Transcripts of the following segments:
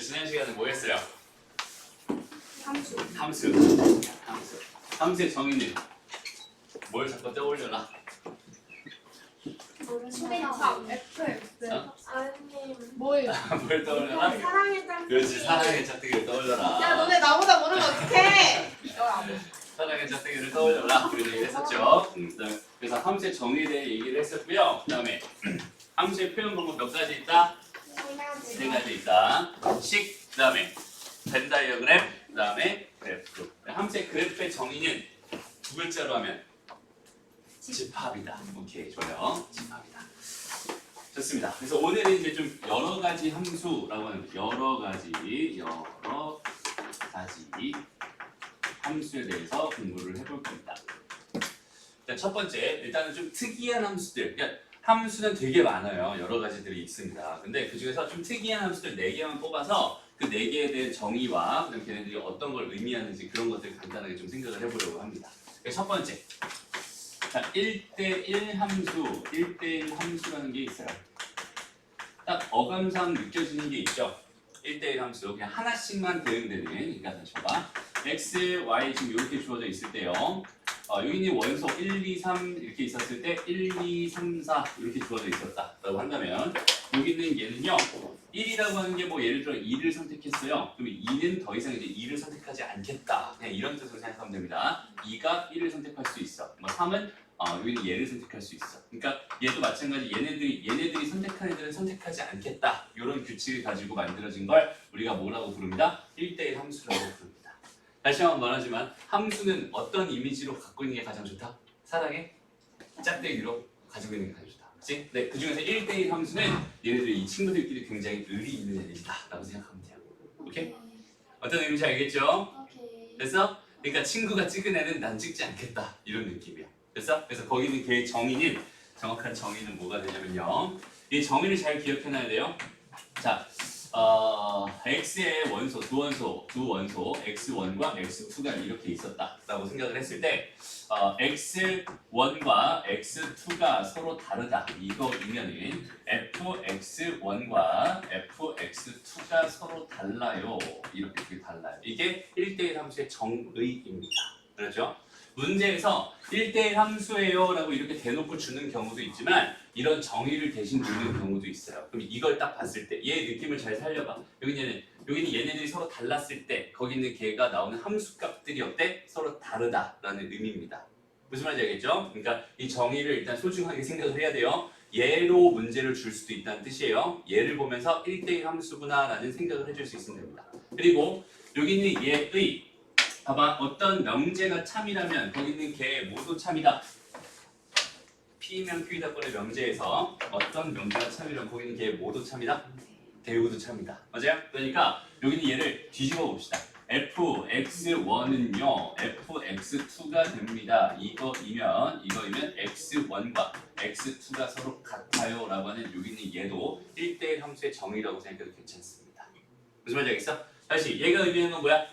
지난 시간에 뭐 했어요? 함수. 함수의 정의는 뭘 자꾸 떠올려라? 수빈탑 FX. 어? 뭘? 뭘 떠올려라? 사랑의 짝꿍. 그렇지, 사랑의 짝대기를 떠올려라. 야 너네 나보다 모르면 어떡해? 사랑의 짝대기를 떠올려라. 그런 얘기를 했었죠. 그래서 함수의 정의에 대해 얘기를 했었고요. 그 다음에 함수의 표현 방법 몇 가지 있다? 세 가지 있다. 식, 그 다음에 벤 다이어그램, 그 다음에 그래프. 함수의 그래프의 정의는 두 글자로 하면 집합이다. 오케이, 좋아요. 집합이다. 좋습니다. 그래서 오늘은 이제 좀 여러 가지 함수라고 하는 여러 가지 함수에 대해서 공부를 해볼 겁니다. 일단 첫 번째, 일단은 좀 특이한 함수들. 그러니까 함수는 되게 많아요. 여러 가지들이 있습니다. 근데 그 중에서 좀 특이한 함수들 4개만 뽑아서 그 4개에 대한 정의와 그다음 걔네들이 어떤 걸 의미하는지 그런 것들을 간단하게 좀 생각을 해보려고 합니다. 첫 번째, 자, 1대1 함수, 1대1 함수라는 게 있어요. 딱 어감상 느껴지는 게 있죠. 1대1 함수, 그냥 하나씩만 대응되는. 그러니까 다시 봐봐. x, y 지금 이렇게 주어져 있을 때요. 여기 있는 원소 1, 2, 3 이렇게 있었을 때 1, 2, 3, 4 이렇게 주어져 있었다 라고 한다면 여기 있는 얘는요 1이라고 하는 게 뭐 예를 들어 2를 선택했어요. 그러면 2는 더 이상 이제 2를 선택하지 않겠다. 그냥 이런 뜻으로 생각하면 됩니다. 2가 1을 선택할 수 있어. 뭐 3은 여기는 얘를 선택할 수 있어. 그러니까 얘도 마찬가지 얘네들이 선택한 애들은 선택하지 않겠다. 이런 규칙을 가지고 만들어진 걸 우리가 뭐라고 부릅니다? 1대1 함수라고 부릅니다. 다시 한번 말하지만 함수는 어떤 이미지로 갖고 있는 게 가장 좋다? 사랑의 짝대기로 가지고 있는 게 가장 좋다. 그치? 네, 그 중에서 1대1 함수는 얘네들이 이 친구들끼리 굉장히 의리 있는 애들이다 라고 생각하면 돼요. 오케이? 어떤 의미인지 알겠죠? 됐어? 그러니까 친구가 찍은 애는 난 찍지 않겠다 이런 느낌이야. 됐어? 그래서 거기 있는 걔의 정의는 정확한 정의는 뭐가 되냐면요. 이 정의를 잘 기억해놔야 돼요. 자, x의 원소, 두 원소 x1과 x2가 이렇게 있었다라고 생각을 했을 때 x1과 x2가 서로 다르다 이거이면은 fx1과 fx2가 서로 달라요. 이렇게 달라요. 이게 1대1 함수의 정의입니다. 그렇죠? 문제에서 1대1 함수예요 라고 이렇게 대놓고 주는 경우도 있지만 이런 정의를 대신 주는 경우도 있어요. 그럼 이걸 딱 봤을 때 얘 느낌을 잘 살려봐. 여기는 얘네들이 서로 달랐을 때 거기 있는 걔가 나오는 함수값들이 어때? 서로 다르다라는 의미입니다. 무슨 말인지 알겠죠? 그러니까 이 정의를 일단 소중하게 생각을 해야 돼요. 얘로 문제를 줄 수도 있다는 뜻이에요. 얘를 보면서 1대1 함수구나 라는 생각을 해줄 수 있으면 됩니다. 그리고 여기 있는 얘의 봐봐, 어떤 명제가 참이라면 거기 있는 걔 모두 참이다. P면 Q이다권의 명제에서 어떤 명제가 참이라면 거기 있는 걔 모두 참이다. 대우도 참이다. 맞아요? 그러니까 여기 있는 얘를 뒤집어 봅시다. fx1은요 fx2가 됩니다. 이거이면 x1과 x2가 서로 같아요 라고 하는 여기 있는 얘도 1대1 함수의 정의라고 생각해도 괜찮습니다. 무슨 말인지 알겠어? 다시 얘가 의미하는 건 뭐야?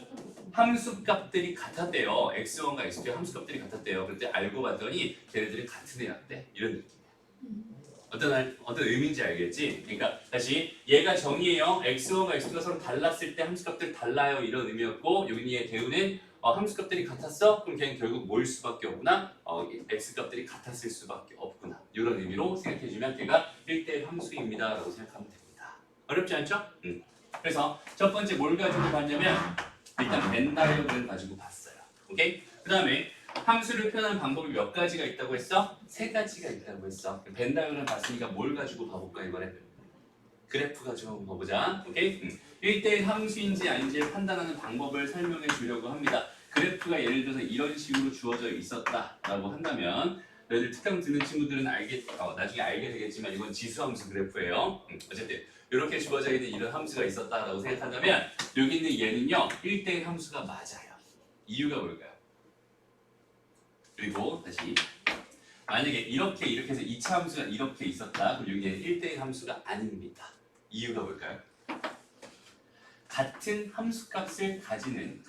함수값들이 같았대요. x1과 x2의 함수값들이 같았대요. 그때 알고 봤더니 걔네들이 같은 애였대. 이런 느낌이야. 어떤 의미인지 알겠지? 그러니까 다시 얘가 정의예요. x1과 x2가 서로 달랐을 때 함수값들 달라요. 이런 의미였고 여기 얘 대우는 함수값들이 같았어? 그럼 걔는 결국 뭐일 수밖에 없구나? x값들이 같았을 수밖에 없구나. 이런 의미로 생각해주면 걔가 1대1 함수입니다. 라고 생각하면 됩니다. 어렵지 않죠? 그래서 첫 번째 뭘 가지고 봤냐면 일단 벤 다이어그램 가지고 봤어요. 오케이? 그 다음에 함수를 표현하는 방법이 몇 가지가 있다고 했어? 3가지가 있다고 했어. 벤 다이어그램 봤으니까 뭘 가지고 봐볼까 이번에? 그래프 가지고 한번 봐보자. 오케이? 1대1 함수인지 아닌지를 판단하는 방법을 설명해 주려고 합니다. 그래프가 예를 들어서 이런 식으로 주어져 있었다라고 한다면 너희들 특강 듣는 친구들은 나중에 알게 되겠지만 이건 지수함수 그래프예요. 어쨌든 이렇게 주어져 있는 이런 함수가 있었다라고 생각한다면 여기 있는 얘는요 1대1 함수가 맞아요. 이유가 뭘까요? 그리고 다시 만약에 이렇게 해서 2차 함수가 이렇게 있었다. 그럼 여기는 1대1 함수가 아닙니다. 이유가 뭘까요? 같은 함수값을 가지는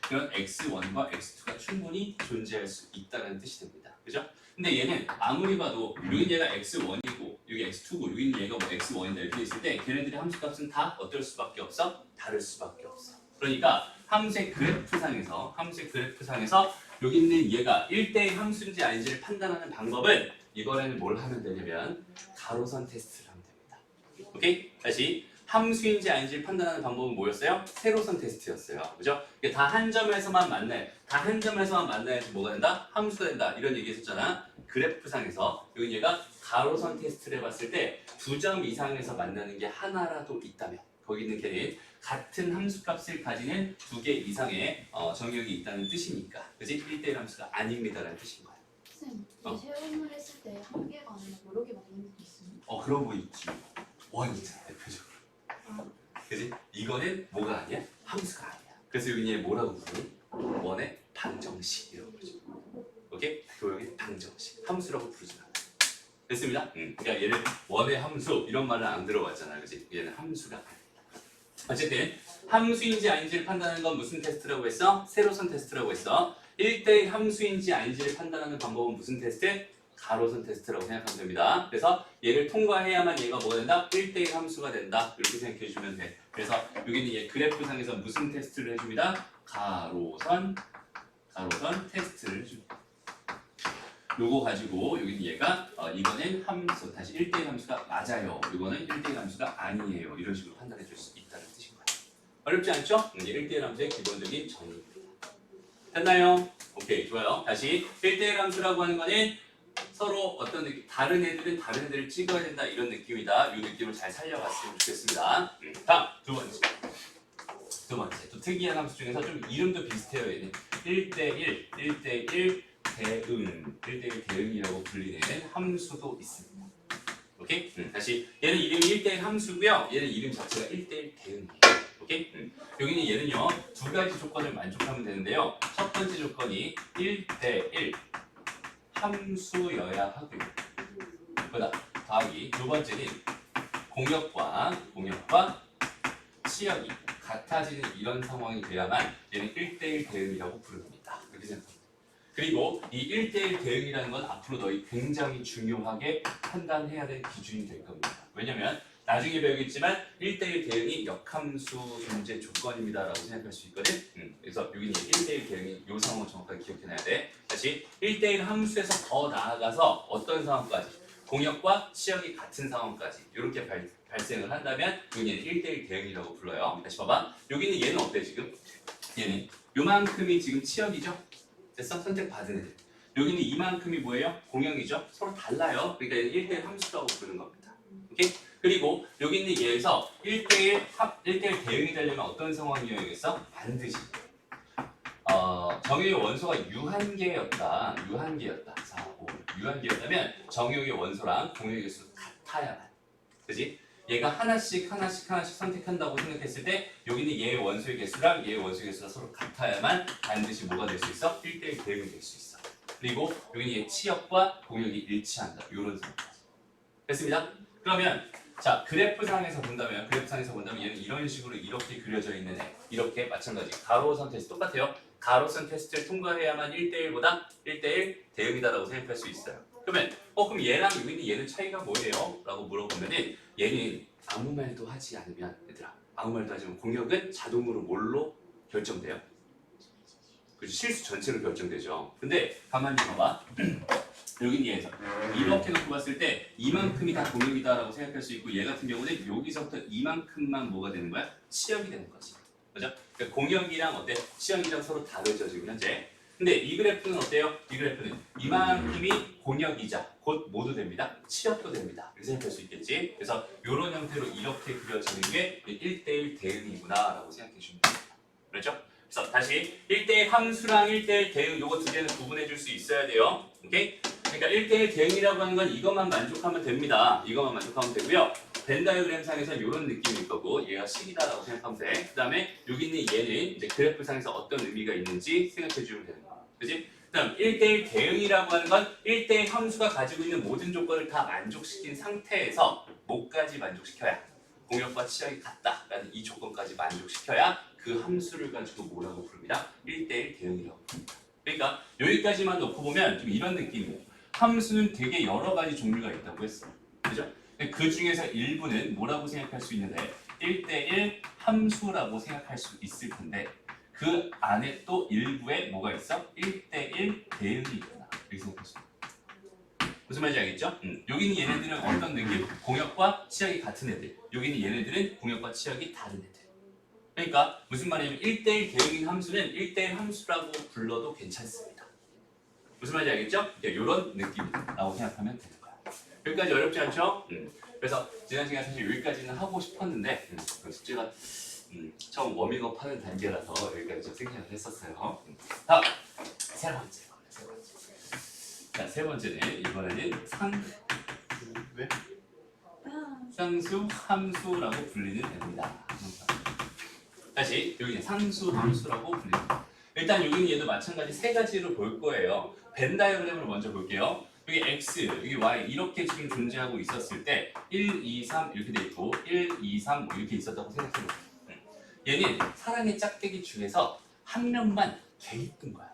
그런 x1과 x2가 충분히 존재할 수 있다는 뜻이 됩니다. 그죠? 근데 얘는 아무리 봐도 여기 얘가 x1이고 여기 x2고 여기 있는 얘가 뭐 x1인다 이렇게 있을 때 걔네들의 함수값은 다 어떨 수밖에 없어? 다를 수밖에 없어. 그러니까 함수의 그래프상에서 여기 있는 얘가 1대1 함수인지 아닌지를 판단하는 방법은 이번에는 뭘 하면 되냐면 가로선 테스트를 하면 됩니다. 오케이? 다시 함수인지 아닌지를 판단하는 방법은 뭐였어요? 세로선 테스트였어요. 그죠? 이게 다 한 점에서만 만나야 다 한 점에서만 만나야지 뭐가 된다? 함수가 된다. 이런 얘기 했었잖아. 그래프상에서 여기 얘가 가로선 테스트를 해봤을 때 2점 이상에서 만나는 게 하나라도 있다면 거기 있는 걔는 같은 함수값을 가지는 2개 이상의 정역이 있다는 뜻이니까 그지? 1대1 함수가 아닙니다라는 뜻인 거야. 쌤, 이 세움을 했을 때 한 개가 아니라 여러 개 맞는 게 있어요? 그런 거 있지. 원이잖아 대표적으로. 그지? 이거는 뭐가 아니야? 함수가 아니야. 그래서 여기 얘 뭐라고 부르니? 원의 방정식이라고 부르죠. 오케이? 교역의 방정식. 함수라고 부르지 않아. 됐습니다. 그러니까 얘는 원의 함수 이런 말을 안 들어봤잖아, 그지? 얘는 함수가 아니야. 어쨌든 함수인지 아닌지를 판단하는 건 무슨 테스트라고 했어? 세로선 테스트라고 했어. 1대1 함수인지 아닌지를 판단하는 방법은 무슨 테스트? 가로선 테스트라고 생각하면 됩니다. 그래서 얘를 통과해야만 얘가 뭐가 된다? 1대1 함수가 된다. 이렇게 생각해 주면 돼. 그래서 여기는 얘 그래프상에서 무슨 테스트를 해줍니다? 가로선 테스트를 해줍니다. 요거 가지고 여기는 얘가 이거는 함수, 다시 1대1 함수가 맞아요. 이거는 1대1 함수가 아니에요. 이런 식으로 판단해 줄 수 있다는 뜻인 거예요. 어렵지 않죠? 이제 1대1 함수의 기본적인 정의입니다. 됐나요? 오케이, 좋아요. 다시 1대1 함수라고 하는 거는 서로 어떤 느낌, 다른 애들은 다른 애들을 찍어야 된다 이런 느낌이다. 이 느낌을 잘 살려갔으면 좋겠습니다. 다음 두 번째. 또 특이한 함수 중에서 좀 이름도 비슷해요. 얘는 1대1 대응이라고 불리는 함수도 있습니다. 오케이? 다시 얘는 이름이 1대1 함수고요. 얘는 이름 자체가 1대1 대응이에요. 오케이? 여기는 얘는요 두 가지 조건을 만족하면 되는데요. 첫 번째 조건이 1대1 함수여야 하고요. 그다음 더하기 두 번째는 공역과 치역이 같아지는 이런 상황이 돼야만 얘는 1대1 대응이라고 부릅니다. 이렇게 생각합니다. 그리고 이 1대1 대응이라는 건 앞으로 너희 굉장히 중요하게 판단해야 될 기준이 될 겁니다. 왜냐면 나중에 배우겠지만 1대1 대응이 역함수 존재 조건입니다라고 생각할 수 있거든. 그래서 여기는 1대1 대응이 이 상황을 정확하게 기억해놔야 돼. 다시 1대1 함수에서 더 나아가서 어떤 상황까지 공역과 치역이 같은 상황까지 이렇게 발생을 한다면 여기는 1대1 대응이라고 불러요. 다시 봐봐. 여기는 얘는 어때 지금? 얘는 요만큼이 지금 치역이죠? 됐어? 선택받은 애들. 여기는 이만큼이 뭐예요? 공역이죠? 서로 달라요. 그러니까 얘는 1대1 함수라고 부르는 겁니다. 오케이? 그리고 여기 있는 얘에서 1대1 대응이 되려면 어떤 상황이어야겠어? 반드시 정역의 원소가 유한계였다. 자, 유한계였다면 정역의 원소랑 공역의 개수 같아야만. 그지? 얘가 하나씩 선택한다고 생각했을 때 여기는 얘의 원소의 개수랑 얘의 원소의 개수가 서로 같아야만 반드시 뭐가 될 수 있어? 1대1 대응이 될 수 있어. 그리고 여기는 얘 치역과 공역이 일치한다. 이런 상황까지. 됐습니다? 그러면 자 그래프상에서 본다면 얘는 이런 식으로 이렇게 그려져 있는 애 이렇게 마찬가지 가로선 테스트 똑같아요. 가로선 테스트를 통과해야만 1대1보다 1대1 대응이다라고 생각할 수 있어요. 그러면 그럼 얘랑 여기 있는 얘는 차이가 뭐예요? 라고 물어보면은 얘는 아무 말도 하지 않으면 얘들아 아무 말도 하지 않으면 공역은 자동으로 뭘로 결정돼요? 그렇죠. 실수 전체로 결정되죠. 근데 가만히 봐봐. 여기는 얘에서 이렇게 놓고 봤을 때 이만큼이 다 공역이다라고 생각할 수 있고 얘 같은 경우는 여기서부터 이만큼만 뭐가 되는 거야? 치역이 되는 거지. 그죠? 그러니까 공역이랑 어때? 치역이랑 서로 다르죠 지금 현재. 근데 이 그래프는 어때요? 이 그래프는 이만큼이 공역이자 곧 모두 됩니다. 치역도 됩니다. 이렇게 생각할 수 있겠지. 그래서 이런 형태로 이렇게 그려지는 게 1대1 대응이구나 라고 생각해 주면 됩니다. 그렇죠? 그래서 다시 1대1 함수랑 1대1 대응 요거 두 개는 구분해 줄 수 있어야 돼요. 오케이? 그러니까 1대1 대응이라고 하는 건 이것만 만족하면 됩니다. 이것만 만족하면 되고요. 벤 다이어그램상에서 이런 느낌일 거고 얘가 식이다라고 생각하면 돼. 그 다음에 여기 있는 얘는 이제 그래프상에서 어떤 의미가 있는지 생각해 주면 되는 거야. 그치? 그 다음 1대1 대응이라고 하는 건 1대1 함수가 가지고 있는 모든 조건을 다 만족시킨 상태에서 뭐까지 만족시켜야 공역과 치역이 같다라는 이 조건까지 만족시켜야 그 함수를 가지고 뭐라고 부릅니다? 1대1 대응이라고 부릅니다. 그러니까 여기까지만 놓고 보면 좀 이런 느낌이에요. 함수는 되게 여러 가지 종류가 있다고 했어. 그죠? 근데 그 중에서 일부는 뭐라고 생각할 수 있는데 1대1 함수라고 생각할 수 있을 텐데 그 안에 또 일부에 뭐가 있어? 1대1 대응이 있구나 이렇게 생각할 수 있어. 무슨 말인지 알겠죠? 여기는 얘네들은 어떤 느낌? 공역과 치역이 같은 애들. 여기는 얘네들은 공역과 치역이 다른 애들. 그러니까 무슨 말이냐면 1대1 대응인 함수는 1대1 함수라고 불러도 괜찮습니다. 무슨 말인지 알겠죠? 이런 느낌이라고 생각하면 되는 거야. 여기까지 어렵지 않죠? 그래서 지난 시간에 사실 여기까지는 하고 싶었는데 그 숙제가 처음 워밍업 하는 단계라서 여기까지 좀 생략을 했었어요. 다음 세 번째. 자, 세 번째는 이번에는 상수 함수라고 불리는 애입니다. 다시 여기는 상수 함수라고 불립니다. 일단 여기는 얘도 마찬가지 세 가지로 볼 거예요. 벤 다이어그램으로 먼저 볼게요. 여기 x, 여기 y 이렇게 지금 존재하고 있었을 때 1, 2, 3 이렇게 돼 있고 1, 2, 3 뭐 이렇게 있었다고 생각해 보세요. 얘는 사랑의 짝대기 중에서 한 명만 개 이쁜 거야.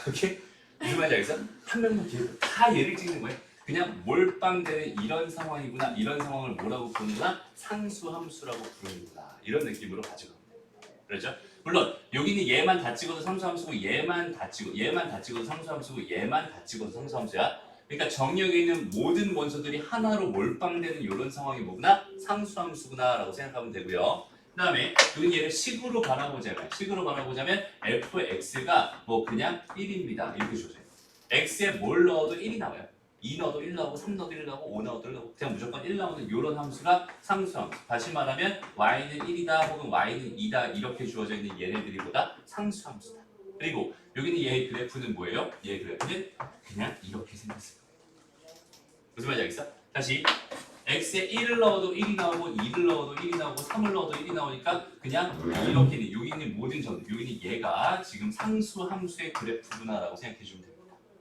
오케이? 무슨 말인지 알겠어? 한 명만 개 이쁜 다 얘를 찍는 거예요. 그냥 몰빵되는 이런 상황이구나. 이런 상황을 뭐라고 부르는구나? 상수함수라고 부르는구나. 이런 느낌으로 가지고 가면 돼요. 그렇죠? 물론 여기는 얘만 다 찍어도 상수함수고 얘만 다 찍어도 상수함수고 얘만 다 찍어도 상수함수야. 그러니까 정역에 있는 모든 원소들이 하나로 몰빵되는 이런 상황이 뭐구나? 상수함수구나 라고 생각하면 되고요. 그 다음에 여기 얘를 식으로 바라보자면 fx가 뭐 그냥 1입니다. 이렇게 줘줘요. x에 뭘 넣어도 1이 나와요. 2 넣어도 1 나오고 3 넣어도 1 나오고 5 넣어도 1 나오고 그냥 무조건 1 나오는 이런 함수가 상수함수. 다시 말하면 y는 1이다 혹은 y는 2다 이렇게 주어져 있는 얘네들이 보다 상수함수다. 그리고 여기는 얘의 그래프는 뭐예요? 얘의 그래프는 그냥 이렇게 생겼을 거예요. 무슨 말인지 알겠어? 다시 x에 1을 넣어도 1이 나오고 2를 넣어도 1이 나오고 3을 넣어도 1이 나오니까 그냥 이렇게 여기 있는 모든 점들 여기는 얘가 지금 상수함수의 그래프구나라고 생각해 주면 됩니다.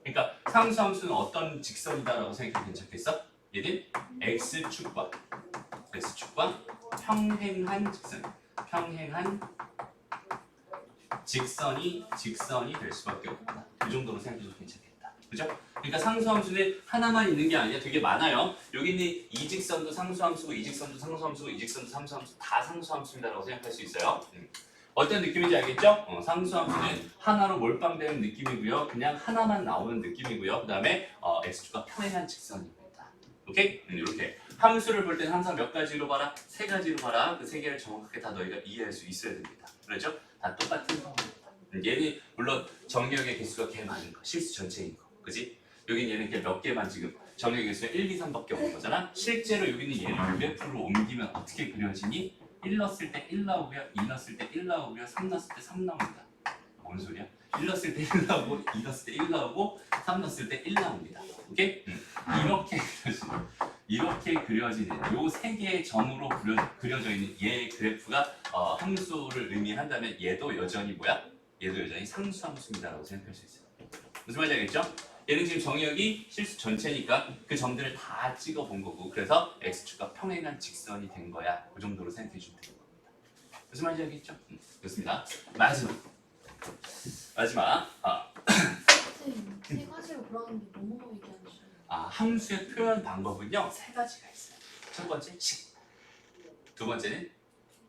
그러니까 상수함수는 어떤 직선이다라고 생각해도 괜찮겠어? 얘는 x축과 평행한 직선이 될 수밖에 없다. 이 정도로 생각해도 괜찮겠다. 그죠? 그러니까 상수함수는 하나만 있는 게 아니라 되게 많아요. 여기 있는 이 직선도 상수함수고 이 직선도 상수함수고 이 직선도 상수함수 다 상수함수입니다라고 생각할 수 있어요. 어떤 느낌인지 알겠죠? 상수함수는 하나로 몰빵되는 느낌이고요. 그냥 하나만 나오는 느낌이고요. 그 다음에 x축과 평행한 직선입니다. 오케이? 이렇게 함수를 볼 때는 항상 몇 가지로 봐라? 세 가지로 봐라. 그 세 개를 정확하게 다 너희가 이해할 수 있어야 됩니다. 그렇죠? 다 똑같은 상황입니다. 얘는 물론 정역의 개수가 개 많은 거, 실수 전체인 거, 그지? 여긴 얘는 그냥 몇 개만 지금 정역의 개수가 1, 2, 3밖에 없는 거잖아. 실제로 여기는 얘를 그래프로 옮기면 어떻게 그려지니? 1 넣었을 때 1 나오고요. 2 넣었을 때 1 나오고요. 3 넣었을 때 3 나옵니다. 뭔 소리야? 1 넣었을 때 1 나오고 2 넣었을 때 1 나오고 3 넣었을 때 1 나옵니다. 오케이? 이렇게 그려지는 요 세 개의 점으로 그려져 있는 얘의 그래프가 함수를 의미한다면 얘도 여전히 뭐야? 얘도 여전히 상수함수입니다라고 생각할 수 있어요. 무슨 말인지 알겠죠? 얘는 지금 정역이 실수 전체니까 그 점들을 다 찍어 본 거고 그래서 x축과 평행한 직선이 된 거야. 그 정도로 생각해 주면 되는 겁니다. 무슨 말인지 알겠죠? 좋습니다. 마지막 선생님, 세 가지로 보라는 게 너무 얘기하시죠. 함수의 표현 방법은요 세 가지가 있어요. 첫 번째 식, 두 번째는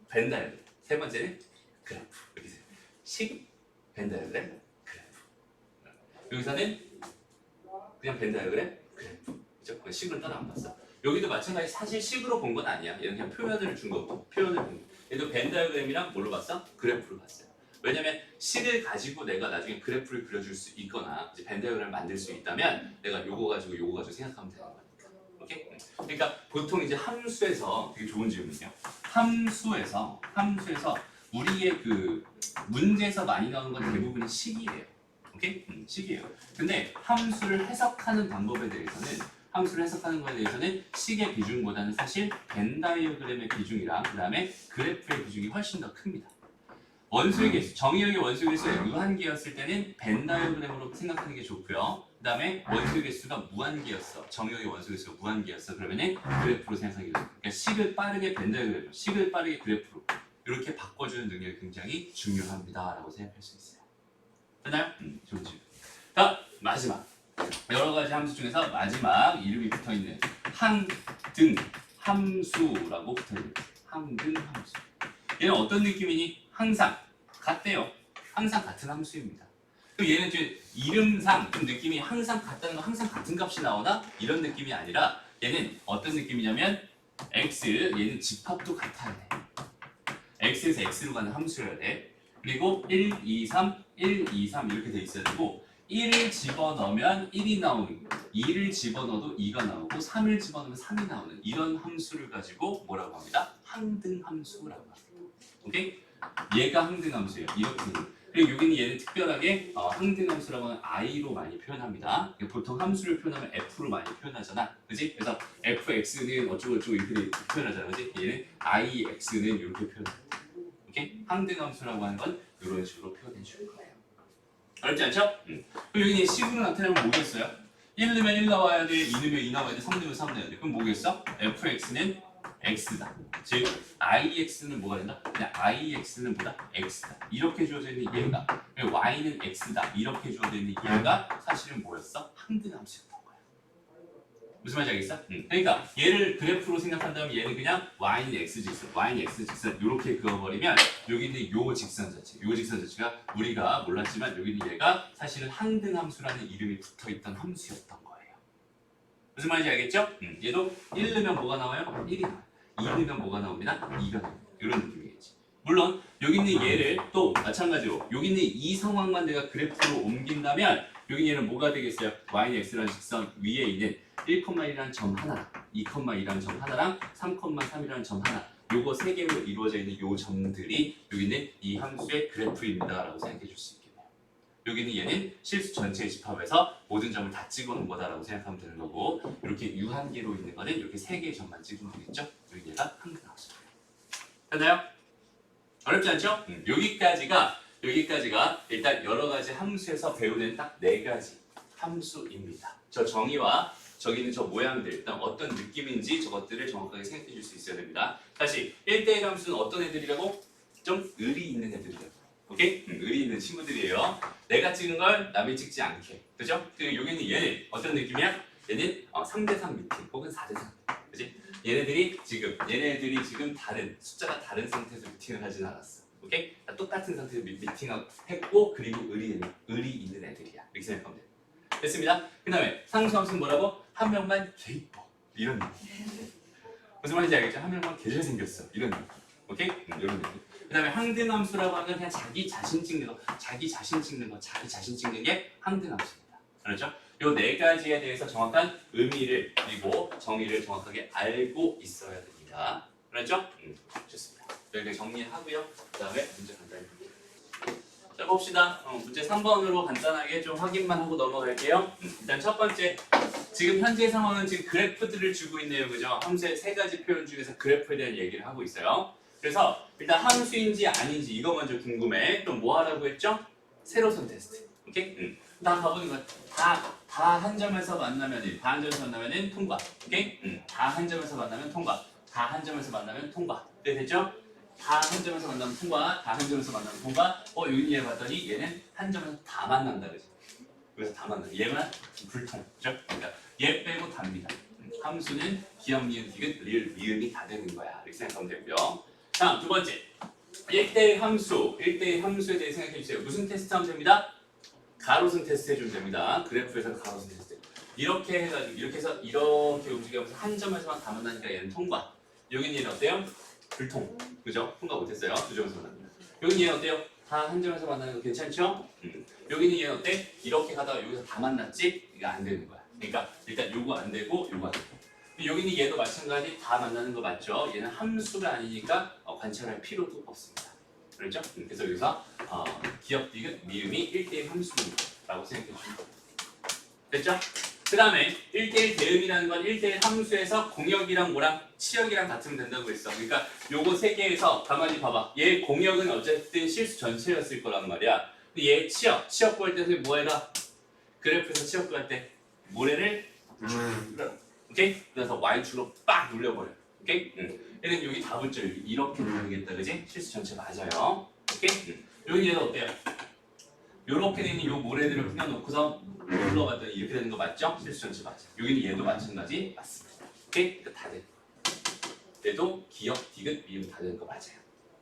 벤 다이어그램, 세 번째는 그래프. 이렇게 돼요. 식, 벤 다이어그램, 그래프. 여기서는 그냥 벤 다이어그램, 그래프. 그죠? 그 식을 따라 안 봤어. 여기도 마찬가지 사실 식으로 본 건 아니야. 얘는 그냥 표현을 준 거고 표현을 본 거. 얘도 벤 다이어그램이랑 뭘로 봤어? 그래프로 봤어요. 왜냐면 식을 가지고 내가 나중에 그래프를 그려줄 수 있거나 이제 벤 다이어그램을 만들 수 있다면 내가 요거 가지고 생각하면 되는 거니까. 오케이? 그러니까 보통 이제 함수에서 되게 좋은 질문이에요. 함수에서 우리의 그 문제에서 많이 나오는 건 대부분이 식이에요. 오케이? 식이에요. 근데 함수를 해석하는 방법에 대해서는 식의 비중보다는 사실 벤 다이어그램의 비중이랑 그 다음에 그래프의 비중이 훨씬 더 큽니다. 원소의 개수, 정의역의 원소의 개수가 유한계였을 때는 벤 다이어그램으로 생각하는 게 좋고요. 그 다음에 원소의 개수가 무한계였어. 정의역의 원소의 개수가 무한계였어. 그러면은 그래프로 생각하는 게 좋아요. 그러니까 식을 빠르게 벤 다이어그램, 식을 빠르게 그래프로 이렇게 바꿔주는 능력이 굉장히 중요합니다라고 생각할 수 있어요. 됐나요? 좋은 질문. 자, 마지막. 여러 가지 함수 중에서 마지막 이름이 붙어 있는 항등 함수라고 붙어있는 거야. 항등 함수. 얘는 어떤 느낌이니? 항상 같대요. 항상 같은 함수입니다. 그럼 얘는 좀 이름상 좀 느낌이 항상 같다는 건 항상 같은 값이 나오나? 이런 느낌이 아니라 얘는 어떤 느낌이냐면 x, 얘는 집합도 같아야 돼. x에서 x로 가는 함수여야 돼. 그리고 1, 2, 3, 1, 2, 3 이렇게 돼 있어야 되고 1을 집어넣으면 1이 나오는 거 2를 집어넣어도 2가 나오고 3을 집어넣으면 3이 나오는 이런 함수를 가지고 뭐라고 합니다? 항등함수라고 합니다. 오케이? 얘가 항등함수예요. 이렇게. 그리고 여기는 얘는 특별하게 항등함수라고 하는 i로 많이 표현합니다. 보통 함수를 표현하면 f로 많이 표현하잖아. 그지? 그래서 fx는 어쩌고저쩌고 이렇게 표현하잖아. 그지? 얘는 ix는 이렇게 표현해. 오케이? 항등함수라고 하는 건 이런 식으로 표현해 줄 거예요. 어렵지 않죠? 그럼 여기 식으로 나타내면 뭐겠어요? 1 넣으면 1 나와야 돼, 2 넣으면 2 나와야 돼, 3 넣으면 3 넣어야 돼. 그럼 뭐겠어? fx는 x다. 즉 ix는 뭐가 된다? 그냥 ix는 뭐다? x다. 이렇게 주어져 있는 얘가 y는 x다. 이렇게 주어져 있는 얘가 사실은 뭐였어? 항등함수였던 거야. 무슨 말인지 알겠어? 그러니까 얘를 그래프로 생각한다면 얘는 그냥 y는 x직선, y는 x직선 이렇게 그어버리면 여기는 요 직선 자체가 우리가 몰랐지만 여기는 얘가 사실은 항등함수라는 이름이 붙어있던 함수였던 거예요. 무슨 말인지 알겠죠? 얘도 1 넣으면 뭐가 나와요? 1이 나와요. 2 넣으면 뭐가 나옵니다? 2가 나와요. 이런 느낌이겠지. 물론 여기 있는 얘를 또 마찬가지로 여기 있는 이 상황만 내가 그래프로 옮긴다면 여기 얘는 뭐가 되겠어요? y는 x라는 직선 위에 있는 1,1이라는 점 하나, 2,2라는 점 하나랑 3,3이라는 점 하나 요거 세 개로 이루어져 있는 요 점들이 여기 있는 이 함수의 그래프입니다 라고 생각해 줄 수 있겠네요. 여기는 얘는 실수 전체의 집합에서 모든 점을 다 찍어놓은 거다라고 생각하면 되는 거고 이렇게 유한계로 있는 거는 이렇게 세 개의 점만 찍으면 되겠죠? 여기 얘가 항등함수예요. 됐나요? 어렵지 않죠? 여기까지가 일단 여러 가지 함수에서 배우는 딱 4가지 함수입니다. 저 정의와 저기 있는 저 모양들 일단 어떤 느낌인지 저것들을 정확하게 생각해 줄 수 있어야 됩니다. 다시 1대1 함수는 어떤 애들이라고? 좀 의리 있는 애들이라고. 오케이? 의리 있는 친구들이에요. 내가 찍은 걸 남이 찍지 않게. 그죠? 그리고 여기는 얘는 어떤 느낌이야? 얘는 3대3 미팅 혹은 4대3. 그지? 얘네들이 지금 다른 숫자가 다른 상태에서 미팅을 하진 않았어. 오케이? 똑같은 상태에서 미팅을 했고 그리고 의리 있는 애들이야. 이렇게 생각하면 돼. 됐습니다. 그 다음에 상수함수는 뭐라고? 한 명만 개 이뻐. 이런 느낌. 무슨 말인지 알겠죠? 한 명만 개 잘생겼어. 이런 느낌. 오케이? 이런 느낌. 그 다음에 항등함수라고 하는 그냥 자기 자신 찍는 게 항등함수입니다. 그렇죠? 요 4가지에 대해서 정확한 의미를 그리고 정의를 정확하게 알고 있어야 됩니다. 그렇죠? 좋습니다. 여기까지 정리하고요. 그 다음에 문제 간단히 볼게요. 자 봅시다. 문제 3번으로 간단하게 좀 확인만 하고 넘어갈게요. 일단 첫 번째, 지금 현재 상황은 지금 그래프들을 주고 있네요. 그죠? 함수의 3가지 표현 중에서 그래프에 대한 얘기를 하고 있어요. 그래서 일단 함수인지 아닌지 이거 먼저 궁금해. 또 뭐 하라고 했죠? 세로선 테스트. 오케이? 다 가보는 거야. 다 한 점에서 만나면 다 한 점에서 만나면 통과. 오케이? 다 한 점에서 만나면 통과. 다 한 점에서 만나면 통과. 네, 됐죠? 다 한 점에서 만나면 통과. 다 한 점에서 만나면 통과. 여기 얘 봤더니 얘는 한 점에서 다 만난다 그지? 그래서 다 만나. 얘만 불통. 그죠? 그러니까 얘 빼고 답니다. 함수는 기억, 니은, 디귿, 리을, 미음이 다 되는 거야. 이렇게 생각하면 되고요. 다음 두 번째. 1대1 함수에 대해 생각해 주세요. 무슨 테스트 하면 됩니다? 가로선 테스트 해주면 됩니다. 그래프에서 가로선 테스트. 이렇게 해가지고 이렇게 해서 이렇게 움직이면서 한 점에서만 다 만나니까 얘는 통과. 여기는 얘는 어때요? 불통. 그죠? 통과 못했어요. 두 점에서 만납니다. 여기는 얘는 어때요? 다 한 점에서 만나는 거 괜찮죠? 여기는 얘는 어때? 이렇게 가다가 여기서 다 만났지? 이거 안 되는 거야. 그러니까 일단 요거 안 되고 요거 안 되고. 여기는 얘도 마찬가지 다 만나는 거 맞죠? 얘는 함수가 아니니까 관찰할 필요도 없습니다. 그렇죠? 그래서 여기서 기억, 디귿, 미음이 1대1 함수라고 생각해 주시면 됩니다. 됐죠? 그 다음에 1대1 대응이라는 건 1대1 함수에서 공역이랑 뭐랑 치역이랑 같으면 된다고 했어. 그러니까 요거 세 개에서 가만히 봐봐. 얘 공역은 어쨌든 실수 전체였을 거란 말이야. 근데 얘 치역 구할 때 뭐 해라? 그래프에서 치역 구할 때 모래를 오케이? 그래서 Y축으로 빡 눌려버려. 오케이? 얘는 여기 다 붙죠. 이렇게 누르겠다. 그지? 실수 전체 맞아요. 오케이? 여기 얘는 어때요? 요렇게 되는 요 모래들을 그냥 놓고서 눌러봤더니 이렇게 되는 거 맞죠? 실수 전체 맞죠? 여기는 얘도 마찬가지 맞습니다. 오케이? 그러니까 다 되는 거. 얘도 기억, 디귿, 미음 다 되는 거 맞아요.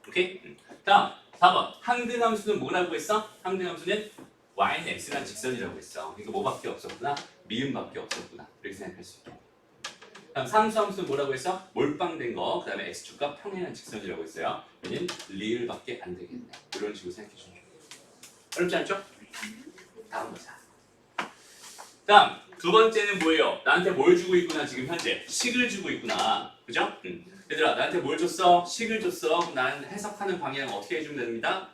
오케이? 다음 4번. 항등함수는 뭐라고 했어? 항등함수는 y는 x란 직선이라고 했어. 이거 뭐밖에 없었구나? 미음밖에 없었구나. 이렇게 생각할 수 있겠네. 다음 상수함수는 뭐라고 했어? 몰빵된 거. 그 다음에 x축과 평행한 직선이라고 했어요. 얘는 리을밖에 안 되겠네. 이런 식으로 생각해 주면 돼요. 어렵지 않죠? 다음 보자. 다음 두 번째는 뭐예요? 나한테 뭘 주고 있구나 지금 현재 식을 주고 있구나. 그죠? 얘들아 나한테 뭘 줬어? 식을 줬어. 그럼 난 해석하는 방향 어떻게 해주면 됩니다?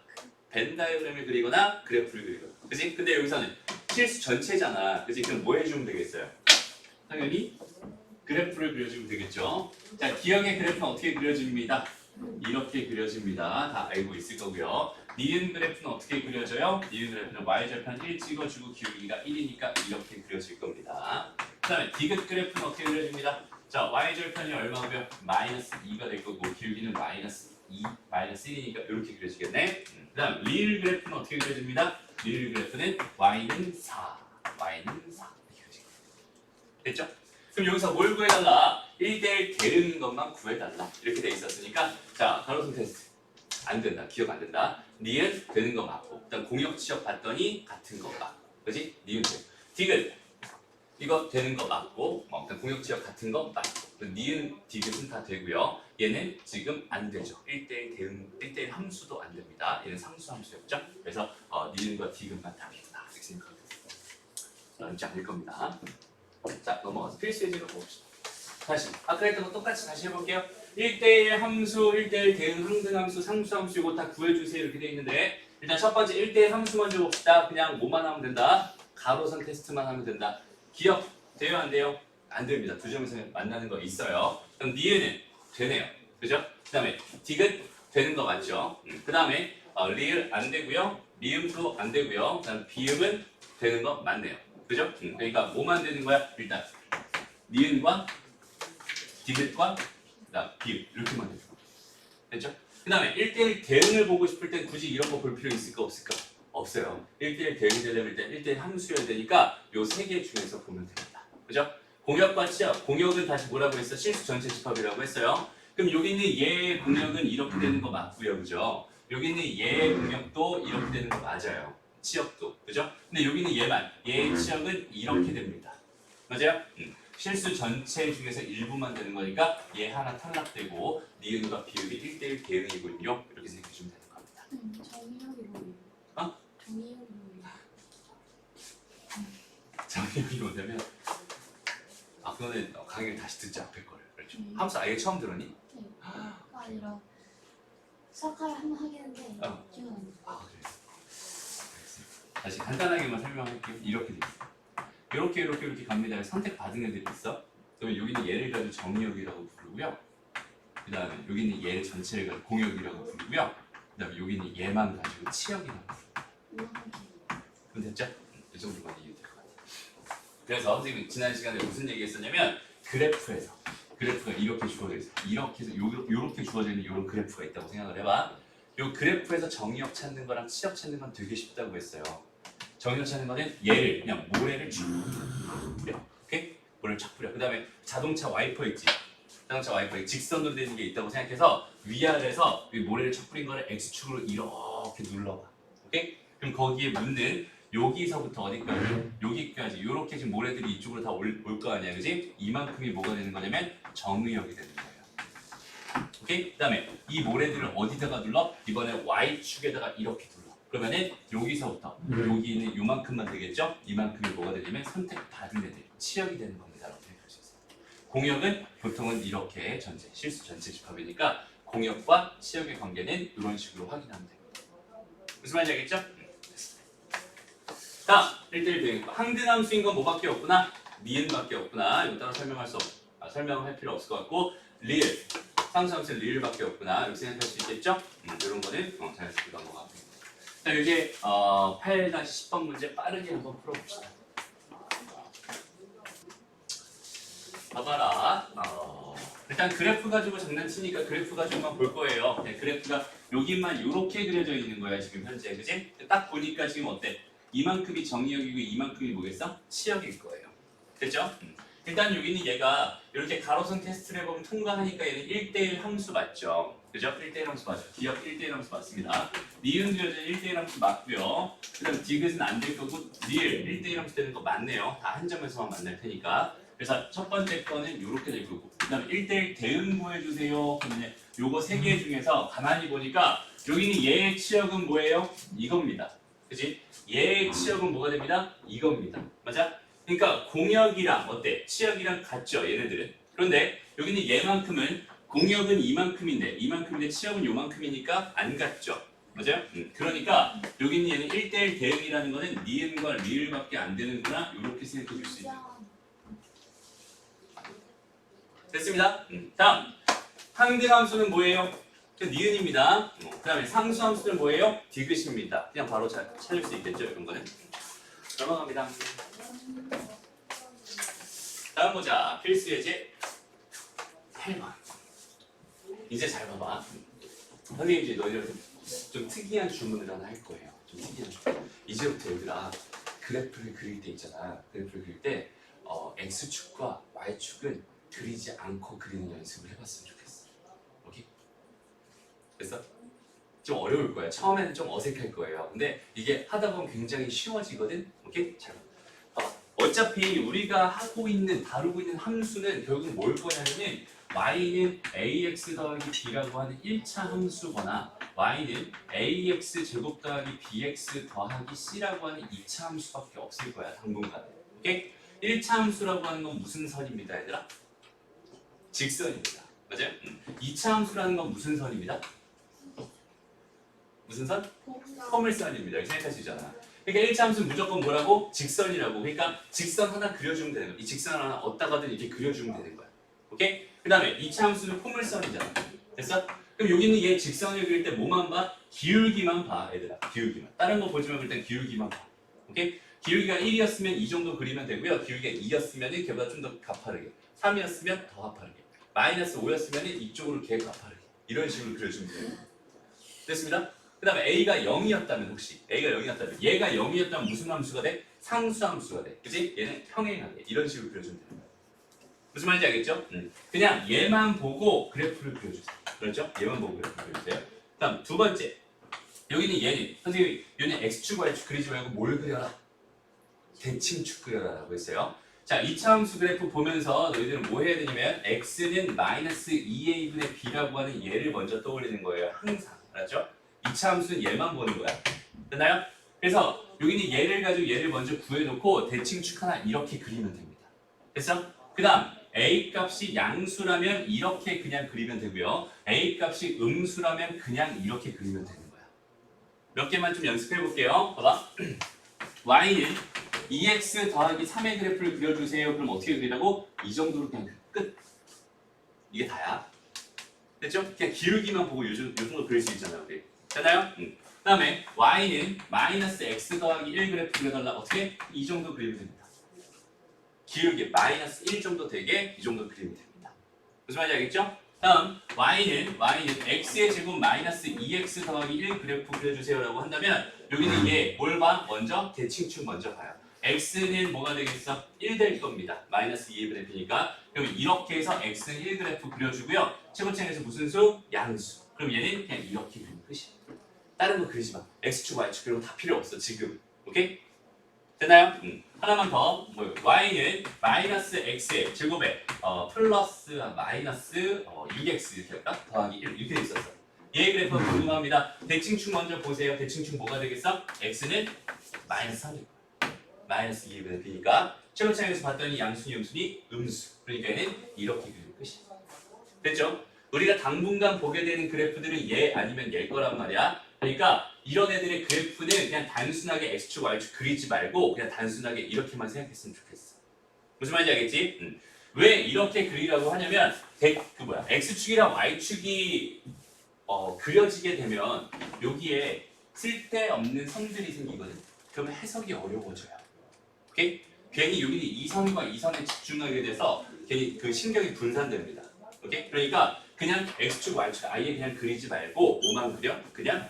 벤 다이어그램을 그리거나 그래프를 그리거나. 그지? 근데 여기서는 실수 전체잖아. 그지? 그럼 뭐 해주면 되겠어요? 당연히 그래프를 그려주면 되겠죠. 자, 기억의 그래프는 어떻게 그려집니다? 이렇게 그려집니다. 다 알고 있을 거고요. 니은 그래프는 어떻게 그려져요? 니은 그래프는 y절편 1 찍어주고 기울기가 1이니까 이렇게 그려질 겁니다. 그 다음에 디귿 그래프는 어떻게 그려집니다? 자, y절편이 얼마고요? 마이너스 2가 될 거고 기울기는 마이너스 2, 마이너스 1이니까 이렇게 그려지겠네. 그 다음 리을 그래프는 어떻게 그려집니다? 리을 그래프는 y는 4, y는 4 이렇게 그려지겠네. 됐죠? 그럼 여기서 뭘 구해달라? 1대1 대응인 것만 구해달라. 이렇게 돼 있었으니까 자, 가로등 테스트. 안 된다. 기억 안 된다. 니은 되는 거 맞고. 일단 공역 취업 봤더니 같은 거 맞고. 그지? 니은 돼. 디귿. 이거 되는 거 맞고. 일단 공역 취업 같은 거 맞고. 니은, 디귿은 다 되고요. 얘는 지금 안 되죠. 1대1 대응, 1대1 함수도 안 됩니다. 얘는 상수 함수였죠. 그래서 니은과 디귿만 답이구나. 이렇게 생각하면 됩니다. 어렵지 않을 겁니다. 자, 넘어가서 필수 예제로 봅시다. 다시 아까 했던 거 똑같이 다시 해볼게요. 1대1 함수, 1대1 대응 항등함수, 상수함수 이거 다 구해주세요 이렇게 돼 있는데 일단 첫 번째 1대1 함수 먼저 봅시다. 그냥 뭐만 하면 된다. 가로선 테스트만 하면 된다. 기억 돼요 안 돼요? 안 됩니다. 두 점에서 만나는 거 있어요. 그럼 니은은 되네요. 그죠? 그 다음에 디귿 되는 거 맞죠? 그 다음에 리을 안 되고요. 미음도 안 되고요. 그 다음 비음은 되는 거 맞네요. 그죠? 그러니까 뭐만 되는 거야? 일단 니은과 디귿과 비읍 이렇게만 되는 거. 됐죠? 그 다음에 1대1 대응을 보고 싶을 땐 굳이 이런 거 볼 필요 있을까 없을까? 없어요. 1대1 대응이 되려면 일단 1대1 함수여야 되니까 요 세 개 중에서 보면 됩니다. 그죠? 공역과 취업. 공역은 다시 뭐라고 했어? 실수 전체 집합이라고 했어요. 그럼 여기 있는 얘의 공역은 이렇게 되는 거 맞고요. 그죠? 여기 있는 얘의 공역도 이렇게 되는 거 맞아요. 치역도. 그죠? 근데 여기는 얘만. 얘의 치역은 이렇게 됩니다. 맞아요? 실수 전체 중에서 일부만 되는 거니까 얘 하나 탈락되고 니은과 비읍이 1대1 대응이군요. 이렇게 생각해 주면 되는 겁니다. 정의역이 뭐예요? 어? 정의역이 뭐예요? 정의역이 뭐냐면 그거는 강의를 다시 듣자 앞에 거를. 그렇죠. 네. 함수 아예 처음 들었니? 네. 그가 아니라 수학하려 한번 하겠는데 기억이 안 나요. 그래. 알겠습니다. 다시 간단하게만 설명할게요. 이렇게 돼 있어. 이렇게 갑니다. 선택받은 애들이 있어. 그러면 여기는 얘를 가지고 정의역이라고 부르고요. 그 다음에 여기는 얘 전체를 가지고 공역이라고 부르고요. 그 다음에 여기는 얘만 가지고 치역이라고 부르고요. 그럼 됐죠? 이 정도만 이해될 것 같아요. 그래서 지금 지난 시간에 무슨 얘기했었냐면 그래프가 이렇게 주어져 있어. 이렇게 해서 요렇게 주어져 있는 이런 그래프가 있다고 생각을 해봐. 요 그래프에서 정의역 찾는 거랑 치역 찾는 건 되게 쉽다고 했어요. 정의역 찾는 거는 얘를 그냥 모래를 쭉 뿌려. 오케이? 모래를 쫙 뿌려. 그 다음에 자동차 와이퍼 있지? 자동차 와이퍼에 직선으로 되는 게 있다고 생각해서 위아래에서 이 모래를 쫙 뿌린 거를 X축으로 이렇게 눌러봐. 오케이? 그럼 거기에 묻는 여기서부터 어디까지? 여기까지 이렇게 지금 모래들이 이쪽으로 다 올 거 아니야, 그지? 이만큼이 뭐가 되는 거냐면 정의역이 되는 거예요. 오케이? 그 다음에 이 모래들을 어디다가 눌러? 이번에 Y축에다가 이렇게 눌러. 그러면은 여기서부터 여기 있는 요만큼만 되겠죠? 이만큼이 뭐가 되냐면 선택받은 애들, 치역이 되는 겁니다. 라고 생각할 수 있어요. 공역은 보통은 이렇게 실수 전체 집합이니까 공역과 치역의 관계는 이런 식으로 확인하면 됩니다. 무슨 말인지 알겠죠? 다음 1대1 대응. 항등함수인 건 뭐밖에 없구나? 니은밖에 없구나. 이거 따로 설명할 필요 없을 것 같고 리을, 상수함수는 리을밖에 없구나. 이렇게 생각할 수 있겠죠? 이런 거는 자연스럽게 넘어가고. 자, 이제 8-10번 문제 빠르게 한번 풀어봅시다. 봐봐라. 일단 그래프 가지고 장난치니까 그래프 가지고만 볼 거예요. 그래프가 여기만 이렇게 그려져 있는 거야 지금 현재, 그지? 딱 보니까 지금 어때? 이만큼이 정의역이고 이만큼이 뭐겠어? 치역일 거예요. 됐죠? 일단 여기는 얘가 이렇게 가로선 테스트를 해보면 통과하니까 얘는 1대1 함수 맞죠? 그죠? 1대1 함수 맞죠? 기억 1대1 함수 맞습니다. 니은도 여전히 1대1 함수 맞고요. 그 다음 디귿은 안 될 거고 니을 1대1 함수 되는 거 맞네요. 다 한 점에서만 만날 테니까. 그래서 첫 번째 거는 이렇게 될 거고 그 다음에 1대1 대응 구해주세요. 그러면 요거 세 개 중에서 가만히 보니까 여기는 얘의 치역은 뭐예요? 이겁니다. 그치? 얘의 치역은 뭐가 됩니다? 이겁니다. 맞아? 그러니까 공역이랑 어때? 치역이랑 같죠? 얘네들은. 그런데 여기는 얘만큼은 공역은 이만큼인데 치역은 요만큼이니까 안 같죠? 맞아요? 그러니까 여기는 얘는 1대1 대응이라는 거는 니은과 리을밖에 안 되는구나 이렇게 생각해 줄 수 있다. 됐습니다. 다음 항등함수는 뭐예요? 니은입니다. 그 다음에 상수함수는 뭐예요? 디귿입니다. 그냥 바로 잘 찾을 수 있겠죠? 이런 거는. 넘어갑니다. 다음 보자. 필수 예제 8번. 이제 잘 봐봐. 선생님 이제 너희들 좀 특이한 주문을 하나 할 거예요. 좀 특이한 주문. 이제부터 얘들아 그래프를 그릴 때 있잖아. 그래프를 그릴 때 X축과 Y축은 그리지 않고 그리는 연습을 해봤으면 좋겠어. 오케이? 됐어? 좀 어려울 거야. 처음에는 좀 어색할 거예요. 근데 이게 하다 보면 굉장히 쉬워지거든. 오케이? 잘 봐봐. 어차피 우리가 다루고 있는 함수는 결국 뭘 거냐면은 y는 ax 더하기 b라고 하는 1차 함수거나 y는 ax 제곱 더하기 bx 더하기 c라고 하는 2차 함수밖에 없을 거야. 당분간. 오케이? 1차 함수라고 하는 건 무슨 선입니다, 얘들아? 직선입니다. 맞아요? 2차 함수라는 건 무슨 선입니다? 무슨 선? 포물선입니다. 이렇게 생각하시잖아. 그러니까 1차 함수는 무조건 뭐라고? 직선이라고. 그러니까 직선 하나 그려주면 되는 거야. 이 직선 하나 어디다가든 이렇게 그려주면 되는 거야. 오케이? 그 다음에 2차 함수는 포물선이잖아. 됐어? 그럼 여기 있는 얘 직선을 그릴 때 뭐만 봐? 기울기만 봐, 얘들아. 기울기만. 다른 거 보지 말고 일단 기울기만 봐. 오케이? 기울기가 1이었으면 이 정도 그리면 되고요. 기울기가 2였으면 걔보다 좀 더 가파르게. 3이었으면 더 가파르게. 마이너스 5였으면 이쪽으로 개 가파르게. 이런 식으로 그려주면 돼요. 됐습니다? 그 다음에 A가 0이었다면 혹시 A가 0이었다면 얘가 0이었다면 무슨 함수가 돼? 상수함수가 돼. 그치? 얘는 평행하게 이런 식으로 그려주면 됩니다. 무슨 말인지 알겠죠? 그냥 얘만 보고 그래프를 그려주세요. 그렇죠? 얘만 보고 그래프를 그려주세요. 다음 두 번째 여기는 얘는 선생님이 얘는 X축, Y축 그리지 말고 뭘 그려라? 대칭축 그려라라고 했어요. 자, 2차 함수 그래프 보면서 너희들은 뭐 해야 되냐면 X는 마이너스 2A분의 B라고 하는 얘를 먼저 떠올리는 거예요. 항상. 알았죠? 2차 함수는 얘만 보는 거야. 됐나요? 그래서 여기는 얘를 가지고 얘를 먼저 구해놓고 대칭축 하나 이렇게 그리면 됩니다. 됐어? 그 다음 A 값이 양수라면 이렇게 그냥 그리면 되고요. A 값이 음수라면 그냥 이렇게 그리면 되는 거야. 몇 개만 좀 연습해 볼게요. 봐봐. Y는 2x 더하기 3의 그래프를 그려주세요. 그럼 어떻게 그리라고? 이 정도로 그냥 끝. 이게 다야. 됐죠? 그냥 기울기만 보고 요 정도 그릴 수 있잖아요. 우리. 됐나요? 그 다음에 y는 마이너스 x 더하기 1 그래프 그려달라. 어떻게? 이 정도 그리면 됩니다. 기울기 마이너스 1 정도 되게 이 정도 그리면 됩니다. 무슨 말인지 알겠죠? 다음 y는 x의 제곱 마이너스 2x 더하기 1 그래프 그려주세요 라고 한다면 여기는 얘 뭘 봐? 먼저 대칭축 먼저 봐요. x는 뭐가 되겠어? 1 될 겁니다. 마이너스 2의 그래프니까. 그럼 이렇게 해서 x는 1 그래프 그려주고요. 최고층에서 무슨 수? 양수. 그럼 얘는 그냥 이렇게 그리면 끝이야. 다른 거 그리지 마. x축, y축 그리고 다 필요 없어 지금. 오케이? 됐나요? 하나만 더. 뭐요? y는 마이너스 x의 제곱에 플러스 마이너스 6x 이렇게 할까? 더하기 1 이렇게 돼 있었어. 얘 그래프 궁금합니다. 대칭축 먼저 보세요. 대칭축 뭐가 되겠어? x는 마이너스 3일 거야. 마이너스 2분의 b니까 최고차이에서 봤더니 양순이 음순이 음수. 그러니까 얘는 이렇게 그리는 끝이야. 됐죠? 우리가 당분간 보게 되는 그래프들은 얘 아니면 얘일 거란 말이야. 그러니까 이런 애들의 그래프는 그냥 단순하게 x축, y축 그리지 말고 그냥 단순하게 이렇게만 생각했으면 좋겠어. 무슨 말인지 알겠지? 왜 이렇게 그리라고 하냐면 x축이랑 y축이 그려지게 되면 여기에 쓸데없는 선들이 생기거든. 그러면 해석이 어려워져요. 오케이? 괜히 여기는 이 선과 이 선에 집중하게 돼서 괜히 그 신경이 분산됩니다. 오케이? 그러니까 그냥 x축, y축 아예 그냥 그리지 말고 뭐만 그려? 그냥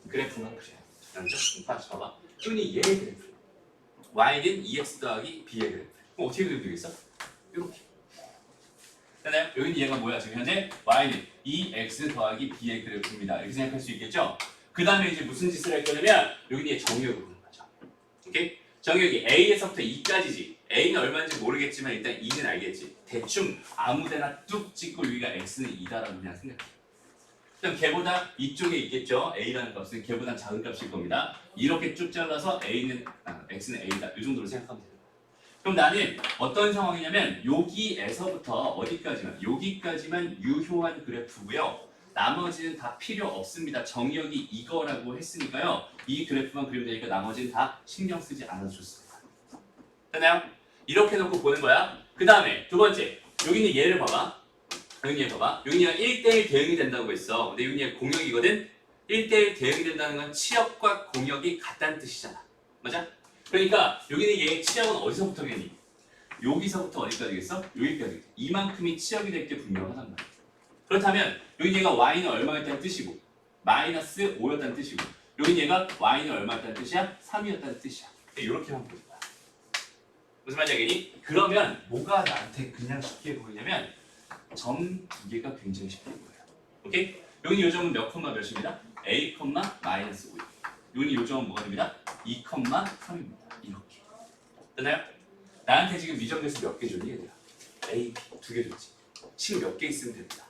그래프만 그려요. 알죠? 다시 봐봐. 여기는 얘의 그래프. y는 2x 더하기 b의 그래프. 그럼 어떻게 그리면 되겠어? 이렇게. 됐나요? 여기는 얘가 뭐야? 지금 현재 y는 2x 더하기 b의 그래프입니다. 이렇게 생각할 수 있겠죠? 그 다음에 이제 무슨 짓을 할 거냐면 여기는 얘 정의역을 보는 거죠. 오케이? 정의역이 a에서부터 2까지지. a는 얼마인지 모르겠지만 일단 2는 알겠지. 대충 아무데나 뚝 찍고 여기가 x는 2다라고 그냥 생각해. 그럼 걔보다 이쪽에 있겠죠? a라는 값은 걔보다 작은 값일 겁니다. 이렇게 쭉 잘라서 x는 a다. 이 정도로 생각하면 돼요. 그럼 나는 어떤 상황이냐면 여기에서부터 어디까지만? 여기까지만 유효한 그래프고요. 나머지는 다 필요 없습니다. 정의역이 이거라고 했으니까요. 이 그래프만 그리면 되니까 나머지는 다 신경 쓰지 않아도 좋습니다. 됐나요? 이렇게 놓고 보는 거야. 그 다음에 두 번째. 여기는 얘를 봐봐. 여기 얘 봐봐. 여기 얘가 1대1 대응이 된다고 했어. 근데 여기 얘 공역이거든. 1대1 대응이 된다는 건 치역과 공역이 같다는 뜻이잖아. 맞아? 그러니까 여기는 얘의 치역은 어디서부터겠니? 여기서부터 어디까지겠어? 여기까지. 이만큼이 치역이 될 게 분명하단 말이야. 그렇다면 여기 얘가 y는 얼마였다는 뜻이고 마이너스 5였다는 뜻이고 여기 얘가 y는 얼마였다는 뜻이야? 3이었다는 뜻이야. 이렇게만 보는 거야. 무슨 말인지 알겠니? 그러면 뭐가 나한테 그냥 쉽게 보이냐면 점 두 개가 굉장히 쉽게 보여요. 오케이? 여기 요 점은 몇 콤마 몇입니다? a, 마이너스 5. 여기 요 점은 뭐가 됩니다? 2, 3입니다. 이렇게. 됐나요? 나한테 지금 미정계수 몇 개 줬니 얘들아? a, 두 개 줬지. 식 몇 개 있으면 됩니다.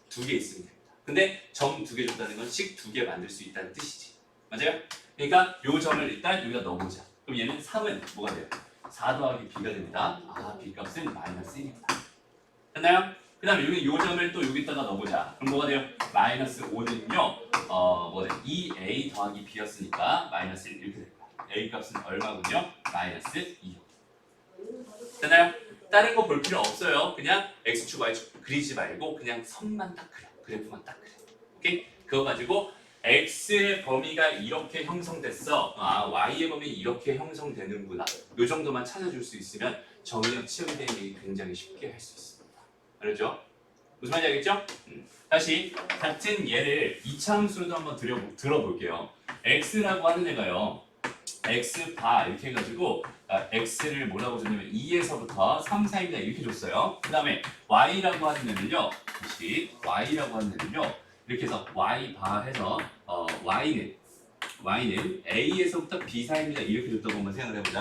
두 개 있으면 됩니다. 근데 점 두 개 줬다는 건 식 두 개 만들 수 있다는 뜻이지. 맞아요? 그러니까 요 점을 일단 여기다 넣어보자. 그럼 얘는 3은 뭐가 돼요? 4 더하기 b가 됩니다. 아, b 값은 마이너스 1입니다. 됐나요? 그 다음에 여기 요 점을 또 여기다가 넣어보자. 그럼 뭐가 돼요? 마이너스 5는요, 뭐가 돼요? 2a 더하기 b였으니까 마이너스 1 이렇게 될 거야. a 값은 얼마군요? 마이너스 2요. 됐나요? 다른 거 볼 필요 없어요. 그냥 x축, y축 그리지 말고 그냥 선만 딱 그려. 그래프만 딱 그려. 오케이? 그거 가지고 x의 범위가 이렇게 형성됐어. 아, y의 범위 이렇게 형성되는구나. 요 정도만 찾아줄 수 있으면 정의역 치역에 대한 얘기 굉장히 쉽게 할 수 있습니다. 알았죠? 무슨 말인지 알겠죠? 다시 같은 예를 2차 함수로도 한번 들어볼게요. x라고 하는 애가요. x 바 이렇게 해가지고 x를 뭐라고 줬냐면 2에서부터 3, 4입니다. 이렇게 줬어요. 그 다음에 y라고 하는 애는요. 다시 y라고 하는 애는요. 이렇게 해서 y 바 해서 y는 a에서부터 b 사이입니다. 이렇게 줬다고 한번 생각을 해보자.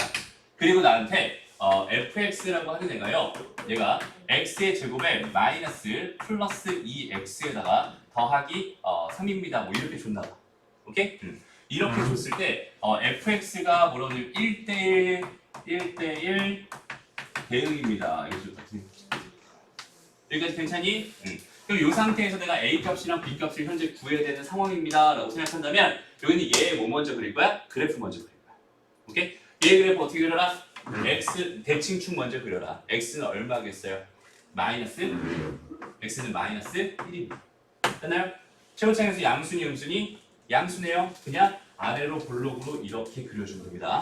그리고 나한테 fx라고 하는 애가요. 얘가 x의 제곱에 마이너스 플러스 2x에다가 더하기 3입니다. 뭐 이렇게 줬나 봐. 오케이? 이렇게 줬을 때 fx가 뭐라고 하냐면 1대1 대응입니다. 여기까지 괜찮니? 그럼 이 상태에서 내가 a 값이랑 b 값을 현재 구해야 되는 상황입니다. 라고 생각한다면 여기는 얘 뭐 먼저 그릴 거야? 그래프 먼저 그릴 거야. 오케이? 얘 그래프 어떻게 그려라? x 대칭축 먼저 그려라. x는 얼마겠어요? x는 마이너스 1입니다. 됐나요? 최고창에서 양순이 음순이 양수네요. 그냥 아래로 볼록으로 이렇게 그려준 겁니다.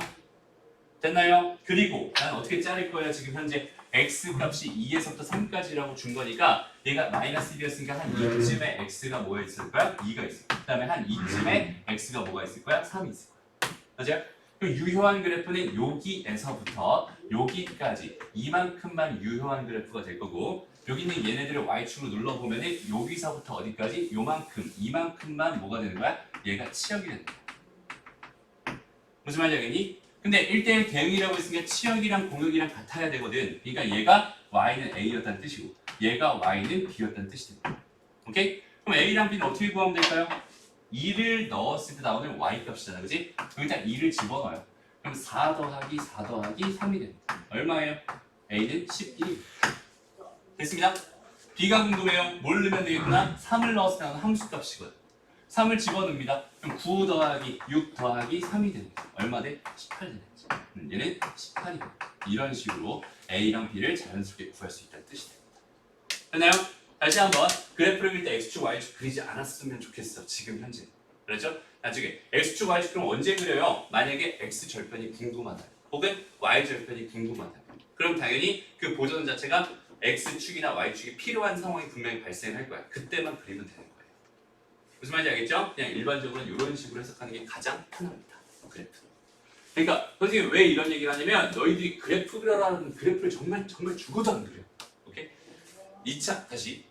됐나요? 그리고 난 어떻게 자를 거야? 지금 현재 x 값이 2에서부터 3까지라고 준 거니까 얘가 마이너스 1이었으니까 한 2쯤에 x가 뭐가 있을 거야? 2가 있을 거야. 그 다음에 한 2쯤에 x가 뭐가 있을 거야? 3이 있을 거야. 맞아요? 유효한 그래프는 여기에서부터 여기까지 이만큼만 유효한 그래프가 될 거고 여기는 얘네들을 y축으로 눌러보면 여기서부터 어디까지? 요만큼, 이만큼만 뭐가 되는 거야? 얘가 치역이 되는 거야. 무슨 말인지 알겠니? 근데 1대1 대응이라고 했으니까 치역이랑 공역이랑 같아야 되거든. 그러니까 얘가 y는 a였다는 뜻이고 얘가 y는 b였다는 뜻이 됩니다. 오케이? 그럼 a랑 b는 어떻게 구하면 될까요? 2를 넣었을 때 나오는 y 값이잖아. 그치? 여기다 2를 집어넣어요. 그럼 4 더하기 4 더하기 3이 됩니다. 얼마예요? a는 11입니다. 됐습니다. b가 궁금해요. 뭘 넣으면 되겠구나? 3을 넣었을 때 나오는 함수값이거든. 3을 집어넣습니다. 그럼 9 더하기 6 더하기 3이 됩니다. 얼마 돼? 18 되겠지. 얘는 18이 됩니다. 이런 식으로 a랑 b를 자연스럽게 구할 수 있다는 뜻이 됩니다. 됐나요? 다시 한번 그래프를 그릴 때 x축, y축 그리지 않았으면 좋겠어. 지금 현재. 그렇죠? 나중에 x축, y축 그럼 언제 그려요? 만약에 x절편이 궁금하다. 혹은 y절편이 궁금하다. 그럼 당연히 그 보전 자체가 x축이나 y축이 필요한 상황이 분명히 발생할 거야. 그때만 그리면 되는 거예요. 무슨 말인지 알겠죠? 그냥 일반적으로 이런 식으로 해석하는 게 가장 편합니다. 그래프. 그러니까 선생님이 왜 이런 얘기를 하냐면 너희들이 그래프라는 그래프를 정말 죽어도 안 그려. 오케이? 2차 다시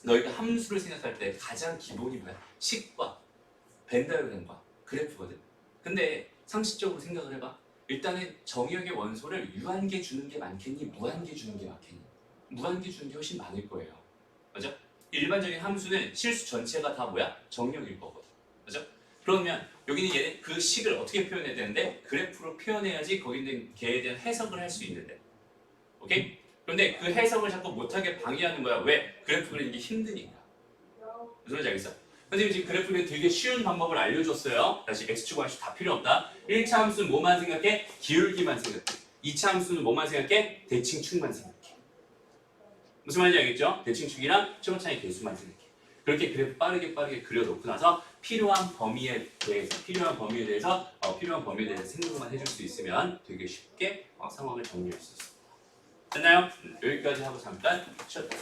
너희가 함수를 생각할 때 가장 기본이 뭐야? 식과 벤다이어그램과 그래프거든. 근데 상식적으로 생각을 해봐. 일단은 정의역의 원소를 유한계 주는 게 많겠니? 무한계 주는 게 많겠니? 무한계 주는 게 훨씬 많을 거예요. 맞아? 일반적인 함수는 실수 전체가 다 뭐야? 정의역일 거거든. 맞아? 그러면 여기는 얘는 그 식을 어떻게 표현해야 되는데 그래프로 표현해야지 거기에 대한 걔에 대한 해석을 할 수 있는데. 오케이? 그런데 그 해석을 자꾸 못하게 방해하는 거야. 왜? 그래프 그리는 게 힘드니까. 무슨 말인지 알겠어? 선생님이 지금 그래프 그리는 되게 쉬운 방법을 알려줬어요. 다시 x축, y축 다 필요 없다. 1차 함수는 뭐만 생각해? 기울기만 생각해. 2차 함수는 뭐만 생각해? 대칭축만 생각해. 무슨 말인지 알겠죠? 대칭축이랑 최고차이 개수만 생각해. 그렇게 그래프 빠르게 그려놓고 나서 필요한 범위에 대해서 생각만 해줄 수 있으면 되게 쉽게 상황을 정리할 수 있습니다. 됐나요? 여기까지 하고 잠깐 쉬었다.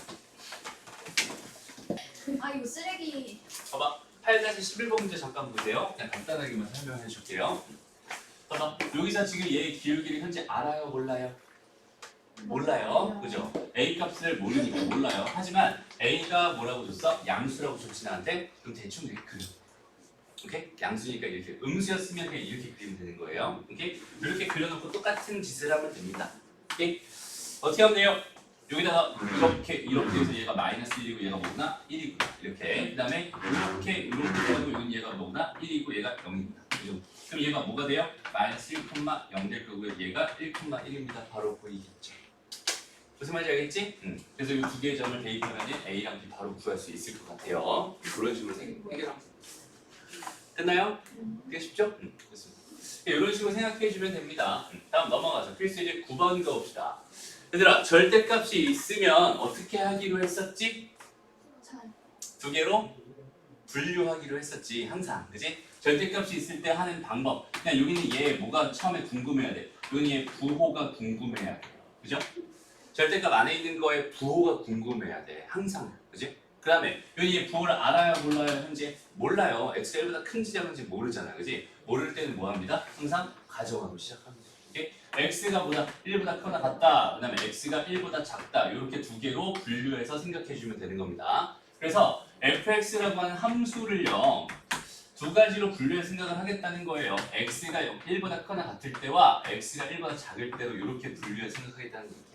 아 이거 쓰레기. 봐봐. 8-11번 문제 잠깐 보세요. 그냥 간단하게만 설명해 줄게요. 봐봐. 여기서 지금 얘의 기울기를 현재 알아요? 몰라요? 몰라요. 그죠? A 값을 모르니까 몰라요. 하지만 A가 뭐라고 줬어? 양수라고 줬지 나한테? 그럼 대충 이렇게 그려. 오케이? 양수니까 이렇게. 음수였으면 그냥 이렇게 그리면 되는 거예요. 오케이? 이렇게 그려놓고 똑같은 짓을 하면 됩니다. 오케이? 어떻게 하면 돼요? 여기다가 이렇게 해서 얘가 마이너스 1이고 얘가 뭐구나? 1이구나. 이렇게. 그 다음에 이렇게 해가지고 여기는 얘가 뭐구나? 1이고 얘가 0입니다. 그죠? 그럼 얘가 뭐가 돼요? 마이너스 1,0 될 거고요. 얘가 1,1입니다. 바로 보이겠죠? 무슨 말인지 알겠지? 그래서 이 두 개의 점을 대입하면 A랑 B 바로 구할 수 있을 것 같아요. 그런 식으로 해결하면 됐나요? 그게 쉽죠? 됐습니다. 이런 식으로 생각해 주면 됩니다. 다음 넘어가서 필수 이제 9번 가봅시다. 얘들아, 절대값이 있으면 어떻게 하기로 했었지? 두 개로 분류하기로 했었지, 항상. 그지? 절대값이 있을 때 하는 방법. 그냥 여기는 얘 뭐가 처음에 궁금해야 돼. 여기는 얘 부호가 궁금해야 돼. 그죠? 절대값 안에 있는 거에 부호가 궁금해야 돼. 항상. 그지? 그 다음에 여기 얘 부호를 알아요? 몰라요? 현재? 몰라요. x가 1보다 큰지 작은지 모르잖아. 그지? 모를 때는 뭐 합니다? 항상 가정하고 시작합니다. 오케이? x가 1보다 크거나 같다. 그 다음에 x가 1보다 작다. 이렇게 두 개로 분류해서 생각해 주면 되는 겁니다. 그래서 fx라고 하는 함수를요. 두 가지로 분류해서 생각을 하겠다는 거예요. x가 1보다 크거나 같을 때와 x가 1보다 작을 때로 이렇게 분류해서 생각하겠다는 얘기야.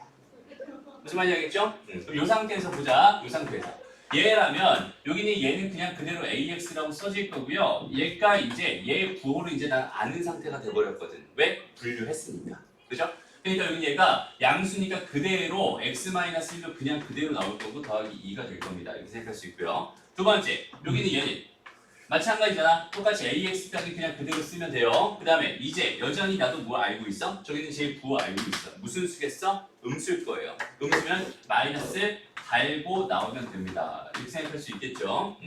무슨 말인지 알겠죠? 이 상태에서 보자. 이 상태에서. 얘라면 여기는 얘는 그냥 그대로 AX라고 써질 거고요. 얘가 이제 얘 부호를 이제 난 아는 상태가 돼버렸거든. 왜? 분류했으니까. 그죠? 그러니까 여기 얘가 양수니까 그대로 X-1도 그냥 그대로 나올 거고 더하기 2가 될 겁니다. 이렇게 생각할 수 있고요. 두 번째, 여기는 얘는 마찬가지잖아. 똑같이 AX까지 그냥 그대로 쓰면 돼요. 그 다음에 이제 여전히 나도 뭐 알고 있어? 저기는 제 부호 알고 있어. 무슨 수겠어? 음수일 거예요. 음수면 마이너스 달고 나오면 됩니다. 이렇게 생각할 수 있겠죠?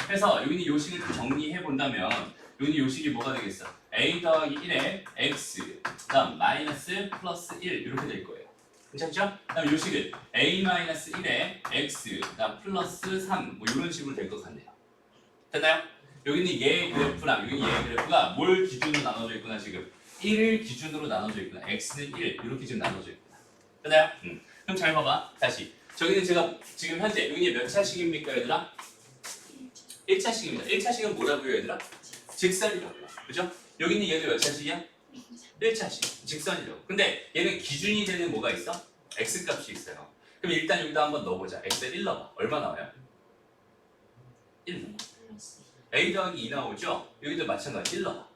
그래서 여기는 요식을 좀 정리해 본다면 여기는 요식이 뭐가 되겠어? A 더하기 1에 X 그다음 마이너스 플러스 1 이렇게 될 거예요. 괜찮죠? 그다음 요식은 A 마이너스 1에 X 그다음 플러스 3 뭐 이런 식으로 될 것 같네요. 됐나요? 여기는 얘 그래프랑 여기 얘 그래프가 뭘 기준으로 나눠져 있구나 지금 1을 기준으로 나눠져 있구나. X는 1 이렇게 지금 나눠져 있구나. 됐나요? 그럼 잘 봐봐. 다시 저기는 제가 지금 현재 여기 몇 차식입니까 얘들아? 1차식입니다. 1차식은 뭐라고요 얘들아? 직선이라고요. 그죠? 여기는 얘도 몇 차식이야? 1차식. 직선이라고. 근데 얘는 기준이 되는 뭐가 있어? X값이 있어요. 그럼 일단 여기다 한번 넣어보자. X에 1 넣어봐. 얼마 나와요? 1 넣어. A 더하기 2 나오죠? 여기도 마찬가지 1 넣어.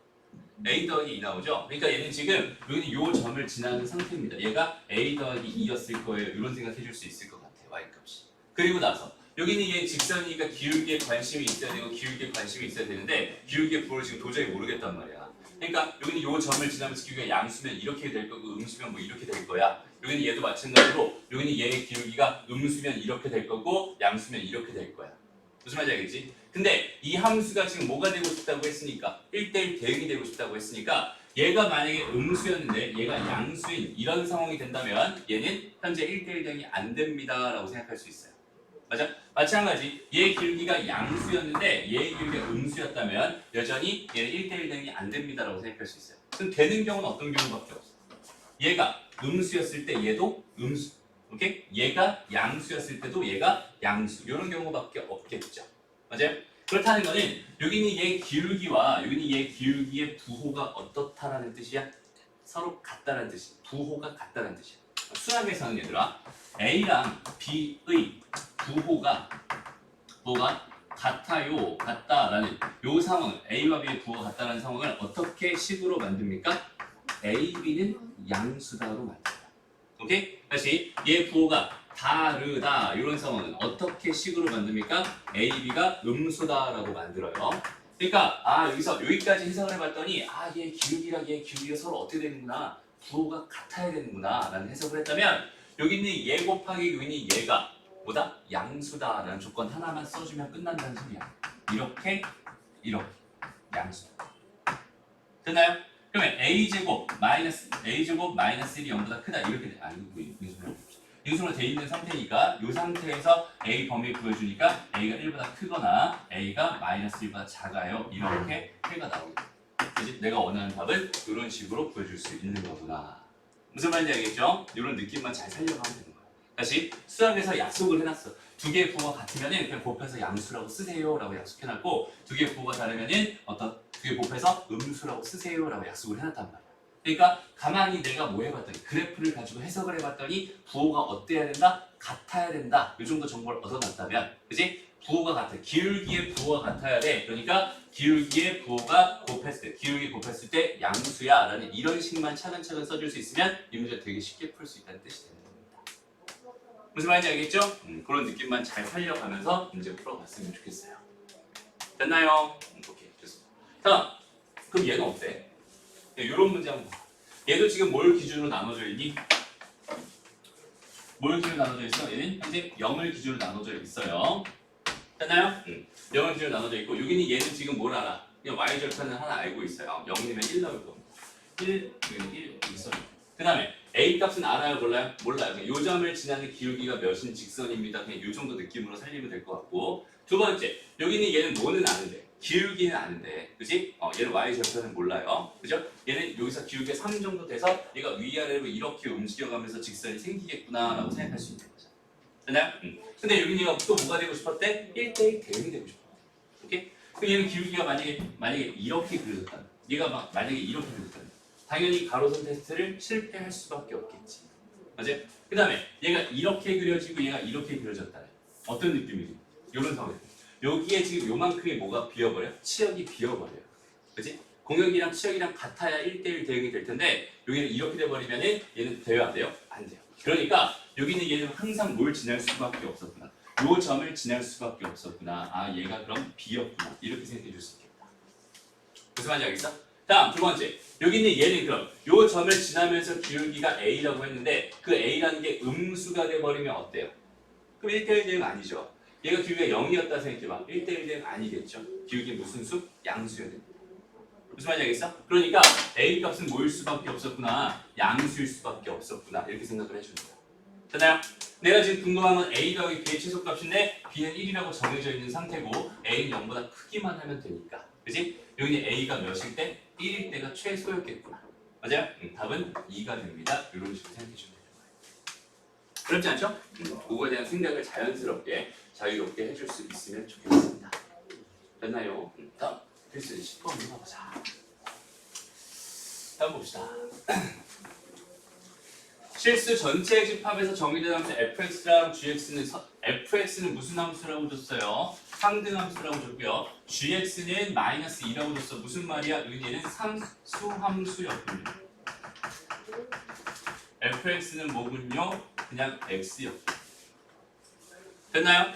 A 더하기 2 나오죠? 그러니까 얘는 지금 여기는 요 점을 지나는 상태입니다. 얘가 A 더하기 2였을 거예요. 이런 생각 해줄 수 있을 것 같아요. Y값이. 그리고 나서 여기는 얘 직선이니까 기울기에 관심이 있어야 되고 기울기에 관심이 있어야 되는데 기울기의 부호를 지금 도저히 모르겠단 말이야. 그러니까 여기는 요 점을 지나면서 기울기가 양수면 이렇게 될 거고 음수면 뭐 이렇게 될 거야. 여기는 얘도 마찬가지로 여기는 얘의 기울기가 음수면 이렇게 될 거고 양수면 이렇게 될 거야. 무슨 말인지 알겠지? 근데 이 함수가 지금 뭐가 되고 싶다고 했으니까 1대1 대응이 되고 싶다고 했으니까 얘가 만약에 음수였는데 얘가 양수인 이런 상황이 된다면 얘는 현재 1대1 대응이 안 됩니다 라고 생각할 수 있어요. 맞아? 마찬가지 얘의 기울기가 양수였는데 얘의 기울기가 음수였다면 여전히 얘는 1대1 대응이 안 됩니다 라고 생각할 수 있어요. 그럼 되는 경우는 어떤 경우밖에 없어. 얘가 음수였을 때 얘도 음수. 오케이? 얘가 양수였을 때도 얘가 양수. 이런 경우밖에 없겠죠. 맞아요? 그렇다는 거는 여기는 얘 기울기와 여기는 얘 기울기의 부호가 어떻다라는 뜻이야? 서로 같다라는 뜻이야. 부호가 같다라는 뜻이야. 수학에서는 얘들아 A랑 B의 부호가 뭐가 같아요, 같다라는 요 상황, A와 B의 부호가 같다라는 상황을 어떻게 식으로 만듭니까? A, B는 양수다로 만든다. 오케이? 다시 얘 부호가 다르다 이런 상황은 어떻게 식으로 만듭니까? A, B가 음수다라고 만들어요. 그러니까 여기서 여기까지 해석을 해봤더니 얘 기울기랑 얘 기울기가 서로 어떻게 되는구나, 부호가 같아야 되는구나 라는 해석을 했다면 여기 있는 얘 곱하기 여기 있는 얘가 뭐다? 양수다라는 조건 하나만 써주면 끝난다는 소리야. 이렇게 양수다. 됐나요? 그러면 a제곱 마이너스 1이 0보다 크다 이렇게 돼. 이거 인수로 돼 있는 상태니까 이 상태에서 a 범위 보여주니까 a가 1보다 크거나 a가 마이너스 1보다 작아요. 이렇게 해가 나오겠다. 그치? 내가 원하는 답은 이런 식으로 보여줄 수 있는 거구나. 무슨 말인지 알겠죠? 이런 느낌만 잘 살려가면 되는 거야. 다시 수학에서 약속을 해놨어. 두 개의 부호가 같으면은 그냥 곱해서 양수라고 쓰세요라고 약속해놨고 두 개의 부호가 다르면은 두 개 곱해서 음수라고 쓰세요라고 약속을 해놨단 말이야. 그러니까 가만히 내가 뭐 해봤더니 그래프를 가지고 해석을 해봤더니 부호가 어때야 된다? 같아야 된다. 이 정도 정보를 얻어놨다면, 그지? 부호가 같아. 기울기의 부호가 같아야 돼. 그러니까 기울기의 부호가 기울기 곱했을 때 양수야라는 이런 식만 차근차근 써줄 수 있으면 이 문제 되게 쉽게 풀 수 있다는 뜻이 되는 겁니다. 무슨 말인지 알겠죠? 그런 느낌만 잘 살려가면서 문제 풀어봤으면 좋겠어요. 됐나요? 오케이, 좋습니다. 자, 그럼 얘는 어때? 이런 문제 한번 봐. 얘도 지금 뭘 기준으로 나눠져 있니? 뭘 기준으로 나눠져 있어? 얘는 현재 0을 기준으로 나눠져 있어요. 됐나요? 0을 기준으로 나눠져 있고 여기는 얘는 지금 뭘 알아? 그냥 y절편은 하나 알고 있어요. 0이면 1 나올 겁니다. 1, 여기는 1 있어. 그 다음에 a 값은 알아요? 몰라요? 몰라요. 요 점을 지나는 기울기가 몇인 직선입니다. 그냥 요 정도 느낌으로 살리면 될 것 같고 두 번째, 여기는 얘는 뭐는 아는데 기울기는 아는데, 그지? 얘는 y절편은 몰라요. 그죠? 얘는 여기서 기울기가 3 정도 돼서 얘가 위아래로 이렇게 움직여가면서 직선이 생기겠구나라고 생각할 수 있는 거죠. 됐나요? 근데 여기 얘가 또 뭐가 되고 싶었대? 1대1 대응이 되고 싶어. 오케이? 그럼 얘는 기울기가 만약에 이렇게 그려졌다. 얘가 만약에 이렇게 그려졌다. 당연히 가로선 테스트를 실패할 수밖에 없겠지. 맞아요? 그 다음에 얘가 이렇게 그려지고 얘가 이렇게 그려졌다. 어떤 느낌이지? 이런 상황. 여기에 지금 요만큼의 뭐가 비어버려? 치역이 비어버려요. 그치? 공역이랑 치역이랑 같아야 1대1 대응이 될 텐데 여기는 이렇게 돼버리면은 얘는 돼요? 안 돼요? 안 돼요. 그러니까 여기는 얘는 항상 뭘 지날 수밖에 없었구나. 요 점을 지날 수밖에 없었구나. 얘가 그럼 B였구나. 이렇게 생각해 줄 수 있겠다. 무슨 말인지 알겠어? 다음 두 번째. 여기 있는 얘는 그럼 요 점을 지나면서 기울기가 A라고 했는데 그 A라는 게 음수가 돼버리면 어때요? 그럼 1대1 대응 아니죠. 얘가 기울기가 0이었다 생각해봐. 1대1 대응 아니겠죠. 기울기 무슨 수? 양수여야 됩니다. 무슨 말인지 알겠어? 그러니까 A 값은 뭐일 수밖에 없었구나. 양수일 수밖에 없었구나. 이렇게 생각을 해주는 거야. 됐나요? 내가 지금 궁금한 건 A 더하기 B의 최소값인데 B는 1이라고 정해져 있는 상태고 A는 0보다 크기만 하면 되니까. 그지? 여기는 A가 몇일 때? 1일 때가 최소였겠구나. 맞아요? 답은 2가 됩니다. 이런 식으로 생각해 주면 되는 거예요. 그렇지 않죠? 그거에 대한 생각을 자연스럽게 자유롭게 해줄 수 있으면 좋겠습니다. 됐나요? 다음 필수 10번 한번 해보자. 다음 봅시다. 실수 전체 집합에서 정의된 함수 fx랑 fx는 무슨 함수라고 줬어요? 상등함수라고 줬고요. gx는 마이너스 2라고 줬어. 무슨 말이야? 얘는 상수함수였군요. fx는 뭐군요? 그냥 x였고. 됐나요?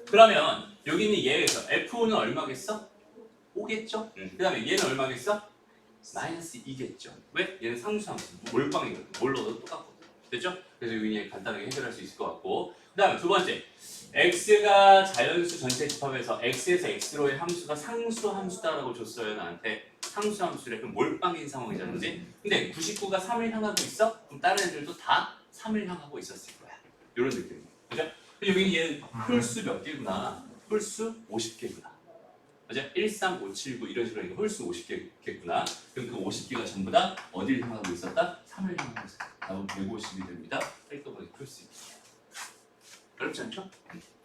그러면 여기 있는 얘에서 f5는 얼마겠어? 5겠죠? 그 다음에 얘는 얼마겠어? 마이너스 2겠죠. 왜? 얘는 상수함수. 몰빵이거든. 뭘 넣어도 똑같거든. 됐죠? 그래서 여기 간단하게 해결할 수 있을 것 같고 그 다음에 두 번째 x가 자연수 전체 집합에서 x에서 x로의 함수가 상수함수다라고 줬어요. 나한테 상수함수래. 그럼 몰빵인 상황이잖아. 그지? 근데 99가 3을 향하고 있어? 그럼 다른 애들도 다 3을 향하고 있었을 거야. 이런 느낌이에요. 그죠? 여기는 얘는 홀수 몇 개구나? 홀수 50개구나. 맞아? 13579 이런 식으로 하니까 홀수 50개겠구나. 그럼 그 50개가 전부 다 어디를 향하고 있었다? 3을 향하고 있었다. 답은 150이 됩니다. 깔끔하게 풀 수 있게. 어렵지 않죠?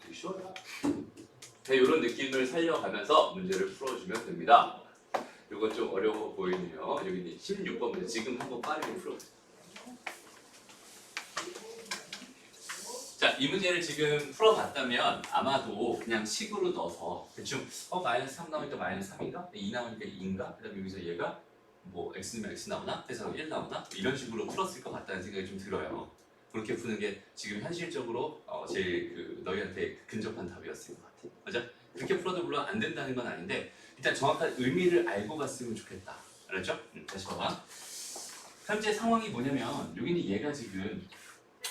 되게 쉬워요. 네, 이런 느낌을 살려가면서 문제를 풀어주면 됩니다. 이거 좀 어려워 보이네요. 여기 16번 문제 지금 한번 빠르게 풀어보세요. 자, 이 문제를 지금 풀어봤다면 아마도 그냥 식으로 넣어서 대충 마이너스 3 나오니까 마이너스 3인가? 2 나오니까 2인가? 그 다음에 여기서 얘가 뭐 x면 x 나오나? 해서 1 나오나? 이런 식으로 풀었을 것 같다는 생각이 좀 들어요. 그렇게 푸는 게 지금 현실적으로 제일 너희한테 근접한 답이었을 것 같아. 맞아? 그렇게 풀어도 물론 안 된다는 건 아닌데 일단 정확한 의미를 알고 갔으면 좋겠다. 알았죠? 다시 봐봐. 현재 상황이 뭐냐면 여기는 얘가 지금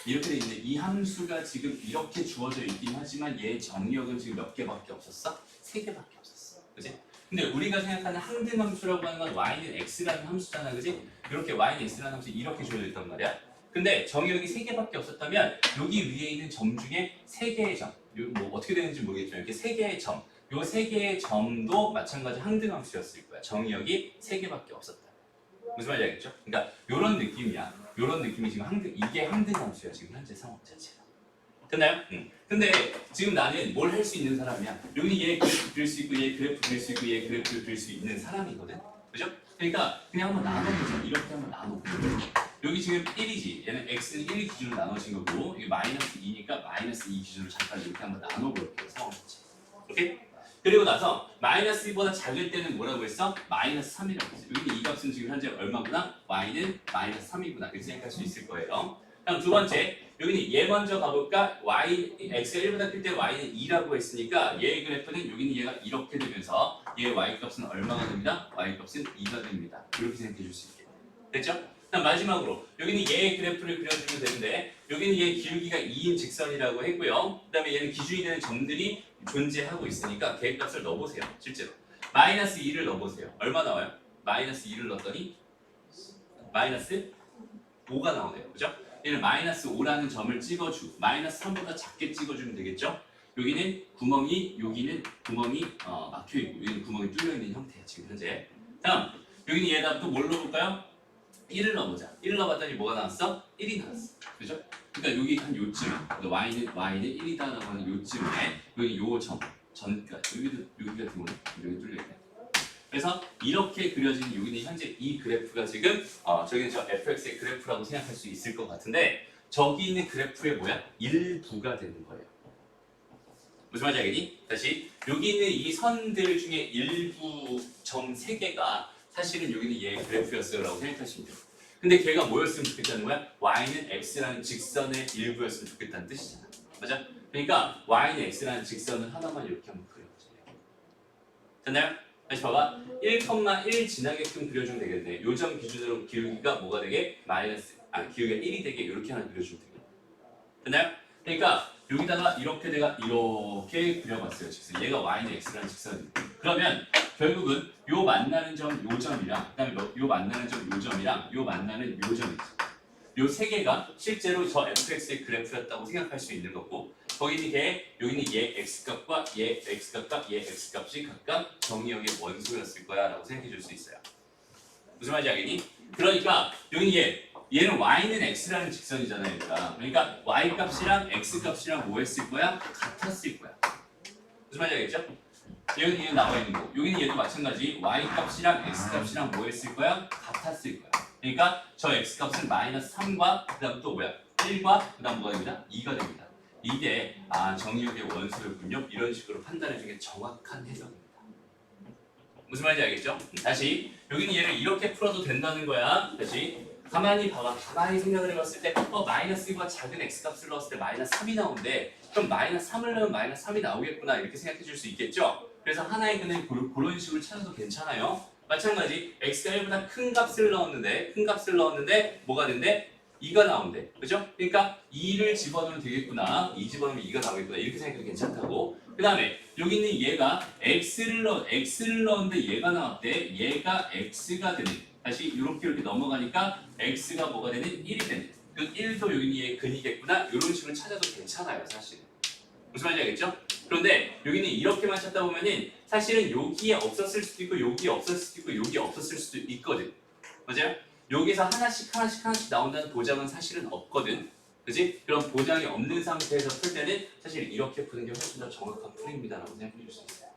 이렇게 돼 있는데 이 함수가 지금 이렇게 주어져 있긴 하지만 얘 정의역은 지금 몇 개밖에 없었어? 3개밖에 없었어. 그지? 근데 우리가 생각하는 항등함수라고 하는 건 y는 x라는 함수잖아. 그지? 이렇게 y는 x라는 함수 이렇게 주어져 있단 말이야. 근데 정의역이 3개밖에 없었다면 여기 위에 있는 점 중에 3개의 점, 뭐 어떻게 되는지 모르겠지만 이렇게 3개의 점, 요 3개의 점도 마찬가지 항등함수였을 거야. 정의역이 3개밖에 없었다. 무슨 말인지 알겠죠? 그러니까 이런 느낌이야. 이런 느낌이 지금 이게 항등함수야. 지금 현재 상황 자체가. 됐나요? 근데 지금 나는 뭘 할 수 있는 사람이야? 여기 얘 그래프 그릴 수 있고 얘 그래프 그릴 수 있고 얘 그래프 그릴 수 있는 사람이거든. 그죠? 그러니까 그냥 한번 나눠보자. 이렇게 한번 나눠보자. 여기 지금 1이지. 얘는 x는 1 기준으로 나눠진 거고 이게 마이너스 2니까 마이너스 2 기준으로 잠깐 이렇게 한번 나눠볼게요. 상황 자체. 오케이? 그리고 나서 마이너스 2보다 작을 때는 뭐라고 했어? 마이너스 3이라고 했어. 여기는 이 값은 지금 현재 얼마구나? y는 마이너스 3이구나. 이렇게 생각할 수 있을 거예요. 다음 두 번째, 여기는 얘 먼저 가볼까? x가 1보다 클 때 y는 2라고 했으니까 얘의 그래프는 여기는 얘가 이렇게 되면서 얘의 y 값은 얼마가 됩니다? y 값은 2가 됩니다. 이렇게 생각해 줄 수 있게. 됐죠? 그다음 마지막으로 여기는 얘의 그래프를 그려주면 되는데 여기는 얘 기울기가 2인 직선이라고 했고요. 그 다음에 얘는 기준이 되는 점들이 존재하고 있으니까 계획값을 넣어보세요. 실제로 마이너스 2를 넣어보세요. 얼마 나와요? 마이너스 2를 넣었더니 마이너스 5가 나오네요. 그죠? 얘는 마이너스 5라는 점을 찍어주고 마이너스 3보다 작게 찍어주면 되겠죠? 여기는 구멍이 여기는 구멍이 막혀있고 여기는 구멍이 뚫려있는 형태야 지금 현재. 다음 여기는 얘다 또 뭘 넣어볼까요? 1을 넣어보자. 1을 넣어봤더니 뭐가 나왔어? 1이 나왔어. 그죠? 그러니까 여기 한 요쯤 y는 1이다라고 하는 요쯤에 여기 요 점 전까지 여기 같은 경우는 여기 뚫려있네. 그래서 이렇게 그려진 여기는 현재 이 그래프가 지금 저기는 저 fx의 그래프라고 생각할 수 있을 것 같은데 저기 있는 그래프의 뭐야? 일부가 되는 거예요. 무슨 말인지 알겠니? 다시 여기 있는 이 선들 중에 일부 점 3개가 사실은 여기는 얘의 그래프였어요 라고 생각하시면 돼요. 근데 걔가 뭐였으면 좋겠다는 거야? y는 x라는 직선의 일부였으면 좋겠다는 뜻이잖아. 맞아? 그러니까 y는 x라는 직선을 하나만 이렇게 한번 그려보세요. 됐나요? 다시 봐봐. 1,1 지나게끔 그려주면 되겠네. 요 점 기준으로 기울기가 뭐가 되게? 기울기가 1이 되게 이렇게 하나 그려주면 되겠네. 됐나요? 그러니까 여기다가 이렇게 내가 이렇게 그려봤어요. 직선. 얘가 y는 x라는 직선이에요. 그러면 결국은 요 만나는 점 요 점이랑 그다음에 요 만나는 점 요 점이랑 요 만나는 요 점이죠. 요 세 개가 실제로 저 fx의 그래프였다고 생각할 수 있는 거고 거기는 여기는 얘 x값과 얘 x값과 얘 x값이 각각 정의역의 원소였을 거야 라고 생각해 줄 수 있어요. 무슨 말인지 알겠니? 그러니까 여기 얘는 y는 x라는 직선이잖아요. 그러니까 y 값이랑 x 값이랑 뭐 했을 거야? 같았을 거야. 무슨 말인지 알겠죠? 여기는 얘 나와 있는 거. 여기는 얘도 마찬가지 y 값이랑 x 값이랑 뭐 했을 거야? 같았을 거야. 그러니까 저 x 값은 마이너스 3과 그다음 또 뭐야? 1과 그다음 뭐가 됩니다? 2가 됩니다. 이게 정의역의 원소였군요. 이런 식으로 판단해 주는 게 정확한 해석입니다. 무슨 말인지 알겠죠? 다시 여기는 얘를 이렇게 풀어도 된다는 거야. 다시 가만히 봐봐. 가만히 생각을 해봤을 때 마이너스 2과 작은 x값을 넣었을 때 마이너스 3이 나오는데 그럼 마이너스 3을 넣으면 마이너스 3이 나오겠구나 이렇게 생각해 줄 수 있겠죠? 그래서 하나의 근을 그런 식으로 찾아도 괜찮아요. 마찬가지 x가 1보다 큰 값을 넣었는데 뭐가 된대? 2가 나온대. 그죠? 그러니까 2를 집어넣으면 되겠구나. 2 집어넣으면 2가 나오겠구나. 이렇게 생각해도 괜찮다고. 그 다음에 여기 있는 얘가 x를 넣었는데 얘가 나왔대. 얘가 x가 되는. 다시 이렇게 넘어가니까 x가 뭐가 되는? 1이 되는. 그 1도 여기 있는 얘의 근이겠구나. 이런 식으로 찾아도 괜찮아요. 사실. 무슨 말인지 알겠죠? 그런데 여기는 이렇게만 찾다 보면은 사실은 여기에 없었을 수도 있고 여기에 없었을 수도 있고 여기에 없었을 수도 있거든. 맞아요? 여기서 하나씩 나온다는 보장은 사실은 없거든. 그지? 그럼 보장이 없는 상태에서 풀 때는 사실 이렇게 푸는 게 훨씬 더 정확한 풀이입니다라고 생각해 줄 수 있어요.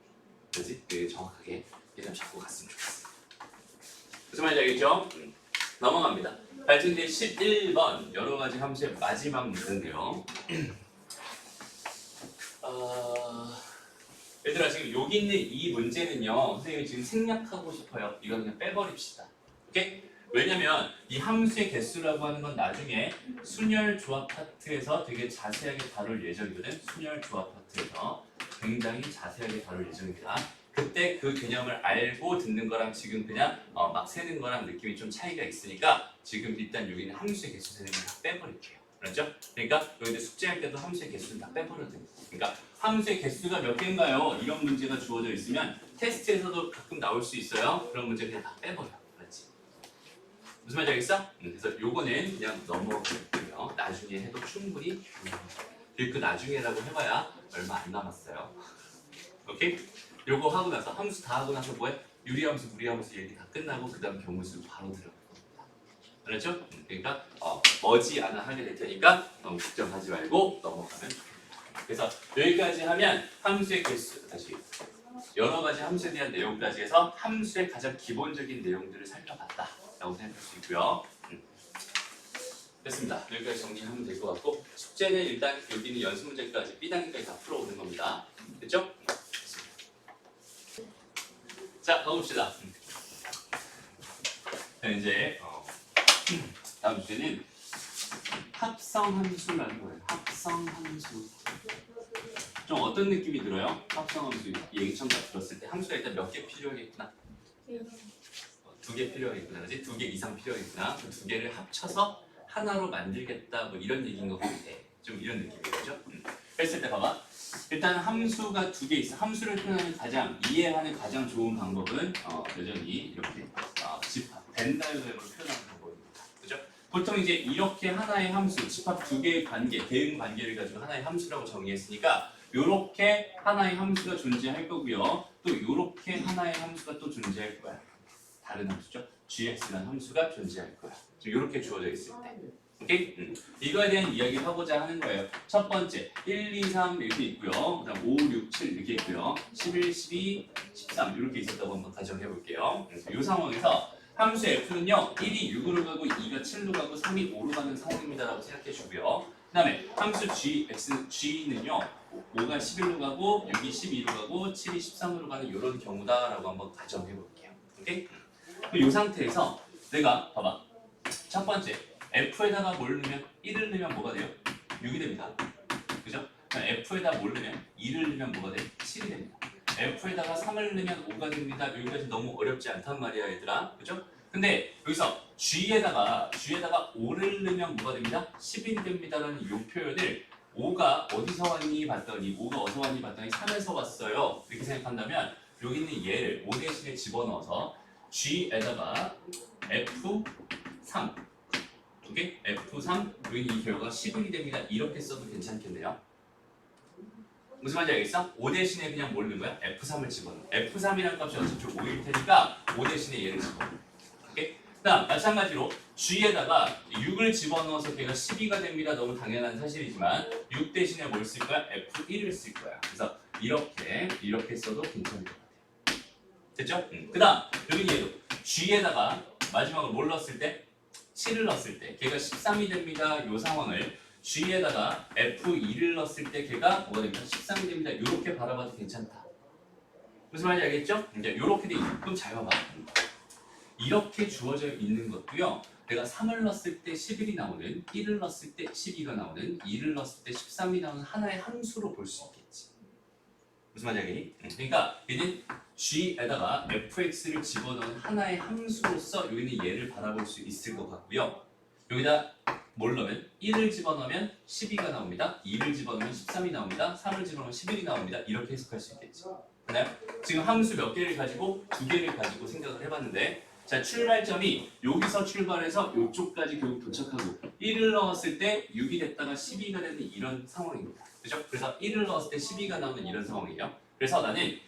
그지? 정확하게 좀 잡고 갔으면 좋겠어. 무슨 말인지 알겠죠? 넘어갑니다. 발전제 11번 여러 가지 함수의 마지막 문제인데요. 얘들아 지금 여기 있는 이 문제는요 선생님이 지금 생략하고 싶어요. 이거 그냥 빼버립시다. 오케이? 왜냐면 이 함수의 개수라고 하는 건 나중에 순열 조합 파트에서 되게 자세하게 다룰 예정이거든. 순열 조합 파트에서 굉장히 자세하게 다룰 예정입니다. 그때 그 개념을 알고 듣는 거랑 지금 그냥 막 세는 거랑 느낌이 좀 차이가 있으니까 지금 일단 여기 있는 함수의 개수 세는 거 다 빼버릴게요. 그렇죠? 그러니까 여기들 숙제할 때도 함수의 개수를 다 빼버려야 돼요. 그러니까 함수의 개수가 몇 개인가요? 이런 문제가 주어져 있으면 테스트에서도 가끔 나올 수 있어요. 그런 문제 그냥 다 빼버려. 그렇지? 무슨 말인지 알겠어? 그래서 요거는 그냥 넘어갈게요. 나중에 해도 충분히 그 나중에라고 해봐야 얼마 안 남았어요. 오케이? 요거 하고 나서 함수 다 하고 나서 뭐해? 유리함수, 무리함수 얘기 다 끝나고 그 다음 경우수 바로 들어갈 겁니다. 알았죠? 그러니까 머지않아 하게 될 테니까 너무 걱정하지 말고 넘어가면 좋겠습니다. 그래서 여기까지 하면 함수의 개수, 다시 여러 가지 함수에 대한 내용까지 해서 함수의 가장 기본적인 내용들을 살펴봤다라고 생각할 수 있고요. 됐습니다. 여기까지 정리하면 될 것 같고 숙제는 일단 여기는 연습 문제까지 B단계까지 다 풀어오는 겁니다. 됐죠? 자, 가봅시다. 자, 이제 다음 주제는 합성함수라는 거예요. 합성함수. 좀 어떤 느낌이 들어요? 합성함수 얘기 처음 들었을 때 함수가 일단 몇 개 필요하겠구나. 2개 필요하겠구나, 그렇지? 2개 이상 필요하겠구나. 그 2개를 합쳐서 하나로 만들겠다, 뭐 이런 얘기인 것 같아. 좀 이런 느낌이죠. 그랬을 때 봐봐. 일단 함수가 2개 있어. 함수를 표현하는 이해하는 가장 좋은 방법은 여전히 이렇게 집합, 벤 다이어그램으로 표현하는 방법입니다. 그죠? 보통 이제 이렇게 하나의 함수, 집합 2개의 관계, 대응 관계를 가지고 하나의 함수라고 정의했으니까 요렇게 하나의 함수가 존재할 거고요. 또 요렇게 하나의 함수가 또 존재할 거야. 다른 함수죠. gx라는 함수가 존재할 거야. 지금 요렇게 주어져 있을 때. 오케이? 이거에 대한 이야기를 하고자 하는 거예요. 첫 번째, 1, 2, 3 이렇게 있고요. 그 다음 5, 6, 7 이렇게 있고요. 11, 12, 13 이렇게 있었다고 한번 가정해 볼게요. 그래서 이 상황에서 함수 f는요. 1이 6으로 가고 2가 7로 가고 3이 5로 가는 상황입니다라고 생각해 주고요. 그 다음에 함수 g는요. 5가 11로 가고 6이 12로 가고 7이 13으로 가는 이런 경우다라고 한번 가정해 볼게요. 오케이? 이 상태에서 내가 봐봐. 첫 번째 f에다가 뭘 넣으면 1을 넣으면 뭐가 돼요? 6이 됩니다. 그죠? f에다 뭘 넣으면 2를 넣으면 뭐가 돼? 7이 됩니다. f에다가 3을 넣으면 5가 됩니다. 여기까지 너무 어렵지 않단 말이야 얘들아. 그죠? 근데 여기서 g에다가 5를 넣으면 뭐가 됩니다? 11이 됩니다라는 이 표현을 5가 어디서 왔니 봤더니 5가 어디서 왔니 봤더니 3에서 왔어요. 이렇게 생각한다면 여기 있는 얘를 5 대신에 집어넣어서 g에다가 f3 오케이? f3 여기 이 결과가 11이 됩니다. 이렇게 써도 괜찮겠네요. 무슨 말인지 알겠어? 5 대신에 그냥 뭘 넣은 거야? f3을 집어넣어. f3이라는 값이 어차피 5일 테니까 5 대신에 얘를 집어넣어. 오케이? 그다음 마찬가지로 g에다가 6을 집어넣어서 걔가 12가 됩니다. 너무 당연한 사실이지만 6 대신에 뭘 쓸 거야? f1을 쓸 거야. 그래서 이렇게 써도 괜찮을 것 같아요. 됐죠? 그다음 여기 얘도 g에다가 마지막으로 뭘 넣었을 때? 7을 넣었을 때 걔가 13이 됩니다. 이 상황을 g에다가 f2를 넣었을 때 걔가 뭐가 됩니까? 13이 됩니다. 이렇게 바라봐도 괜찮다. 무슨 말인지 알겠죠? 이제 이렇게 돼 있는 그럼 잘 봐봐. 이렇게 주어져 있는 것도요. 내가 3을 넣었을 때 11이 나오는 1을 넣었을 때 12가 나오는 2를 넣었을 때 13이 나오는 하나의 함수로 볼 수 있겠지. 무슨 말인지 알겠니? 그러니까 얘는 g에다가 fx를 집어넣은 하나의 함수로서 여기는 얘를 바라볼 수 있을 것 같고요. 여기다 뭘 넣으면 1을 집어넣으면 12가 나옵니다. 2를 집어넣으면 13이 나옵니다. 3을 집어넣으면 11이 나옵니다. 이렇게 해석할 수 있겠지. 그나요? 지금 함수 몇 개를 가지고 2개를 가지고 생각을 해봤는데 자 출발점이 여기서 출발해서 이쪽까지 결국 도착하고 1을 넣었을 때 6이 됐다가 12가 되는 이런 상황입니다. 그죠? 그래서 1을 넣었을 때 12가 나오는 이런 상황이에요. 그래서 나는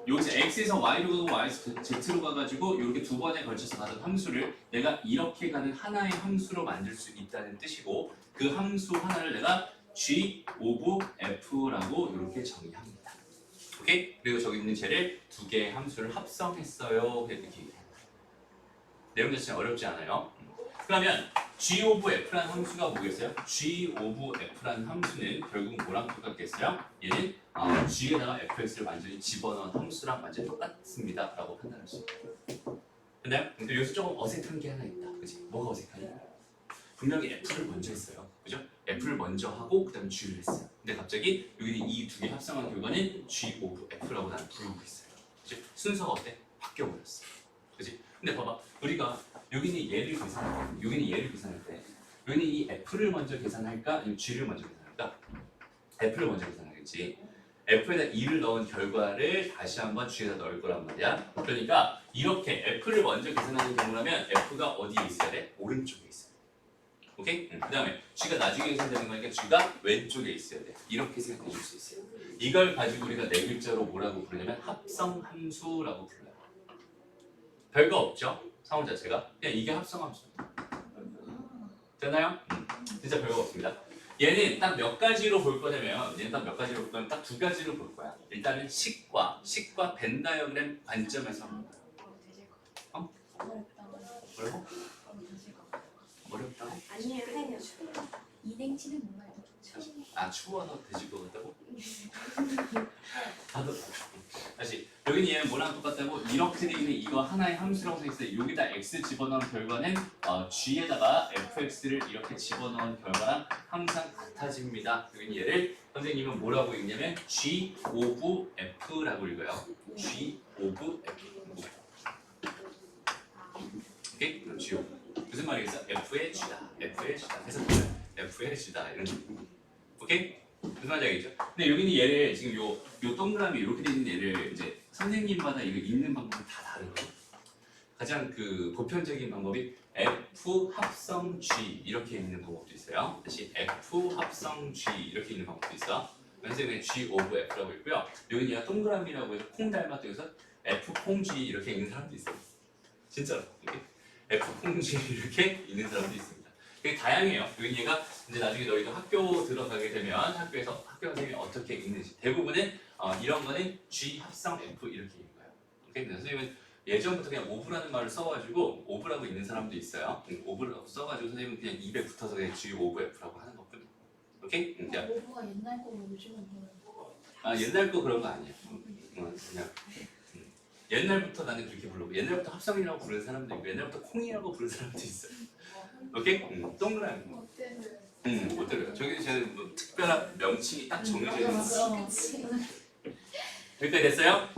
여기서 x에서 y로 가고 y에서 z로 가가지고 이렇게 두 번에 걸쳐서 가던 함수를 내가 이렇게 가는 하나의 함수로 만들 수 있다는 뜻이고 그 함수 하나를 내가 g of f라고 이렇게 정의합니다. 오케이? 그리고 저기 있는 쟤를 두 개의 함수를 합성했어요. 이렇게 얘기해요. 내용 자체는 어렵지 않아요. 그러면 g of f라는 함수가 뭐겠어요? g of f라는 함수는 결국 뭐랑 똑같겠어요? 얘는 g에다가 fx를 완전히 집어넣은 함수랑 완전히 똑같습니다 라고 판단할 수 있어요. 근데 여기서 조금 어색한 게 하나 있다. 그치? 뭐가 어색하냐? 분명히 f를 먼저 했어요. 그죠? f를 먼저 하고 그 다음에 g를 했어요. 근데 갑자기 여기는 이 두 개 합성한 결과는 g of f라고 나는 부르고 있어요. 그치? 순서가 어때? 바뀌어버렸어. 그치? 근데 봐봐. 우리가 여기는 얘를 계산할 때, 여기는 얘를 계산할 때, 여기는 이 f를 먼저 계산할까? 아니면 g를 먼저 계산할까? f를 먼저 계산하겠지. f에다 2를 넣은 결과를 다시 한번 g에다 넣을 거란 말이야. 그러니까 이렇게 f를 먼저 계산하는 경우라면 f가 어디에 있어야 돼? 오른쪽에 있어야 돼. 오케이? 그 다음에 g가 나중에 계산되는 거니까 g가 왼쪽에 있어야 돼. 이렇게 생각해 줄 수 있어요. 이걸 가지고 우리가 네 글자로 뭐라고 부르냐면 합성함수라고 불러요. 별거 없죠? 상호 자체가. 그냥 이게 합성함수. 되나요? 진짜 별거 없습니다. 얘는 딱 몇 가지로 볼 거냐면 딱 두 가지로 볼 거야. 일단은 식과 벤 다이어그램 관점에서 볼 거야. 뭐라고? 어렵다. 아니에요, 해요. 이냉치는 몰라요. 추워서 되질 것 같다고? 다시 여기는 얘는 뭐랑 똑같다고? 이렇게 돼 있는 이거 하나의 함수라고 써 있어요. 여기다 x 집어넣은 결과는 g에다가 fx를 이렇게 집어넣은 결과랑 항상 같아집니다. 여기는 얘를 선생님은 뭐라고 읽냐면 g of f라고 읽어요. g of f. 오케이? 그럼 g of. 무슨 말이겠어? f의 g다. f의 g다. 해서 f의 g다 이런 느낌. 오케이? 무슨 말인지 알겠죠? 근데 여기는 얘를 지금 요 동그라미 이렇게 돼 있는 얘를 이제 선생님마다 이거 읽는 방법이 다 다르거든요. 가장 그 보편적인 방법이 F 합성 G 이렇게 읽는 방법도 있어요. 다시 F 합성 G 이렇게 읽는 방법도 있어. 선생님은 G of F라고 읽고요. 여기는 얘가 동그라미라고 해서 콩 닮았다 해서 F 콩 G 이렇게 읽는 사람도 있어요. 진짜로. 이렇게 F 콩 G 이렇게 읽는 사람도 있습니다. 되게 다양해요. 여기 얘가 이제 나중에 너희도 학교 들어가게 되면 학교에서 학교 선생님이 어떻게 읽는지 대부분은 이런 거는 G 합성 F 이렇게 읽어요. 오케이? 선생님은 예전부터 그냥 오브라는 말을 써가지고 오브라고 읽는 사람도 있어요. 오브라고 써가지고 선생님은 그냥 입에 붙어서 그냥 G 오브 F라고 하는 거군요. 오케이? 오브가 옛날 거고 요즘은 뭐예요? 옛날 거 그런 거 아니야. 그냥 옛날부터 나는 그렇게 부르고 옛날부터 합성이라고 부르는 사람도 있고 옛날부터 콩이라고 부르는 사람도 있어요. 오케이? 동그라미. 못 들어요. 저기 저는 뭐 특별한 명칭이 딱 정해져 있는 거. 여기까지 됐어요?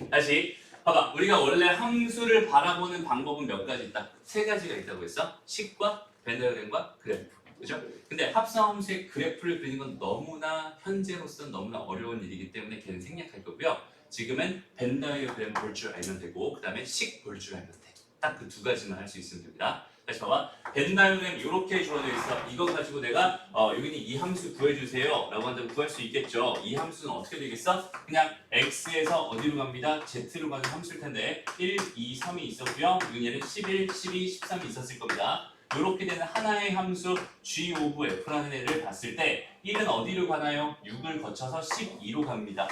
다시 봐봐. 우리가 원래 함수를 바라보는 방법은 몇 가지 있다. 세 가지가 있다고 했어. 식과 벤 다이어그램과 그래프. 그죠? 근데 합성함수의 그래프를 그리는 건 너무나 현재로서는 너무나 어려운 일이기 때문에 걔는 생략할 거고요. 지금은 벤 다이어그램 볼 줄 알면 되고 그 다음에 식 볼 줄 알면 돼. 딱 그 두 가지만 할 수 있으면 됩니다. 다시 봐봐. 벤 다이어그램 이렇게 주어져 있어. 이거 가지고 내가 여기는 이 함수 구해주세요 라고 한다면 구할 수 있겠죠. 이 함수는 어떻게 되겠어? 그냥 x에서 어디로 갑니다? z로 가는 함수일 텐데 1, 2, 3이 있었고요. 여기는 11, 12, 13이 있었을 겁니다. 이렇게 되는 하나의 함수 g of f라는 애를 봤을 때 1은 어디로 가나요? 6을 거쳐서 12로 갑니다.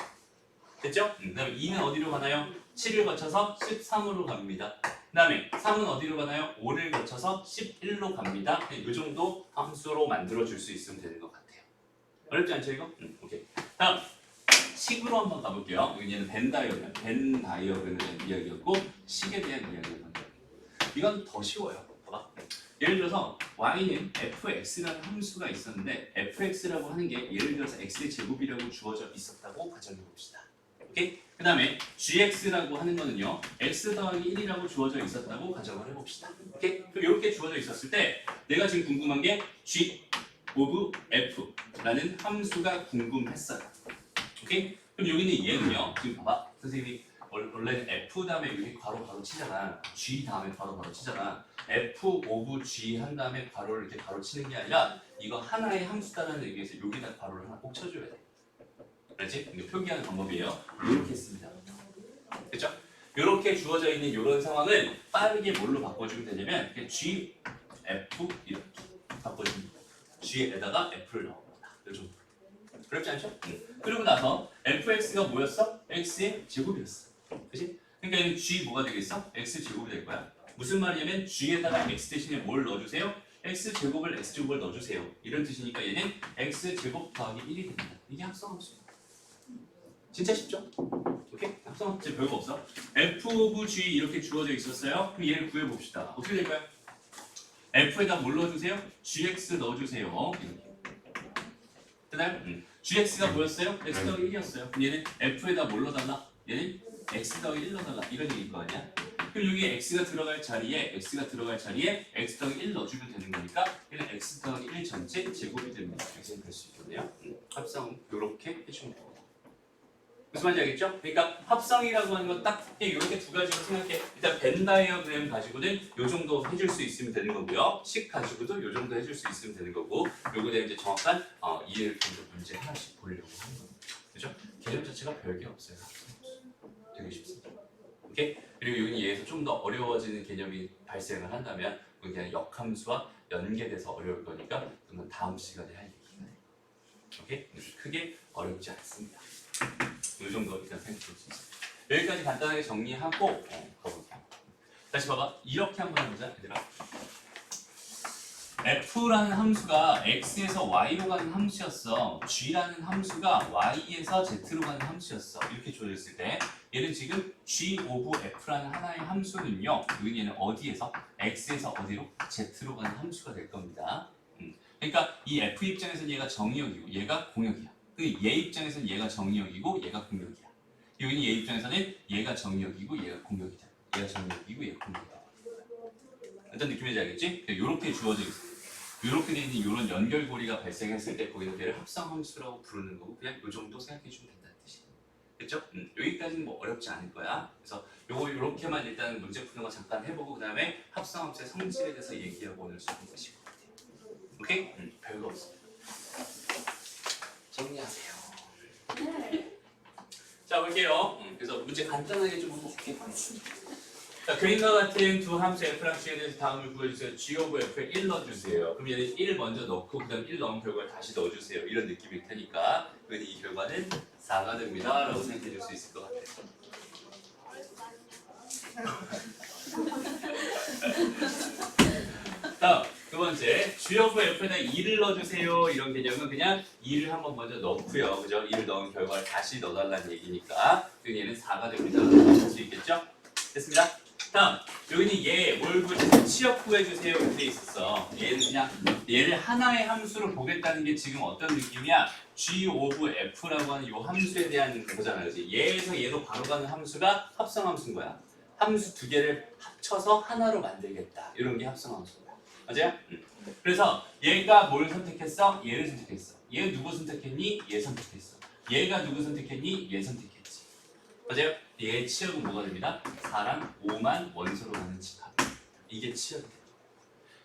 됐죠? 그 다음에 2는 어디로 가나요? 7을 거쳐서 13으로 갑니다. 그 다음에 3은 어디로 가나요? 5를 거쳐서 11로 갑니다. 이 정도 함수로 만들어줄 수 있으면 되는 것 같아요. 어렵지 않죠 이거? 오케이. 다음 식으로 한번 가볼게요. 여기는 벤 다이어그램에 대한 이야기였고 식에 대한 이야기였는데 이건 더 쉬워요. 봐봐. 예를 들어서 y는 fx라는 함수가 있었는데 fx라고 하는 게 예를 들어서 x의 제곱이라고 주어져 있었다고 가정해 봅시다. 오케이? 그 다음에 gx라고 하는 거는요 x 더하기 1이라고 주어져 있었다고 가정을 해봅시다. 오케이? 그럼 이렇게 주어져 있었을 때 내가 지금 궁금한 게 g of f라는 함수가 궁금했어요. 오케이? 그럼 여기는 얘는요 지금 봐봐 선생님이 원래는 F 다음에 여기 괄호 치잖아. G 다음에 괄호 치잖아. F 오브 G 한 다음에 괄호를 이렇게 가로 치는 게 아니라 이거 하나의 함수다라는 의미에서 여기다 괄호를 하나 꼭 쳐줘야 돼. 그렇지? 이거 표기하는 방법이에요. 이렇게 씁니다. 그렇죠? 이렇게 주어져 있는 이런 상황은 빠르게 뭘로 바꿔주면 되냐면 그냥 G, F 이렇게 바꿔줍니다. G에다가 F를 넣어봅니다. 이 정도. 그렇지 않죠? 그리고 나서 fx가 뭐였어? x의 제곱이었어. 그치? 그러니까 얘는 g 뭐가 되겠어? x 제곱이 될 거야. 무슨 말이냐면 g에다가 x 대신에 뭘 넣어주세요? x 제곱을 x 제곱을 넣어주세요. 이런 뜻이니까 얘는 x 제곱 더하기 1이 됩니다. 이게 합성함수야. 진짜 쉽죠? 오케이? 합성함수 별거 없어. f 오브 g 이렇게 주어져 있었어요. 그럼 얘를 구해봅시다. 어떻게 될까요? f에다 뭘 넣어주세요? gx 넣어주세요. 이렇게. 그다음 gx가 뭐였어요? x 더하기 1이었어요. 그럼 얘는 f에다 뭘 넣어달라? 얘는 x 더하기 1 넣어달라. 이런 얘기일 거 아니야? 그럼 여기 x가 들어갈 자리에 x 더하기 1 넣어주면 되는 거니까 얘는 x 더하기 1 전체 제곱이 됩니다. 이렇게 될 수 있겠네요. 합성 이렇게 해주면 됩니다. 무슨 말인지 알겠죠? 그러니까 합성이라고 하는 건 딱 이렇게 두 가지로 생각해. 일단 벤 다이어그램 가지고는 요 정도 해줄 수 있으면 되는 거고요. 식 가지고도 요 정도 해줄 수 있으면 되는 거고, 요거에 대한 이제 정확한 이해를 통해서 문제 하나씩 보려고 하는 겁니다. 그죠? 개념 자체가 별게 없어요. 되게 쉽습니다. 오케이? 그리고 여기 얘에서 좀 더 어려워지는 개념이 발생을 한다면 그냥 역함수와 연계돼서 어려울 거니까 그건 다음 시간에 할 얘기가 돼요. 오케이? 크게 어렵지 않습니다. 이 정도 일단 생각해 볼 수 있어요. 여기까지 간단하게 정리하고 가볼게요. 다시 봐봐. 이렇게 한번 해보자, 얘들아. f라는 함수가 x에서 y로 가는 함수였어. g라는 함수가 y에서 z로 가는 함수였어. 이렇게 주어졌을 때 얘는 지금 g 오브 f라는 하나의 함수는요. 얘는 어디에서? x에서 어디로? z로 가는 함수가 될 겁니다. 그러니까 이 f 입장에서는 얘가 정의역이고 얘가 공역이야. 얘 입장에서는 얘가 정의역이고 얘가 공역이야. 여기는 얘 입장에서는 얘가 정의역이고 얘가 공역이다. 얘가 정의역이고 얘가 공역이다. 어떤 느낌인지 알겠지? 이렇게 주어져 있어. 이렇게 되어 있는 이런 연결고리가 발생했을 때 거기는 얘를 합성함수라고 부르는 거고 그냥 이 정도 생각해 주면 된다는 뜻이야. 됐죠? 여기까지는 뭐 어렵지 않을 거야. 그래서 요거 이렇게만 일단 문제 푸는 거 잠깐 해보고 그 다음에 합성함수의 성질에 대해서 얘기하고 오늘 수업 하실 것 같아요. 오케이? 별거 없습니다. 정리하세요. 자 볼게요. 그래서 문제 간단하게 좀 한번 볼게요. 자 그림과 같은 두 함수 f랑 g에 대해서 다음을 구해주세요. g 오브 f에 1 넣어주세요. 그럼 얘는 1 먼저 넣고 그 다음 1 넣은 결과를 다시 넣어주세요. 이런 느낌일 테니까 이 결과는 4가 됩니다. 라고 생각해 줄 수 있을 것 같아요. 다음 두 번째, g 오브 f에다 2를 넣어주세요. 이런 개념은 그냥 2를 한번 먼저 넣고요. 그죠? 2를 넣은 결과를 다시 넣어달라는 얘기니까 얘는 4가 됩니다. 할 수 있겠죠? 됐습니다. 다음, 여기는 얘 뭘 구해주세요? 치역 구해주세요. 이렇게 돼 있었어. 얘는 그냥 얘를 하나의 함수로 보겠다는 게 지금 어떤 느낌이야? g 오브 f라고 하는 이 함수에 대한 거잖아요. 그치? 얘에서 얘로 바로 가는 함수가 합성함수인 거야. 함수 두 개를 합쳐서 하나로 만들겠다. 이런 게 합성함수인 거야. 맞아요? 그래서 얘가 뭘 선택했어? 얘를 선택했어. 얘 누구 선택했니? 얘 선택했어. 얘가 누구 선택했니? 얘 선택했지. 맞아요? 얘의 치역은 뭐가 됩니다? 4랑 5만 원소로 가는 집합. 이게 치역이 돼요.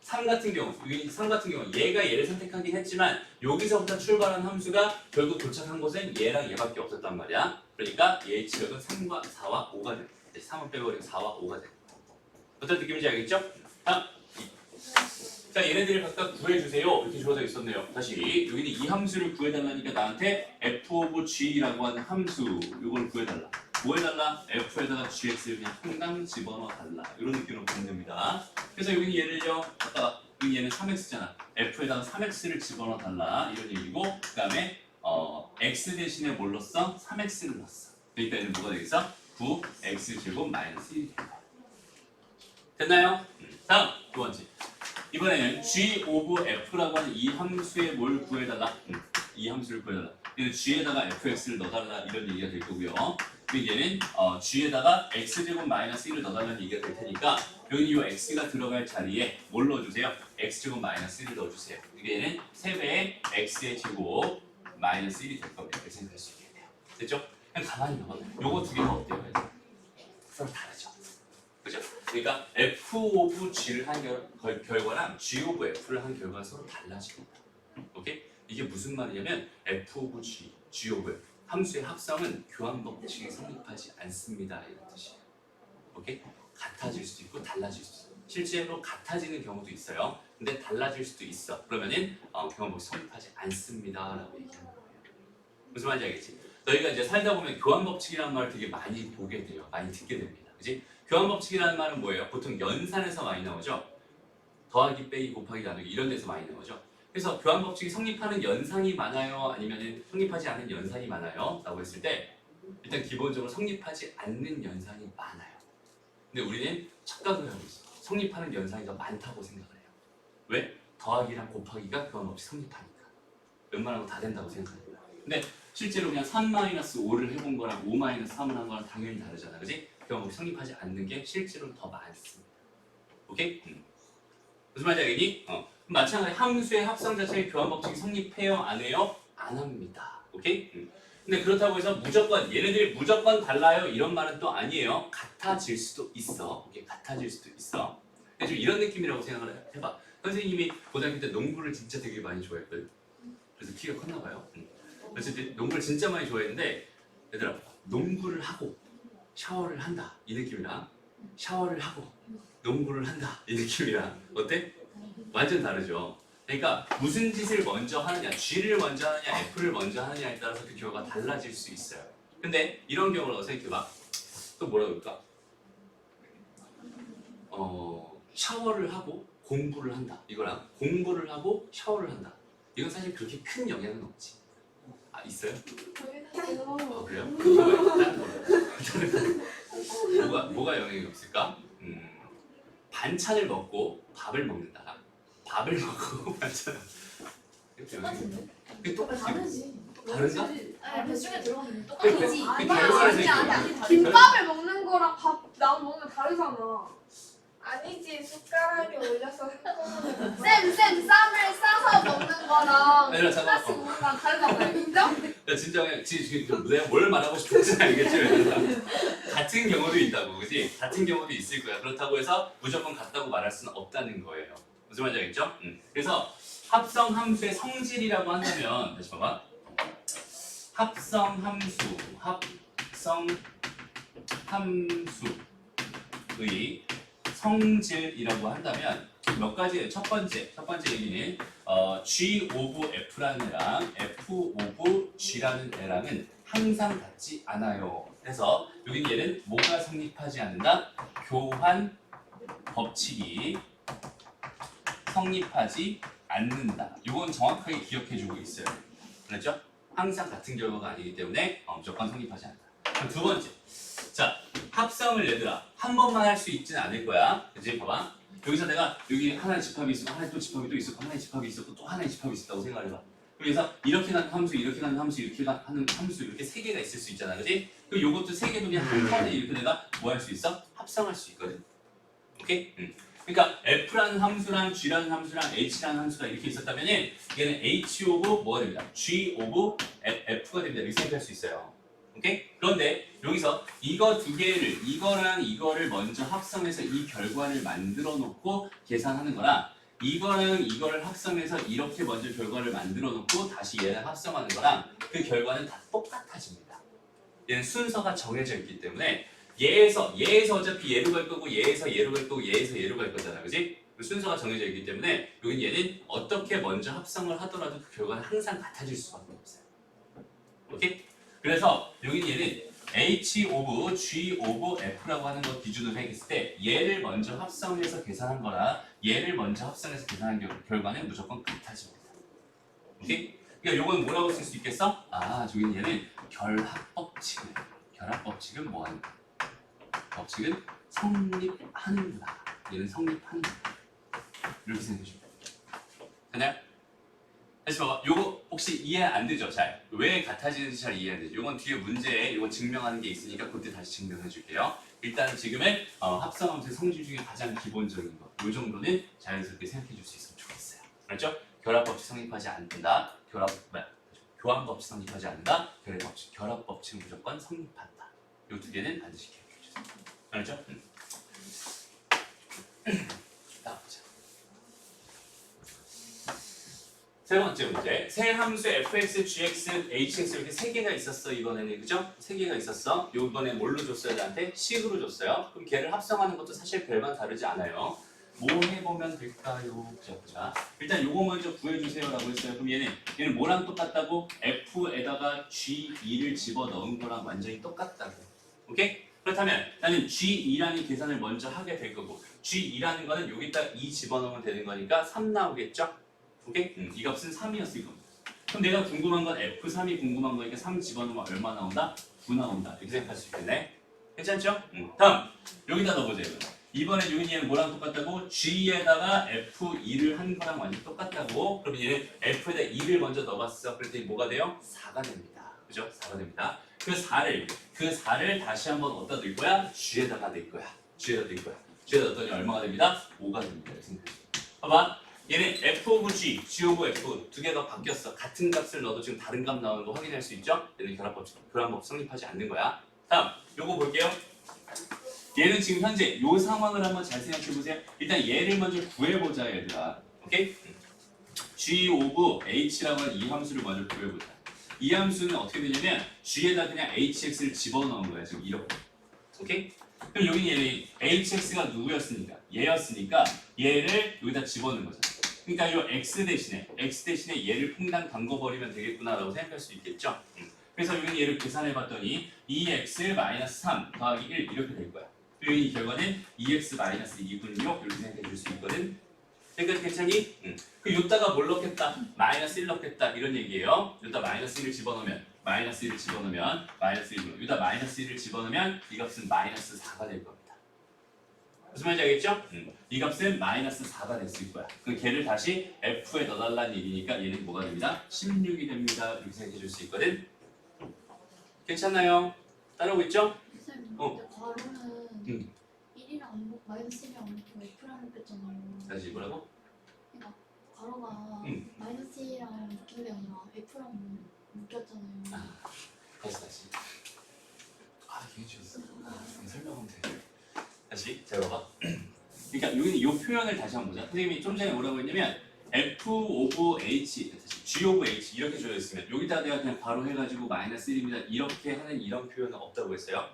3 같은 경우, 얘가 얘를 선택하긴 했지만 여기서부터 출발한 함수가 결국 도착한 곳엔 얘랑 얘밖에 없었단 말이야. 그러니까 얘의 치역은 3과 4와 5가 됩니다. 3은 빼버리고 4와 5가 됩니다. 어떤 느낌인지 알겠죠? 다음. 자, 얘네들을 각각 구해주세요. 이렇게 주어져 있었네요. 다시 여기는 이 함수를 구해달라니까 나한테 f 오브 g라고 하는 함수 이걸 구해달라. 뭐 해달라? f에다가 gx를 그냥 항상 집어넣어달라. 이런 느낌으로 보면 됩니다. 그래서 여기는 얘를요. 아까 여기 얘는 3x잖아. f에다가 3x를 집어넣어달라. 이런 얘기고 그 다음에 x 대신에 뭘 넣었어? 3x를 넣었어. 그러니까 얘는 뭐가 되겠어? 9x제곱 마이너스 1이 된다. 됐나요? 다음 두 번째. 이번에는 g 오브 f라고 하는 이 함수에 뭘 구해달라? 이 함수를 구해달라. 얘는 g에다가 fx를 넣어달라 이런 얘기가 될 거고요. 그리고 얘는 g에다가 x제곱 마이너스 1을 넣어달라는 얘기가 될 테니까 여기 이 x가 들어갈 자리에 뭘 넣어주세요? x제곱 마이너스 1을 넣어주세요. 이게 얘는 3배의 x의 제곱 마이너스 1이 될 겁니다. 이렇게 생각할 수 있게 돼요. 됐죠? 그냥 가만히 봐봐. 요거 두 개가 어때요? 서로 다르죠. 그죠? 그러니까 F 오브 G를 한 결과랑 G 오브 F를 한 결과가 서로 달라집니다. 오케이? 이게 무슨 말이냐면 F 오브 G, G 오브 F 함수의 합성은 교환 법칙이 성립하지 않습니다. 이런 뜻이에요. 오케이? 같아질 수도 있고 달라질 수도 있어요. 실제로 같아지는 경우도 있어요. 근데 달라질 수도 있어. 그러면은 교환 법칙 성립하지 않습니다라고 얘기하는 거예요. 무슨 말인지 알겠지? 너희가 이제 살다 보면 교환 법칙이라는 말을 되게 많이 보게 돼요. 많이 듣게 됩니다. 그지? 교환 법칙이라는 말은 뭐예요? 보통 연산에서 많이 나오죠. 더하기, 빼기, 곱하기, 나누기 이런 데서 많이 나오죠. 그래서 교환 법칙이 성립하는 연산이 많아요? 아니면 성립하지 않는 연산이 많아요? 라고 했을 때 일단 기본적으로 성립하지 않는 연산이 많아요. 근데 우리는 착각을 하고 있어. 성립하는 연산이 더 많다고 생각을 해요. 왜? 더하기랑 곱하기가 교환 법칙 성립하니까. 웬만하면 다 된다고 생각합니다. 근데 실제로 그냥 3-5를 해본 거랑 5-3을 한 거랑 당연히 다르잖아. 그지? 교환 법칙 성립하지 않는 게 실제로 더 많습니다. 오케이? 무슨 말인지 알겠니? 마찬가지 함수의 합성 자체의 교환 법칙이 성립해요? 안 해요? 안 합니다. 오케이? 근데 그렇다고 해서 무조건 얘네들이 무조건 달라요 이런 말은 또 아니에요. 같아질 수도 있어. 오케이? 같아질 수도 있어. 근데 좀 이런 느낌이라고 생각을 해봐. 선생님이 고등학교 때 농구를 진짜 되게 많이 좋아했거든. 그래서 키가 컸나 봐요. 그래서 농구를 진짜 많이 좋아했는데 얘들아 농구를 하고 샤워를 한다 이 느낌이랑 샤워를 하고 농구를 한다 이 느낌이랑 어때? 완전 다르죠. 그러니까 무슨 짓을 먼저 하느냐, G를 먼저 하느냐, F를 먼저 하느냐에 따라서 그 결과가 달라질 수 있어요. 근데 이런 경우라고 생각해봐. 또 뭐라 그럴까? 샤워를 하고 공부를 한다. 이거랑 공부를 하고 샤워를 한다. 이건 사실 그렇게 큰 영향은 없지. 아 있어요? 그래요? 뭐가 영향이 없을까? 반찬을 먹고 밥을 먹는다. 밥을 먹고 반찬을 똑같은데? 그게 똑같지. 다르지. 다른가? 아니 뱃속에 들어가면 그 똑같지. 결과에서 있거든. 김밥을 먹는 거랑 밥 나무 먹는 거 다르잖아. 아니지 숟가락에 올려서 쌤 쌈을 싸서 먹는 거랑 아니라 잠깐만. 플라스 먹는 거랑 다르잖아요. 인정? 야, 진짜 지금 내가 뭘 말하고 싶은지 알겠지? 같은 경우도 있다고, 그지? 같은 경우도 있을 거야. 그렇다고 해서 무조건 같다고 말할 수는 없다는 거예요. 무슨 말인지 알겠죠? 그래서 합성 함수의 성질이라고 한다면 다시 봐봐. 합성 함수의 성질이라고 한다면 몇 가지예요. 첫 번째 얘기는 G 오브 F라는 애랑 F 오브 G라는 애랑은 항상 같지 않아요. 그래서 여기 얘는 뭐가 성립하지 않는다? 교환 법칙이 성립하지 않는다. 이건 정확하게 기억해주고 있어요. 그렇죠? 항상 같은 결과가 아니기 때문에 무조건 성립하지 않는다. 그럼 두 번째. 자, 합성을 얘들아 한 번만 할 수 있지는 않을 거야. 그치? 봐봐. 여기서 내가 여기 하나의 집합이 있었고 하나의 또 집합이 또 있었고 하나의 집합이 있었고 또 하나의 집합이 있었다고 생각해봐. 그래서 이렇게 가는 함수, 이렇게 가는 함수, 이렇게 가는 함수 이렇게 세 개가 있을 수 있잖아, 그렇지? 그리고 요것도 세 개도 그냥 한 번에 이렇게 내가 뭐 할 수 있어? 합성할 수 있거든. 오케이? 그러니까 F라는 함수랑 G라는 함수랑 H라는 함수가 이렇게 있었다면 얘는 H 오브 뭐가 됩니다. G 오브 F가 됩니다. 이렇게 생각할 수 있어요. 오케이? 그런데 여기서 이거 두 개를 이거랑 이거를 먼저 합성해서 이 결과를 만들어 놓고 계산하는 거랑 이거랑 이거를 합성해서 이렇게 먼저 결과를 만들어 놓고 다시 얘를 합성하는 거랑 그 결과는 다 똑같아집니다. 얘는 순서가 정해져 있기 때문에 얘에서 어차피 얘로 갈 거고 얘에서 얘로 갈 거고 얘에서 얘로 갈 거잖아, 그지? 순서가 정해져 있기 때문에 여기 얘는 어떻게 먼저 합성을 하더라도 그 결과는 항상 같아질 수밖에 없어요. 오케이? 그래서 여기 얘는 H 오브 G 오브 F라고 하는 거 기준으로 했을 때 얘를 먼저 합성해서 계산한 거라 얘를 먼저 합성해서 계산한 결과는 무조건 같아집니다. 오케이? 그러니까 요건 뭐라고 쓸 수 있겠어? 저기 얘는 결합법칙은 뭐 하는 거야? 법칙은 성립하는구나. 얘는 성립하는구나. 이렇게 생각해 주면 되나요? 다시 봐봐. 요거 혹시 이해 안 되죠? 잘. 왜 같아지는지 잘 이해 안 되죠? 요건 뒤에 문제에 요거 증명하는 게 있으니까 그때 다시 증명해 줄게요. 일단 지금은 합성함수의 성질 중에 가장 기본적인 거. 요 정도는 자연스럽게 생각해 줄 수 있으면 좋겠어요. 알았죠? 결합법칙 성립하지 않는다. 교환법칙 성립하지 않는다. 결합법칙 무조건 성립한다. 요 두 개는 반드시 기억해 주세요. 알죠? 다음 보자. 세 번째 문제. 세 함수 fx, gx, hx 이렇게 세 개가 있었어 이번에는 그죠? 세 개가 있었어. 이번에 뭘로 줬어요? 나한테 식으로 줬어요. 그럼 걔를 합성하는 것도 사실 별반 다르지 않아요. 뭐 해보면 될까요? 보자. 일단 요거 먼저 구해주세요라고 했어요. 그럼 얘는 뭐랑 똑같다고? f에다가 g2를 집어넣은 거랑 완전히 똑같다고. 오케이? 그렇다면 나는 g2라는 계산을 먼저 하게 될 거고 g2라는 거는 여기다 2 집어넣으면 되는 거니까 3 나오겠죠? 오케이? 이 값은 3이었을 겁니다. 그럼 내가 궁금한 건 F3이 궁금한 거니까 3 집어넣으면 얼마 나온다? 9 나온다. 이렇게 생각할 수 있겠네. 괜찮죠? 다음 여기다 넣어보세요. 이번에 얘는 뭐랑 똑같다고? G에다가 F2를 한 거랑 완전 똑같다고. 그러면 얘는 F에다 2를 먼저 넣어봤어. 그랬더니 뭐가 돼요? 4가 됩니다. 그죠? 4가 됩니다. 그 4를 다시 한번 어디다 넣을 거야? G에다가 넣을 거야. G에다 넣었더니 얼마가 됩니다? 5가 됩니다. 이렇게 생각해. 봐봐. 얘는 f 오브 g, g 오브 f 두 개가 바뀌었어. 같은 값을 넣어도 지금 다른 값 나오는 거 확인할 수 있죠? 얘는 결합법 성립하지 않는 거야. 다음, 요거 볼게요. 얘는 지금 현재 요 상황을 한번 잘 생각해 보세요. 일단 얘를 먼저 구해보자 얘들아. 오케이? g 오브 h라고 하는 이 함수를 먼저 구해보자. 이 함수는 어떻게 되냐면 g에다 그냥 hx를 집어넣은 거야 지금 이렇게. 오케이? 그럼 여기 얘는 hx가 누구였으니까? 얘였으니까 얘를 여기다 집어넣은 거잖아. 그러니까 이 x 대신에 얘를 퐁당 담궈버리면 되겠구나라고 생각할 수 있겠죠? 그래서 여기는 얘를 계산해봤더니 2x-3 더하기 1 이렇게 될 거야. 그리고 이 결과는 2x-2분의 6 이렇게 생각해 줄 수 있거든. 그러니까 괜찮니? 그 요따가 뭘 넣겠다? -1 넣겠다 이런 얘기예요. 요따 -1을 집어넣으면 -1을 집어넣으면 요따 -1을 집어넣으면 이 값은 -4가 될 겁니다. 무슨 말인지 알겠죠? 이 값은 -4가 됐을 거야. 그럼 걔를 다시 f에 넣어달라는 얘기니까 얘는 뭐가 됩니다? 16이 됩니다. 이렇게 생각해 줄 수 있거든. 괜찮나요? 따라오고 있죠? 선생님, 어. 근데 괄호는 1이랑 안 먹고 -1이랑 안 먹고 F랑 묶였잖아요. 다시 뭐라고? 그러니까 괄호가 -1이랑 묶인 게 아니라 F랑 묶였잖아요. 다시. 이게 지웠어. 설명하면 돼. 다시 잘 봐봐. 그러니까 여기는 이 표현을 다시 한번 보자. 선생님이 좀 전에 뭐라고 했냐면 f 오브 h, g 오브 h 이렇게 주어 있으면 여기다 내가 그냥 바로 해가지고 -1입니다 이렇게 하는 이런 표현은 없다고 했어요.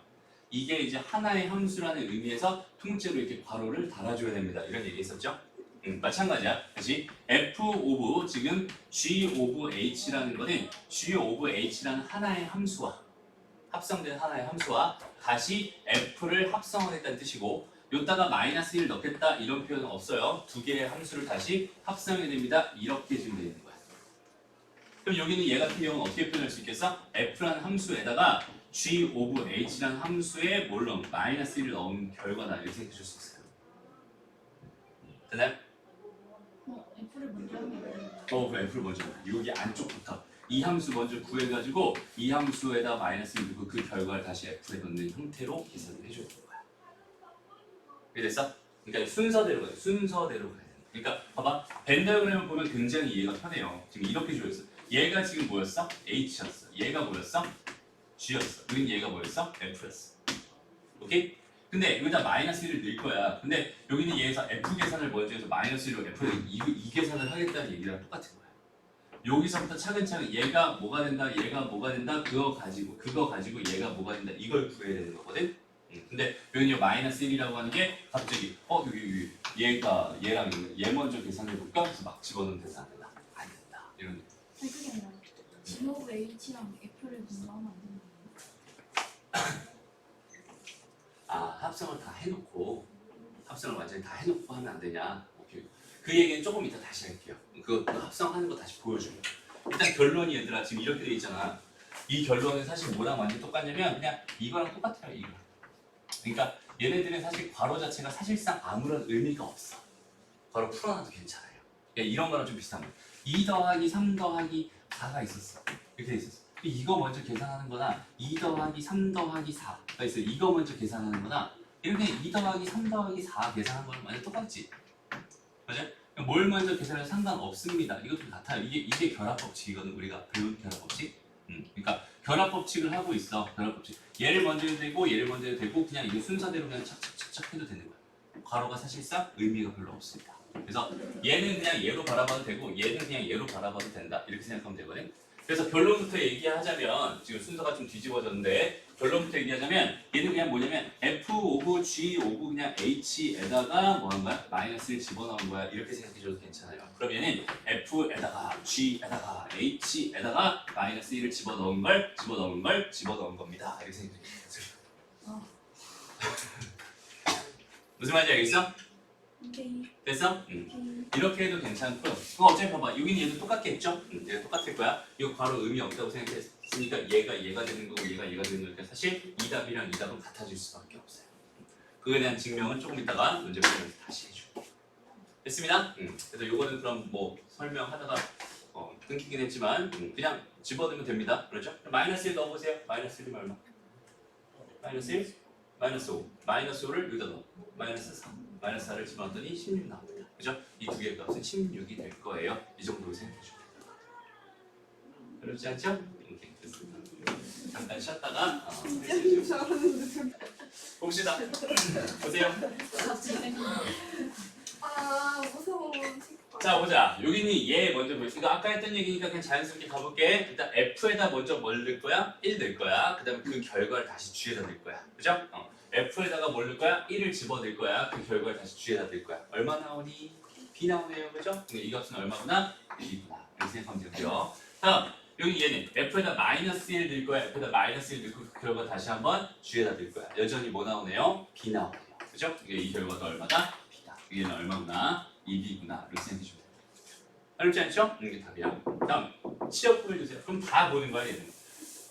이게 이제 하나의 함수라는 의미에서 통째로 이렇게 괄호를 달아줘야 됩니다. 이런 얘기 있었죠? 마찬가지야. 다시 f 오브 지금 g 오브 h라는 거는 g 오브 h라는 하나의 함수와 합성된 하나의 함수와 다시 f를 합성하겠다는 뜻이고 요따가 -1 넣겠다 이런 표현은 없어요. 두 개의 함수를 다시 합성해야 됩니다. 이렇게 지금 되는 거야. 그럼 여기는 얘 같은 경우는 어떻게 표현할 수 있겠어? f라는 함수에다가 g 오브 h라는 함수에 뭘 넣으면 -1을 넣은 결과다 이렇게 생각해 줄 수 있어요. 되나요? F를 먼저 하는 게 뭐예요? 그 f를 먼저 여기 안쪽부터 이 함수 먼저 구해가지고 이 함수에다 마이너스를 넣고 그 결과를 다시 f에 넣는 형태로 계산을 해줘야 되는 거야. 이해됐어? 그러니까 순서대로 가야 돼. 순서대로 가야 돼. 그러니까 봐봐. 벤다이어그램을 보면 굉장히 이해가 편해요. 지금 이렇게 주어있어. 얘가 지금 뭐였어? h였어. 얘가 뭐였어? g였어. 여긴 얘가 뭐였어? f였어. 오케이? 근데 여기다 -1을 넣을 거야. 근데 여기는 얘에서 f 계산을 먼저 해서 -1로 f에 이 계산을 하겠다는 얘기랑 똑같은 거야. 여기서부터 차근차근 얘가 뭐가 된다, 얘가 뭐가 된다, 그거 가지고 얘가 뭐가 된다 이걸 구해야 되는 거거든. 근데 여기는 -1이라고 하는 게 갑자기 여기 얘가 얘랑 얘 먼저 계산해 볼까? 그래서 막 집어넣으면 되지 안 된다. 안 된다. 이런. 아니 그게 아니라 G 오브 H랑 F를 먼저 하면 안 되는 거예요? 합성을 다 해놓고 합성을 완전히 다 해놓고 하면 안 되냐? 오케이. 그 얘기는 조금 이따 다시 할게요. 그 합성하는 거 다시 보여줄게요. 일단 결론이 얘들아 지금 이렇게 돼 있잖아. 이 결론은 사실 뭐랑 완전 똑같냐면 그냥 이거랑 똑같아요. 이거. 그러니까 얘네들은 사실 괄호 자체가 사실상 아무런 의미가 없어. 괄호 풀어놔도 괜찮아요. 그러니까 이런 거랑 좀 비슷한 거예요. 2 더하기 3 더하기 4가 있었어. 이렇게 돼 있었어. 이거 먼저 계산하는 거나 2 더하기 3 더하기 4가 있어요. 이거 먼저 계산하는 거나 이렇게 2 더하기 3 더하기 4 계산하는 거랑 완전 똑같지. 맞아? 뭘 먼저 계산해도 상관없습니다. 이것도 같아요. 이게 결합법칙이거든. 우리가 배운 결합법칙. 그러니까 결합 법칙을 하고 있어. 결합 법칙. 얘를 먼저 해도 되고 얘를 먼저 해도 되고 그냥 이거 순서대로 그냥 착착착착 해도 되는 거야. 괄호가 사실상 의미가 별로 없습니다. 그래서 얘는 그냥 얘로 바라봐도 되고 얘는 그냥 얘로 바라봐도 된다. 이렇게 생각하면 되거든. 그래서 결론부터 얘기하자면 지금 순서가 좀 뒤집어졌는데 결론부터 얘기하자면 얘는 그냥 뭐냐면 F 오브 G 오브 그냥 H에다가 뭐 한 거야? 마이너스를 집어넣은 거야. 이렇게 생각해줘도 괜찮아요. 그럼 얘는 F에다가 G에다가 H에다가 마이너스 1을 집어넣은 겁니다. 이렇게 생각해줘도 괜찮아요. 무슨 말인지 알겠어? 오케이. 됐어? 오케이. 이렇게 해도 괜찮고 그럼 어차피 봐봐 여기는 얘도 똑같겠죠? 얘가 똑같을 거야. 이거 바로 의미 없다고 생각했으니까 얘가 되는 거고 얘가 되는 거니까 사실 이 답이랑 이 답은 같아질 수밖에 없어요. 그거에 대한 증명은 조금 이따가 문제 풀면서 다시 해줄게. 됐습니다? 그래서 요거는 그럼 뭐 설명하다가 끊기긴 했지만 그냥 집어넣으면 됩니다. 그렇죠? 마이너스 1 넣어보세요. 마이너스 1이면 얼마? 마이너스 1? 마이너스 5. 마이너스 5를 여기다 넣어. 마이너스 4. 마이너스 4를 집어넣더니 16 나옵니다. 그죠? 이 두 개의 값은 16이 될 거예요. 이 정도로 생각해주면 됩니다. 어렵지 않죠? 오케이, 됐습니다. 잠깐 쉬었다가 진짜 잘하는데. 봅시다. 보세요. 아 무서워. 자 보자. 여기는 얘 먼저 보시고 이거 아까 했던 얘기니까 그냥 자연스럽게 가볼게. 일단 F에다 먼저 뭘 넣을 거야? 1 넣을 거야. 그 다음에 그 결과를 다시 G에다 넣을 거야. 그죠? F에다가 뭘 넣을 거야? 1을 집어넣을 거야. 그 결과를 다시 G에다 넣을 거야. 얼마 나오니? B 나오네요. 그죠? 이 값은 얼마구나? B구나. 이렇게 생각하면 되고요. 다음 여기 얘는 F에다 마이너스 1 넣을 거야. F에다 마이너스 1 넣고 그 결과 다시 한번 G에다 넣을 거야. 여전히 뭐 나오네요? B 나오네요. 그죠? 이 결과도 얼마다? B다. 얘는 얼마구나? 2B구나. 이렇게 생각해주면 돼요. 어렵지 않죠? 이게 답이야. 다음 치역 보여주세요. 그럼 다 보는 거야 얘는.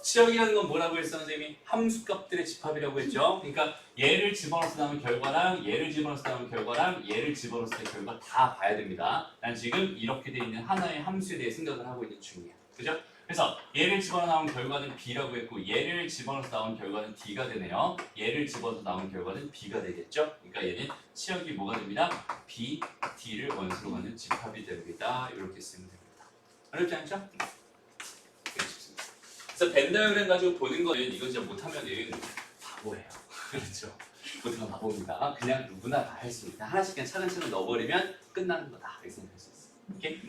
치역이라는 건 뭐라고 했어 선생님이? 함수값들의 집합이라고 했죠. 그러니까 얘를 집어넣어서 나오는 결과랑 얘를 집어넣어서 나오는 결과랑 얘를 집어넣었을 때 결과 다 봐야 됩니다. 난 지금 이렇게 돼 있는 하나의 함수에 대해 생각을 하고 있는 중이야. 그죠? 그래서 얘를 집어넣어 나온 결과는 B라고 했고 얘를 집어넣어서 나온 결과는 D가 되네요. 얘를 집어넣어서 나온 결과는 B가 되겠죠. 그러니까 얘는 치역이 뭐가 됩니다? B, D를 원수로 갖는 집합이 됩니다. 이렇게 쓰면 됩니다. 어렵지 않죠? 그래서 벤 다이어그램 가지고 보는 거는 이거 진짜 못하면은 바보예요. 그렇죠? 못하면 바보입니다. 그냥 누구나 다 할 수 있다. 하나씩 그냥 차근차근 넣어버리면 끝나는 거다. 이렇게 생각할 수 있어. 오케이?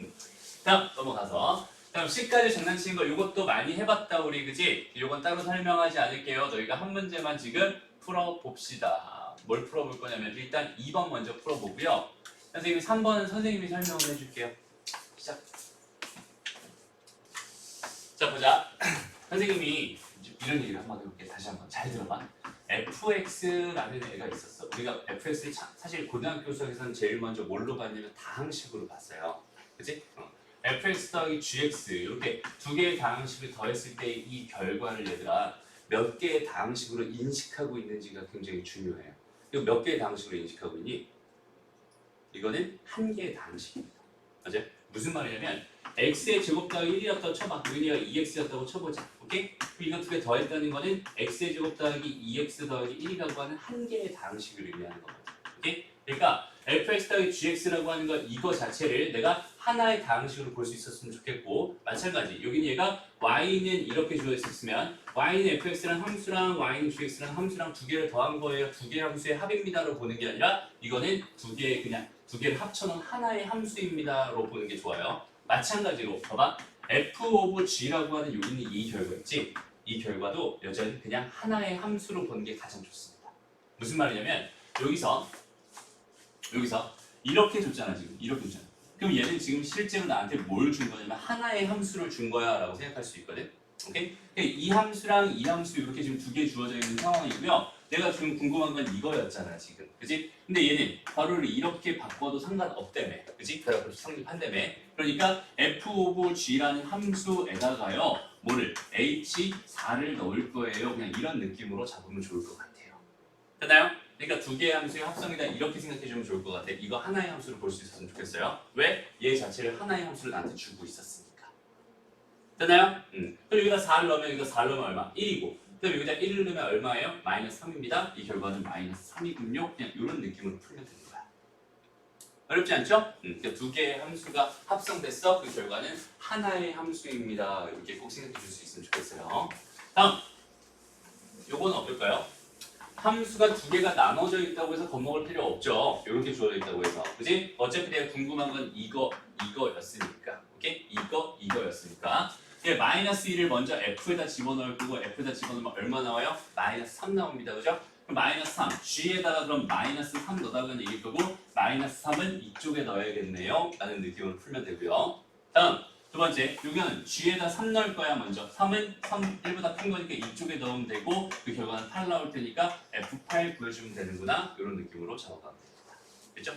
다음 넘어가서 다음 C까지 장난치는 거 이것도 많이 해봤다 우리 그지? 이건 따로 설명하지 않을게요. 너희가 한 문제만 지금 풀어봅시다. 뭘 풀어볼 거냐면 일단 2번 먼저 풀어보고요. 선생님이 3번은 선생님이 설명을 해줄게요. 시작. 자 보자. 선생님이 이런 얘기를 한번 해볼게. 다시 한번 잘 들어봐. fx라는 애가 있었어. 우리가 fx를 사실 고등학교 수학에서는 제일 먼저 뭘로 봤냐면 다항식으로 봤어요. 그치? fx 더하기 gx 이렇게 두 개의 다항식을 더했을 때 이 결과를 얘들아 몇 개의 다항식으로 인식하고 있는지가 굉장히 중요해요. 이거 몇 개의 다항식으로 인식하고 있니? 이거는 한 개의 다항식입니다. 맞아요? 무슨 말이냐면 x의 제곱 더하기 1이었다고 쳐봐. 여기가 2x였다고 쳐보자. 오케이? 이거 두 개 더했다는 거는 x의 제곱 더하기 2x 더하기 1이라고 하는 한 개의 다항식을 의미하는 거거든. 오케이? 그러니까 fx 더하기 gx라고 하는 거 이거 자체를 내가 하나의 다항식으로 볼 수 있었으면 좋겠고 마찬가지 여기는 얘가 y는 이렇게 주어 있었으면 y는 fx랑 함수랑 y는 gx랑 함수랑 두 개를 더한 거예요. 두 개의 함수의 합입니다로 보는 게 아니라 이거는 두 개를 합쳐놓은 하나의 함수입니다로 보는 게 좋아요. 마찬가지로 봐봐 f 오브 g라고 하는 여기는 이 결과 있지? 이 결과도 여전히 그냥 하나의 함수로 보는 게 가장 좋습니다. 무슨 말이냐면 여기서 이렇게 줬잖아 지금 이렇게 줬잖아. 그럼 얘는 지금 실제로 나한테 뭘 준 거냐면 하나의 함수를 준 거야 라고 생각할 수 있거든. 오케이? 이 함수랑 이 함수 이렇게 지금 두 개 주어져 있는 상황이고요. 내가 지금 궁금한 건 이거였잖아 지금. 그치? 근데 얘는 바로를 이렇게 바꿔도 상관없다며. 그치? 결합을 성립한다며. 그러니까 f 오브 g라는 함수에다가요. 뭐를? h4를 넣을 거예요. 그냥 이런 느낌으로 잡으면 좋을 것 같아요. 됐나요? 그러니까 두 개의 함수의 합성이다 이렇게 생각해주면 좋을 것 같아. 이거 하나의 함수로 볼 수 있었으면 좋겠어요. 왜? 얘 자체를 하나의 함수를 나한테 주고 있었으니까. 됐나요? 그럼 여기다 4를 넣으면 여기다 4를 넣으면 얼마? 1이고 그럼 여기다 1을 넣으면 얼마예요? 마이너스 3입니다. 이 결과는 마이너스 3이군요. 그냥 이런 느낌으로 풀면 되는 거야. 어렵지 않죠? 그러니까 두 개의 함수가 합성됐어. 그 결과는 하나의 함수입니다. 이렇게 꼭 생각해 줄 수 있으면 좋겠어요. 다음 요거는 어떨까요? 함수가 두 개가 나눠져 있다고 해서 겁먹을 필요 없죠. 이렇게 주어져 있다고 해서, 그지? 어차피 내가 궁금한 건 이거였으니까, 오케이? 이거였으니까. 예, 마이너스 1을 먼저 f에다 집어넣을 거고 f에다 집어넣으면 얼마 나와요? 마이너스 3 나옵니다, 그죠? 그럼 마이너스 3, g에다가 그럼 마이너스 3 넣어달라는 얘기일 거고 마이너스 3은 이쪽에 넣어야겠네요 라는 느낌으로 풀면 되고요. 다음 두 번째, 여기는 g에다 3 넣을 거야. 먼저 3은 1보다 큰 거니까 이쪽에 넣으면 되고 그 결과는 8 나올 테니까 F8 구해주면 되는구나, 이런 느낌으로 작업하면 됩니다. 됐죠?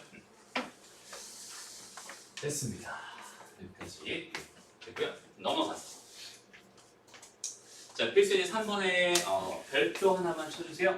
됐습니다. 여기까지 됐고요. 넘어가서 자, 필수제 3번에 별표 하나만 쳐주세요.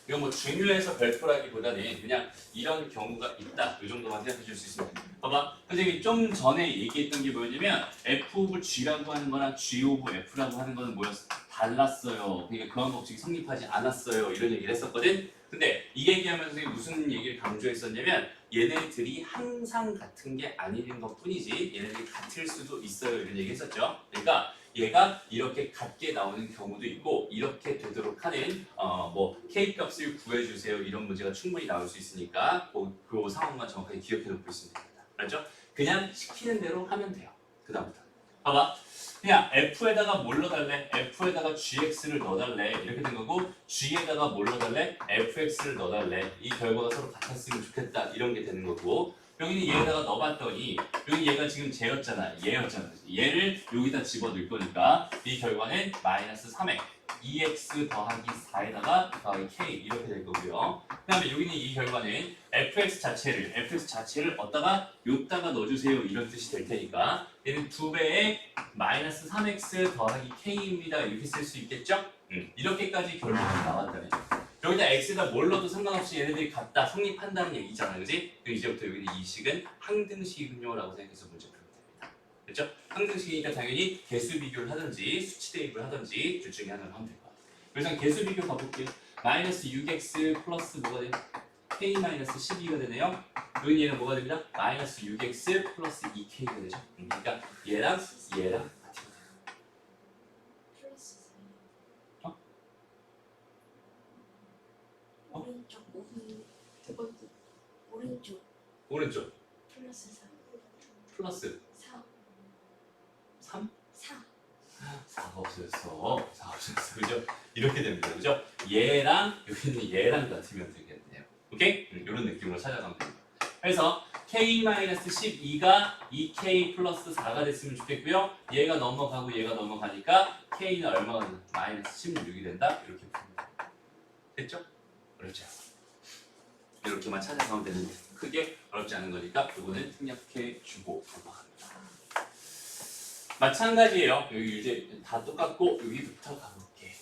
이건 뭐 중요해서 별표라기보다는 그냥 이런 경우가 있다, 이 정도만 생각해 줄 수 있습니다. 봐봐, 선생님이 좀 전에 얘기했던 게 뭐였냐면 F 오브 G라고 하는 거랑 G 오브 F라고 하는 거는 뭐였어? 달랐어요. 그러니까 교환 법칙이 성립하지 않았어요, 이런 얘기를 했었거든. 근데 이 얘기하면서 선생님이 무슨 얘기를 강조했었냐면 얘네들이 항상 같은 게 아닌 것 뿐이지 얘네들이 같을 수도 있어요, 이런 얘기 했었죠. 그러니까 얘가 이렇게 같게 나오는 경우도 있고 이렇게 되도록 하는 뭐 K 값을 구해주세요, 이런 문제가 충분히 나올 수 있으니까 그 상황만 정확하게 기억해 놓고 있으면 됩니다. 알죠? 그냥 시키는 대로 하면 돼요. 그 다음부터 봐봐, 그냥 F에다가 뭘 넣어달래? F에다가 GX를 넣어달래, 이렇게 된 거고 G에다가 뭘 넣어달래? FX를 넣어달래. 이 결과가 서로 같았으면 좋겠다, 이런 게 되는 거고, 여기는 얘에다가 넣어봤더니 여기 얘가 지금 쟤였잖아, 얘였잖아. 얘를 여기다 집어넣을 거니까 이 결과는 마이너스 3x 2x 더하기 4에다가 더하기 k 이렇게 될 거고요. 그 다음에 여기는 이 결과는 fx 자체를 어디다가 요다가 넣어주세요, 이런 뜻이 될 테니까 얘는 2배의 마이너스 3x 더하기 k입니다, 이렇게 쓸 수 있겠죠? 이렇게까지 결론이 나왔다는 거죠. 여기다 x에다 뭘 넣어도 상관없이 얘네들이 같다, 성립한다는 얘기잖아, 그지? 그럼 이제부터 여기는 이 식은 항등식이군요 라고 생각해서 문제 풀면 됩니다. 됐죠? 항등식이니까 당연히 개수 비교를 하든지 수치 대입을 하든지 둘 중에 하나를 하면 될 것 같아요. 그래서 개수 비교 가볼게요. 마이너스 6x 플러스 뭐가 돼요? k 마이너스 12가 되네요. 여기 얘는 뭐가 됩니다? 마이너스 6x 플러스 2k가 되죠. 그러니까 얘랑 같은 오른쪽 두 번째 오른쪽 플러스 4 플러스 4 3? 4 4가 없어졌어. 4가 없어졌어. 그죠? 이렇게 됩니다. 그죠? 얘랑 여기는 얘랑 같으면 되겠네요. 오케이? 이런 느낌으로 찾아가면 됩니다. 그래서 k-12가 2k 플러스 4가 됐으면 좋겠고요. 얘가 넘어가고 얘가 넘어가니까 k는 얼마가 된다? 마이너스 16이 된다. 이렇게 봅니다. 됐죠? 어렵지 않아. 이렇게만 찾아가면 되는데 크게 어렵지 않은 거니까 이거는 생략해 주고 넘어갑니다. 마찬가지예요. 여기 이제 다 똑같고 여기부터 가볼게.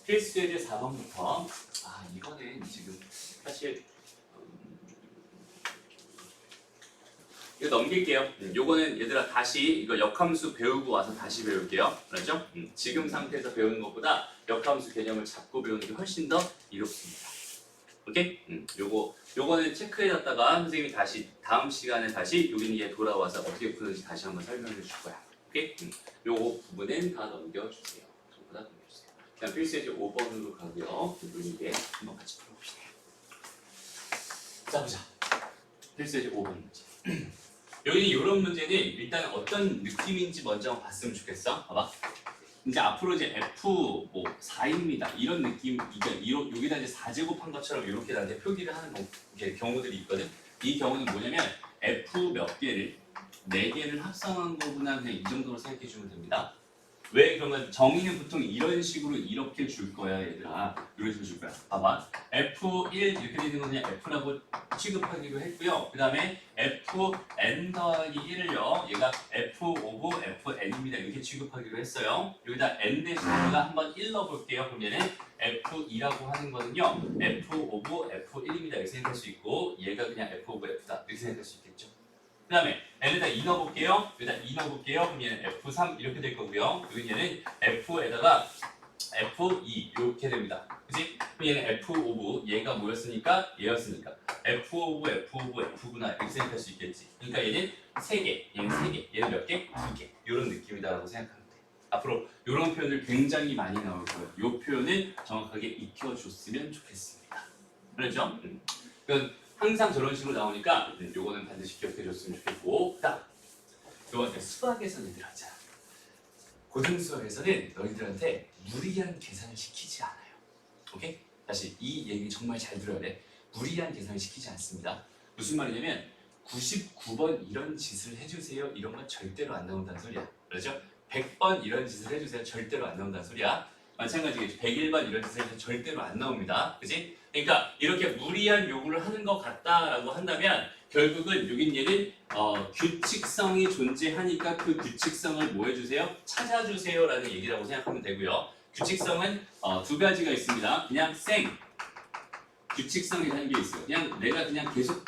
필수 예제 4번부터. 이거는 지금 사실 이거 넘길게요. 요거는 얘들아 다시 이거 역함수 배우고 와서 다시 배울게요. 알았죠? 지금 상태에서 배우는 것보다 역함수 개념을 잡고 배우는 게 훨씬 더 이롭습니다. 오케이? 요거는 체크해놨다가 선생님이 다시 다음 시간에 다시 여기는 얘 돌아와서 어떻게 푸는지 다시 한번 설명해 줄 거야. 오케이? 요거 부분은 다 넘겨주세요. 전부 다 넘겨주세요. 그냥 필수 예제 5번으로 가고요. 물리게 한번 같이 풀어봅시다. 자 보자. 필수 예제 5번 문제. 여기는 이런 문제는 일단 어떤 느낌인지 먼저 한번 봤으면 좋겠어. 봐봐. 이제 앞으로 이제 F 뭐 4입니다. 이런 느낌, 여기다 이제 4제곱한 것처럼 이렇게 다 표기를 하는 경우들이 있거든. 이 경우는 뭐냐면 F 몇 개를 4개를 합성한 거구나, 그냥 이 정도로 생각해 주면 됩니다. 왜 그러면 정의는 보통 이런 식으로 이렇게 줄 거야, 얘들아. 이런 식으로 줄 거야. 봐봐. F1 이렇게 되는 건 그냥 F라고 취급하기로 했고요. 그 다음에 Fn 더하기 1을요. 얘가 F 오브 Fn입니다. 이렇게 취급하기로 했어요. 여기다 n 대신 우리가 한번 1 넣어볼게요. 그럼 얘는 F2라고 하는 거는요. F 오브 F1입니다. 이렇게 생각할 수 있고 얘가 그냥 F 오브 F다. 이렇게 생각할 수 있겠죠. 그 다음에 n에다 2 넣어볼게요. 여기다 2 넣어볼게요. 그럼 얘는 F3 이렇게 될 거고요. 여기 얘는 F에다가 F2 이렇게 됩니다. 그치? 그럼 얘는 F 오브 얘가 뭐였으니까? 얘였으니까 F 오브 F 오브 F구나, 이렇게 생각할 수 있겠지. 그러니까 얘는 3개, 얘는 3개, 얘는 몇 개? 2개. 이런 느낌이다라고 생각하면 돼. 앞으로 이런 표현들 굉장히 많이 나올 거예요. 이 표현을 정확하게 익혀줬으면 좋겠습니다. 그렇죠? 그건 항상 저런 식으로 나오니까 요거는 반드시 기억해줬으면 좋겠고, 그다음 두 번째 수학에서는 얘들하자. 고등수학에서는 너희들한테 무리한 계산을 시키지 않아요. 오케이? 다시 이 얘기 정말 잘 들어야 돼. 무리한 계산을 시키지 않습니다. 무슨 말이냐면 99번 이런 짓을 해주세요. 이런 건 절대로 안 나온다는 소리야. 그렇죠? 100번 이런 짓을 해주세요. 절대로 안 나온다는 소리야. 마찬가지겠죠. 101번 이런 짓을 해주세요. 절대로 안 나옵니다. 그치? 그러니까 이렇게 무리한 요구를 하는 것 같다라고 한다면 결국은 여긴 얘는 규칙성이 존재하니까 그 규칙성을 뭐 해주세요? 찾아주세요 라는 얘기라고 생각하면 되고요. 규칙성은 두 가지가 있습니다. 그냥 규칙성이라는 게 있어요. 그냥 내가 그냥 계속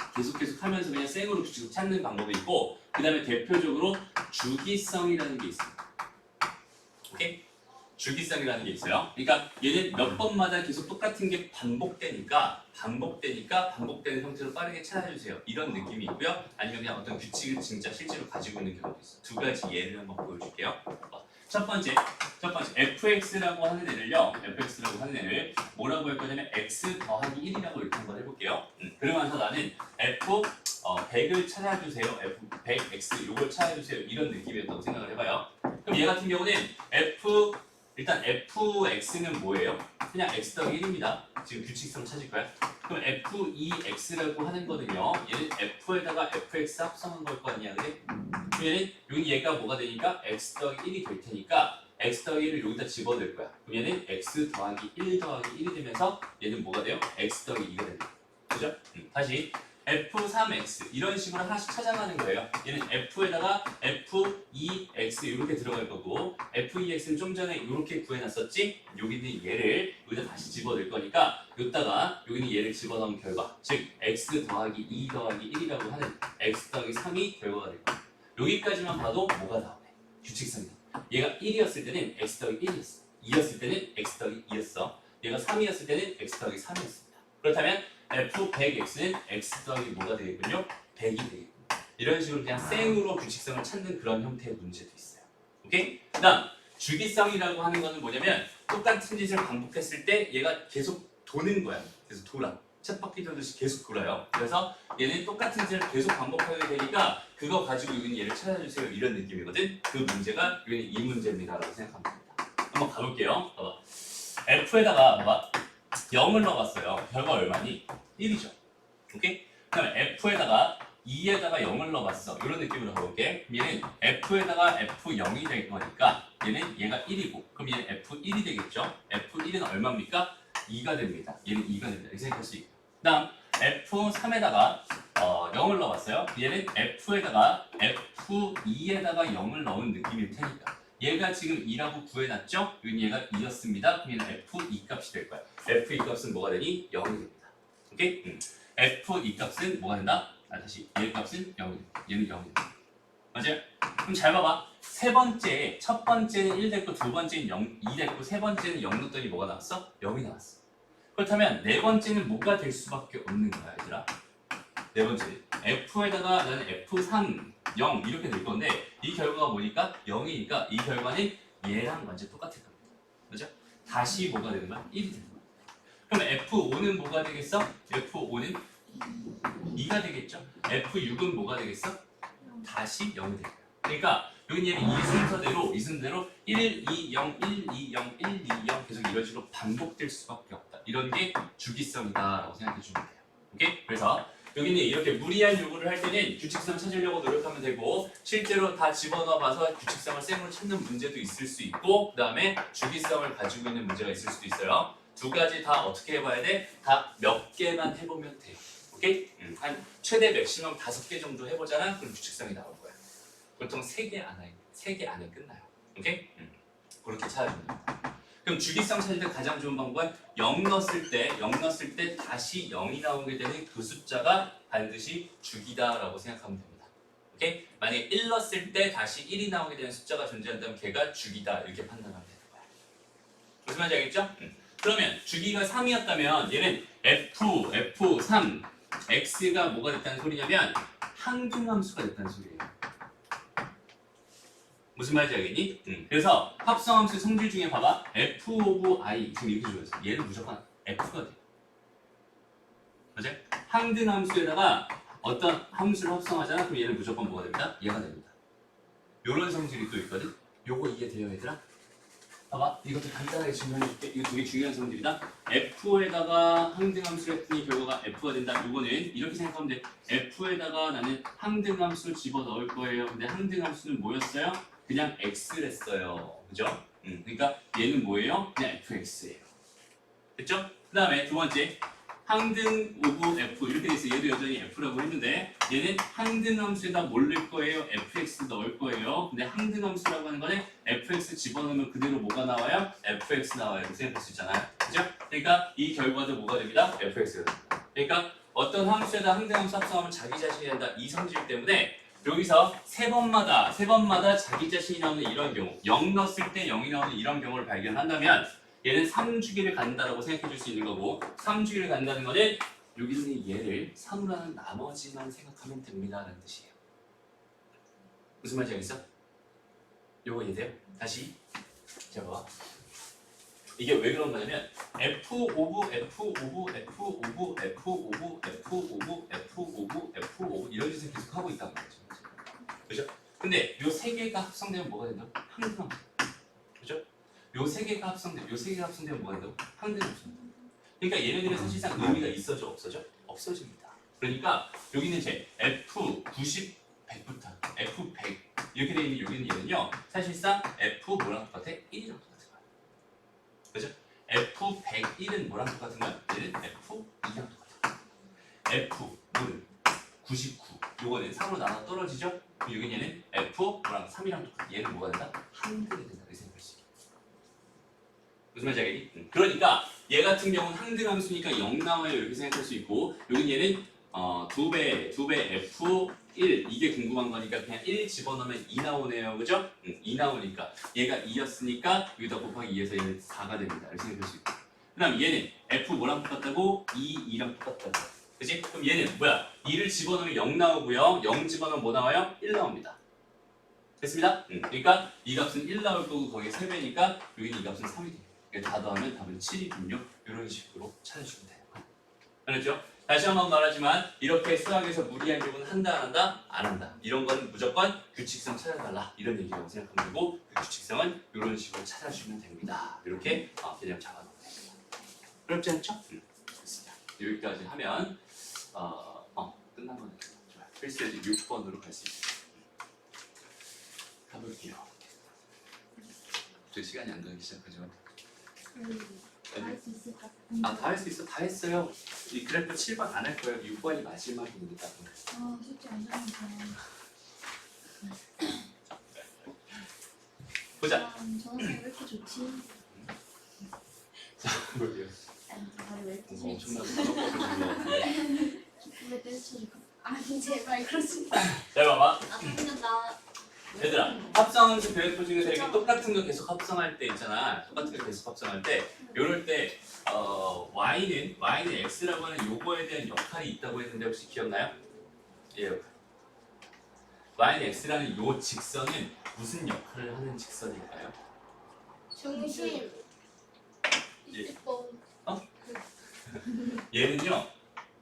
하면서 그냥 생으로 규칙을 찾는 방법이 있고, 그 다음에 대표적으로 주기성이라는 게 있어요. 오케이? 주기성이라는 게 있어요. 그러니까 얘는 몇 번마다 계속 똑같은 게 반복되니까 반복되는 형태로 빠르게 찾아주세요. 이런 느낌이 있고요. 아니면 그냥 어떤 규칙을 진짜 실제로 가지고 있는 경우도 있어요. 두 가지 예를 한번 보여줄게요. 첫 번째 fx라고 하는 애를 뭐라고 할 거냐면 x 더하기 1이라고 이렇게 한번 해볼게요. 그러면서 나는 f 100을 찾아주세요. f 100x 요걸 찾아주세요. 이런 느낌이었다고 생각을 해봐요. 그럼 얘 같은 경우는 일단 fx는 뭐예요? 그냥 x 더하기 1입니다. 지금 규칙성 찾을 거야. 그럼 f2x라고 하는 거는요. 얘는 f에다가 fx 합성한 걸 거 아니야, 그래? 그러면 여기 얘가 뭐가 되니까 x 더하기 1이 될 테니까 x 더하기 1을 여기다 집어넣을 거야. 그럼 얘는 x 더하기 1 더하기 1이 되면서 얘는 뭐가 돼요? x 더하기 2가 됩니다. 그죠? 다시 f3x 이런 식으로 하나씩 찾아가는 거예요. 얘는 f에다가 f2x 이렇게 들어갈 거고, f2x는 좀 전에 이렇게 구해놨었지? 여기 있는 얘를 여기다 다시 집어넣을 거니까 여기다가 여기 있는 얘를 집어넣은 결과, 즉 x 더하기 2 더하기 1이라고 하는 x 더하기 3이 결과가 될 거예요. 여기까지만 봐도 뭐가 나오네? 규칙성이다. 얘가 1이었을 때는 x 더하기 1이었어. 2였을 때는 x 더하기 2였어. 얘가 3이었을 때는 x 더하기 3이었습니다. 그렇다면 f100x는 x 더하기 뭐가 되겠군요? 100이 되겠군요. 이런 식으로 그냥 생으로 규칙성을 찾는 그런 형태의 문제도 있어요. 오케이? 그 다음 주기성이라고 하는 거는 뭐냐면 똑같은 짓을 반복했을 때 얘가 계속 도는 거야. 계속 돌아. 쳇바퀴 돌듯이 계속 돌아요. 그래서 얘는 똑같은 짓을 계속 반복하게 되니까 그거 가지고 여기는 얘를 찾아주세요. 이런 느낌이거든. 그 문제가 여기는 이 문제입니다. 라고 생각하면 됩니다. 한번 가볼게요. 봐봐. f에다가 봐봐. 0을 넣어봤어요. 결과 얼마니? 1이죠. 오케이? 그 다음에 f에다가 2에다가 0을 넣어봤어. 이런 느낌으로 가볼게. 얘는 f에다가 f0이 될 거니까 얘는 얘가 1이고, 그럼 얘는 f1이 되겠죠? f1은 얼마입니까? 2가 됩니다. 얘는 2가 됩니다. 이렇게 생각할 수 있고. 그 다음 f3에다가 0을 넣어봤어요. 얘는 f에다가 f2에다가 0을 넣은 느낌일 테니까 얘가 지금 2라고 구해놨죠? 얘가 2였습니다. 그럼 얘는 f2 값이 될 거야. f2 값은 뭐가 되니? 0이 됩니다. 오케이? f2 값은 뭐가 된다? 다시 얘 값은 0이 됩니다. 얘는 0이 됩니다. 맞아요? 그럼 잘 봐봐. 첫 번째는 1 됐고, 두 번째는 2 됐고, 세 번째는 0 넣었더니 뭐가 나왔어? 0이 나왔어. 그렇다면 네 번째는 뭐가 될 수밖에 없는 거야, 얘들아. 네 번째는 f에다가 나는 f3, 0 이렇게 될 건데 이 결과가 뭐니까? 0이니까 이 결과는 얘랑 완전 똑같을 겁니다. 그죠? 다시 뭐가 되는 거야? 1이 되는 거야. 그럼 f5는 뭐가 되겠어? f5는 2가 되겠죠? f6은 뭐가 되겠어? 다시 0이 될 거야. 그러니까 여기 얘는 이 순서대로 1, 2, 0, 1, 2, 0, 1, 2, 0 계속 이런 식으로 반복될 수밖에 없다. 이런 게 주기성이다라고 생각해 주면 돼요. 오케이? 그래서 여기는 이렇게 무리한 요구를 할 때는 규칙성 찾으려고 노력하면 되고, 실제로 다 집어넣어봐서 규칙성을 쌤으로 찾는 문제도 있을 수 있고, 그 다음에 주기성을 가지고 있는 문제가 있을 수도 있어요. 두 가지 다 어떻게 해봐야 돼? 다 몇 개만 해보면 돼요. 오케이? 한 최대 맥시멈 5개 정도 해보잖아? 그럼 규칙성이 나올 거야. 보통 3개 안에 끝나요. 오케이? 그렇게 찾아주면 돼요. 그럼 주기성 찾을 때 가장 좋은 방법은 0 넣었을 때 다시 0이 나오게 되는 그 숫자가 반드시 주기다라고 생각하면 됩니다. 오케이? 만약에 1 넣었을 때 다시 1이 나오게 되는 숫자가 존재한다면 걔가 주기다 이렇게 판단하면 되는 거야. 무슨 말인지 알겠죠? 그러면 주기가 3이었다면 얘는 f3, x가 뭐가 됐다는 소리냐면 항등함수가 됐다는 소리예요. 무슨 말인지 알겠니? 그래서 합성함수 성질 중에 봐봐. f 오브 i 지금 이렇게 줘있어. 얘는 무조건 f가 돼. 맞아요? 항등함수에다가 어떤 함수를 합성하잖아. 그럼 얘는 무조건 뭐가 됩니다? 얘가 됩니다. 요런 성질이 또 있거든. 요거 이해돼요, 얘들아? 봐봐. 이것도 간단하게 증명해줄게. 이거 되게 중요한 성질이다. f에다가 항등함수를 했더니 결과가 f가 된다. 요거는 이렇게 생각하면 돼. f에다가 나는 항등함수를 집어넣을 거예요. 근데 항등함수는 뭐였어요? 그냥 x를 했어요. 그죠? 그러니까 얘는 뭐예요? 그냥 fx예요. 됐죠? 그 다음에 두 번째. 항등 오브 f 이렇게 돼 있어. 얘도 여전히 f라고 했는데 얘는 항등함수에다 뭘 넣을 거예요? fx 넣을 거예요. 근데 항등함수라고 하는 거는 fx 집어넣으면 그대로 뭐가 나와요? fx 나와요. 이렇게 생각할 수 있잖아요. 그죠? 그러니까 이 결과도 뭐가 됩니다? fx가 됩니다. 그러니까 어떤 함수에다 항등함수 합성하면 자기 자신이 된다. 이 성질 때문에 여기서 세 번마다 자기 자신이 나오는 이런 경우 0 넣었을 때 0이 나오는 이런 경우를 발견한다면 얘는 3주기를 갖는다라고 생각해 줄 수 있는 거고 3주기를 갖는다는 거는 여기 있는 얘를 3으로 하는 나머지만 생각하면 됩니다 라는 뜻이에요. 무슨 말인지 알겠어? 요거 이해돼요? 다시 자 봐봐. 이게 왜 그런 거냐면 f 오브 f 오브 f 오브 f 오브 f 오브 f 오브 f 오브 이런 짓을 계속 하고 있다는 거죠. 그죠? 근데 요 세 개가 합성되면 뭐가 된다? 항등함수. 그죠? 요 세 개가 합성되면 뭐가 된다고? 항등함수. 그러니까 얘네들은 사실상 의미가 있어져 없어져? 없어집니다. 그러니까 여기는 제 f 90 100부터 f 100 이렇게 되어 있는 여기는 얘는요 사실상 f 뭐랑 똑같아? 1이랑 똑같은 거야. 그죠? f 101은 뭐랑 똑같은 거야? 얘는 f 2랑 똑같아. f 뭐는 99 요거는 3으로 나눠 떨어지죠? 여기 얘는 f 뭐랑 3이랑 똑같아. 얘는 뭐가 된다? 항등이 된다. 이렇게 생각할 수 있게. 무슨 말인지 알겠니? 그러니까 얘 같은 경우는 항등함수니까 0 나와요 이렇게 생각할 수 있고 여긴 얘는 2배 f1 이게 궁금한 거니까 그냥 1 집어넣으면 2 나오네요. 그죠? 2 나오니까 얘가 2였으니까 여기다 곱하기 2에서 얘는 4가 됩니다. 이렇게 생각할 수 있고 그 다음 얘는 f 뭐랑 똑같다고? 2랑 똑같다고. 그치? 그럼 얘는 뭐야? 2를 집어넣으면 0 나오고요. 0 집어넣으면 뭐 나와요? 1 나옵니다. 됐습니다? 그러니까 이 값은 1 나올 거고 거기에 3배니까 여기는 이 값은 3이 돼요. 다 더하면 답은 7이군요. 이런 식으로 찾아주면 돼요. 알았죠? 다시 한번 말하지만 이렇게 수학에서 무리한 경우는 한다 안 한다? 안 한다. 이런 건 무조건 규칙성 찾아달라. 이런 얘기라고 생각하면 되고 그 규칙성은 이런 식으로 찾아주면 됩니다. 이렇게 개념 잡아놓으면 됩니다. 어렵지 않죠? 됐습니다. 여기까지 하면 끝난 거네. 좋아요. 필수에서 6번으로 갈 수 있어요. 가볼게요. 저 시간이 안 가기 시작하죠. 다 할 수 있을까? 다 할 수 있어. 다 했어요. 이 그래프 7번 안 할 거예요. 6번이 마지막이니까. 아 숙제 안 하니까. 보자. 저는 왜 이렇게 좋지? 볼게요. 아니 다들 왜 이렇게 엄청나게 좋지? 어렵거든요. 왜 때려쳐줄까? 아니 제발 그러지 마. 잘 봐봐. 아 그냥 나. 얘들아, 합성함수 그래프 중에서 이렇게 똑같은 거 계속 합성할 때 있잖아. 똑같은 거 계속 합성할 때 이럴 때 y는 x라고 하는 요거에 대한 역할이 있다고 했는데 혹시 기억나요? 예. y는 x라는 요 직선은 무슨 역할을 하는 직선일까요? 중심 예. 20번 얘는요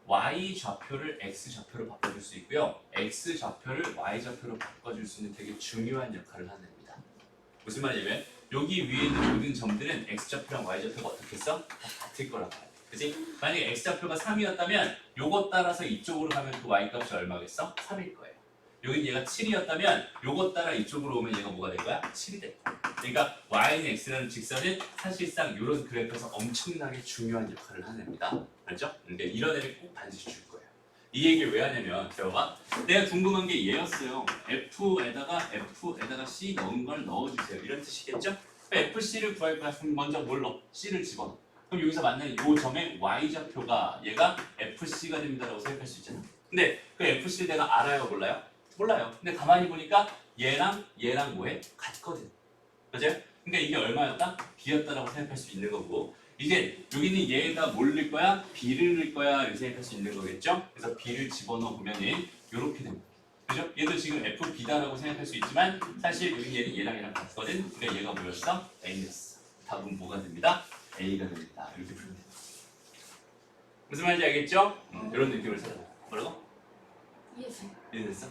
y 좌표를 x 좌표로 바꿔줄 수 있고요 x 좌표를 y 좌표로 바꿔줄 수 있는 되게 중요한 역할을 하는 겁니다. 무슨 말이냐면 여기 위에 있는 모든 점들은 x 좌표랑 y 좌표가 어떻게 써? 다 같을 거란 말이야. 그치? 만약에 x 좌표가 3이었다면 요거 따라서 이쪽으로 가면 그 y 값이 얼마겠어? 3일 거예요. 여긴 얘가 7이었다면 요거 따라 이쪽으로 오면 얘가 뭐가 될 거야? 7이 될 거야. 그러니까 y는 x라는 직선은 사실상 이런 그래프에서 엄청나게 중요한 역할을 하는 겁니다. 알죠? 그러니까 이런 애를 꼭 반드시 줄 거예요. 이 얘기를 왜 하냐면 배워봐. 내가 궁금한 게 얘였어요. f에다가 c 넣은 걸 넣어주세요. 이런 뜻이겠죠? fc를 구할 거야. 그럼 먼저 뭘 넣어? c를 집어넣어. 그럼 여기서 만나는 이 점의 y좌표가 얘가 fc가 됩니다라고 생각할 수 있잖아. 근데 그 fc를 내가 알아요? 몰라요? 몰라요. 근데 가만히 보니까 얘랑 뭐해? 같거든. 맞아요? 그러니까 이게 얼마였다? b였다라고 생각할 수 있는 거고 이제 여기는 얘가 뭘 넣을 거야? b를 넣을 거야 이렇게 생각할 수 있는 거겠죠? 그래서 b를 집어넣어 보면은 이렇게 됩니다. 그죠? 얘도 지금 FB다라고 생각할 수 있지만 사실 여기 얘는 얘랑 같거든. 그러니까 얘가 뭐였어? A였어. 답은 뭐가 됩니다? A가 됩니다. 이렇게 풀면 돼요. 무슨 말인지 알겠죠? 이런 느낌을 찾아봐. 뭐라고? 이해했어요. 이해됐어?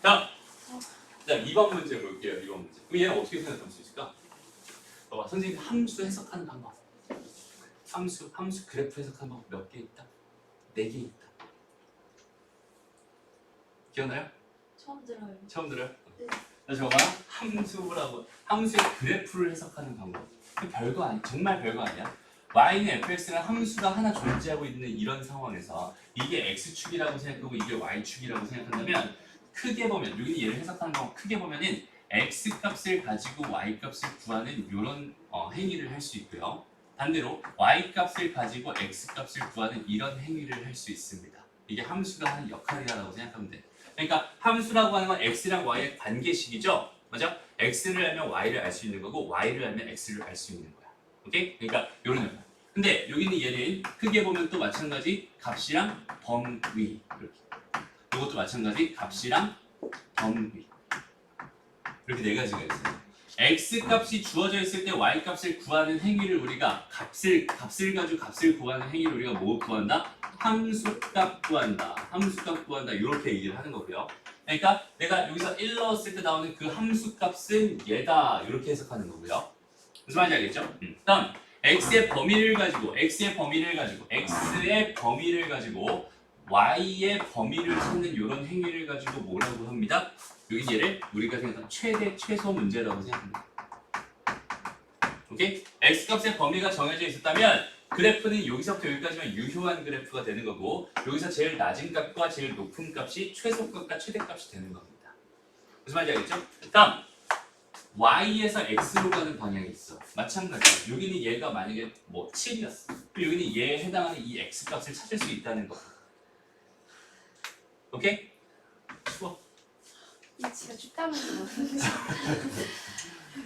자, 2번 문제 볼게요. 2번 문제. 그럼 얘는 어떻게 생각할 수 있을까? 봐봐, 선생님 함수 해석하는 방법. 함수 그래프 해석하는 방법 몇 개 있다? 4개 있다. 기억나요? 처음 들어요. 처음 들어요? 네. 자, 저거 함수의 그래프를 해석하는 방법. 별거 아니, 정말 별거 아니야. y는 fx는 함수가 하나 존재하고 있는 이런 상황에서 이게 x축이라고 생각하고 이게 y축이라고 생각한다면 크게 보면 여기 얘를 해석하는 방법 크게 보면은 x 값을 가지고 y 값을 구하는 이런 행위를 할 수 있고요. 반대로 y 값을 가지고 x 값을 구하는 이런 행위를 할 수 있습니다. 이게 함수가 하는 역할이라고 생각하면 돼. 그러니까 함수라고 하는 건 x랑 y의 관계식이죠. 맞아? x를 알면 y를 알 수 있는 거고 y를 알면 x를 알 수 있는 거야. 오케이? 그러니까 이런 역할. 근데 여기는 얘는 크게 보면 또 마찬가지 값이랑 범위 이렇게. 이것도 마찬가지 값이랑 범위. 이렇게 네 가지가 있어요. x 값이 주어져 있을 때 y 값을 구하는 행위를 우리가 값을 가지고 값을 구하는 행위를 우리가 뭐 구한다? 함수값 구한다. 함수값 구한다. 이렇게 얘기를 하는 거고요. 그러니까 내가 여기서 1 넣었을 때 나오는 그 함수값은 얘다. 이렇게 해석하는 거고요. 무슨 말인지 알겠죠? 다음 x의 범위를 가지고 y의 범위를 찾는 이런 행위를 가지고 뭐라고 합니다? 여기 얘를 우리가 생각하는 최소 문제라고 생각합니다. 오케이? x값의 범위가 정해져 있었다면 그래프는 여기서부터 여기까지만 유효한 그래프가 되는 거고 여기서 제일 낮은 값과 제일 높은 값이 최소값과 최대값이 되는 겁니다. 무슨 말인지 알겠죠? 다음 y에서 x로 가는 방향이 있어. 마찬가지로 여기는 얘가 만약에 뭐 7이었어. 여기는 얘에 해당하는 이 x값을 찾을 수 있다는 거. 오케이? 쉬워. 이 진짜 춥다면서.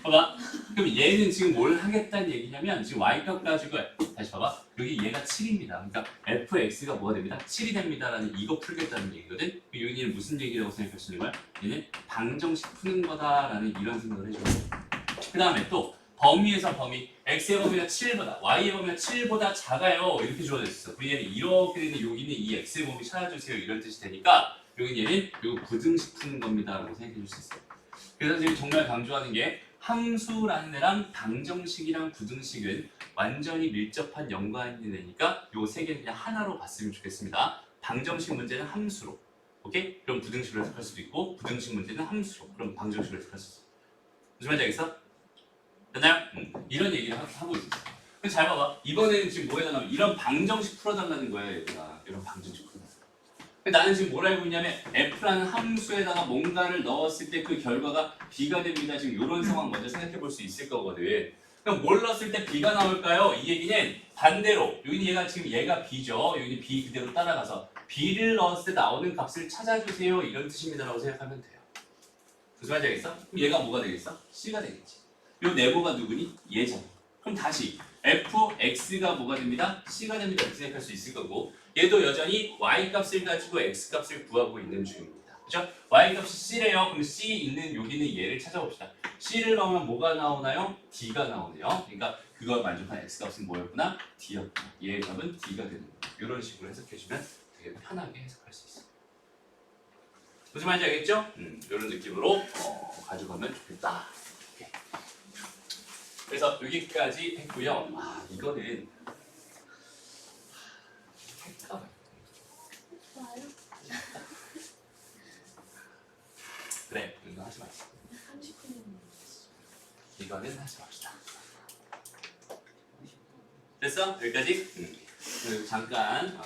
봐봐. 그럼 얘는 지금 뭘 하겠다는 얘기냐면 지금 y값 가지고 다시 봐봐. 여기 얘가 7입니다. 그러니까 fx가 뭐가 됩니다? 7이 됩니다라는 이거 풀겠다는 얘기거든. 여기는 무슨 얘기라고 생각할 수 있는 거야? 얘는 방정식 푸는 거다라는 이런 생각을 해줘야 돼. 그 다음에 또 범위에서 범위 x의 범위가 7보다 y의 범위가 7보다 작아요. 이렇게 주어져 있어. 그럼 얘는 이렇게 되는 여기는 이 x의 범위 찾아주세요. 이런 뜻이 되니까 여기 얘는 이거 부등식 푸는 겁니다라고 생각해 줄 수 있어요. 그래서 지금 정말 강조하는 게 함수라는 애랑 방정식이랑 부등식은 완전히 밀접한 연관이 되니까 요 세 개는 그냥 하나로 봤으면 좋겠습니다. 방정식 문제는 함수로, 오케이? 그럼 부등식으로 해석할 수도 있고 부등식 문제는 함수로, 그럼 방정식으로 해석할 수도 있어. 무슨 말인지 알겠어? 됐나요? 이런 얘기를 하고 있어. 잘 봐봐. 이번에는 지금 뭐 해달라면 이런 방정식 풀어달라는 거야, 얘들아. 이런 방정식 풀어달라. 나는 지금 뭘 알고 있냐면 f라는 함수에다가 뭔가를 넣었을 때 그 결과가 b가 됩니다. 지금 이런 상황 먼저 생각해 볼 수 있을 거거든. 그럼 뭘 넣었을 때 b가 나올까요? 이 얘기는 반대로 여기는 얘가 지금 얘가 b죠. 여기 b 그대로 따라가서 b를 넣었을 때 나오는 값을 찾아주세요. 이런 뜻입니다라고 생각하면 돼요. 무슨 말인지 알겠어? 그럼 얘가 뭐가 되겠어? c가 되겠지. 요 네모가 누구니? 얘잖아. 그럼 다시 fx가 뭐가 됩니다? c가 됩니다. 이렇게 생각할 수 있을 거고 얘도 여전히 y값을 가지고 x값을 구하고 있는 중입니다. 그렇죠? y값이 c래요. 그럼 c 있는 여기는 얘를 찾아봅시다. c를 넣으면 뭐가 나오나요? d가 나오네요. 그러니까 그걸 만족한 x값은 뭐였구나? d였구나. 얘의 값은 d가 되는 거예요. 이런 식으로 해석해주면 되게 편하게 해석할 수 있어요. 무슨 말인지 알겠죠? 이런 느낌으로 가져가면 좋겠다. 오케이. 그래서 여기까지 했고요. 아 이거는 할까? 그래 이거 하지 맙시다. 30분이면 이거는 하지 맙시다. 됐어? 여기까지? 그리고 잠깐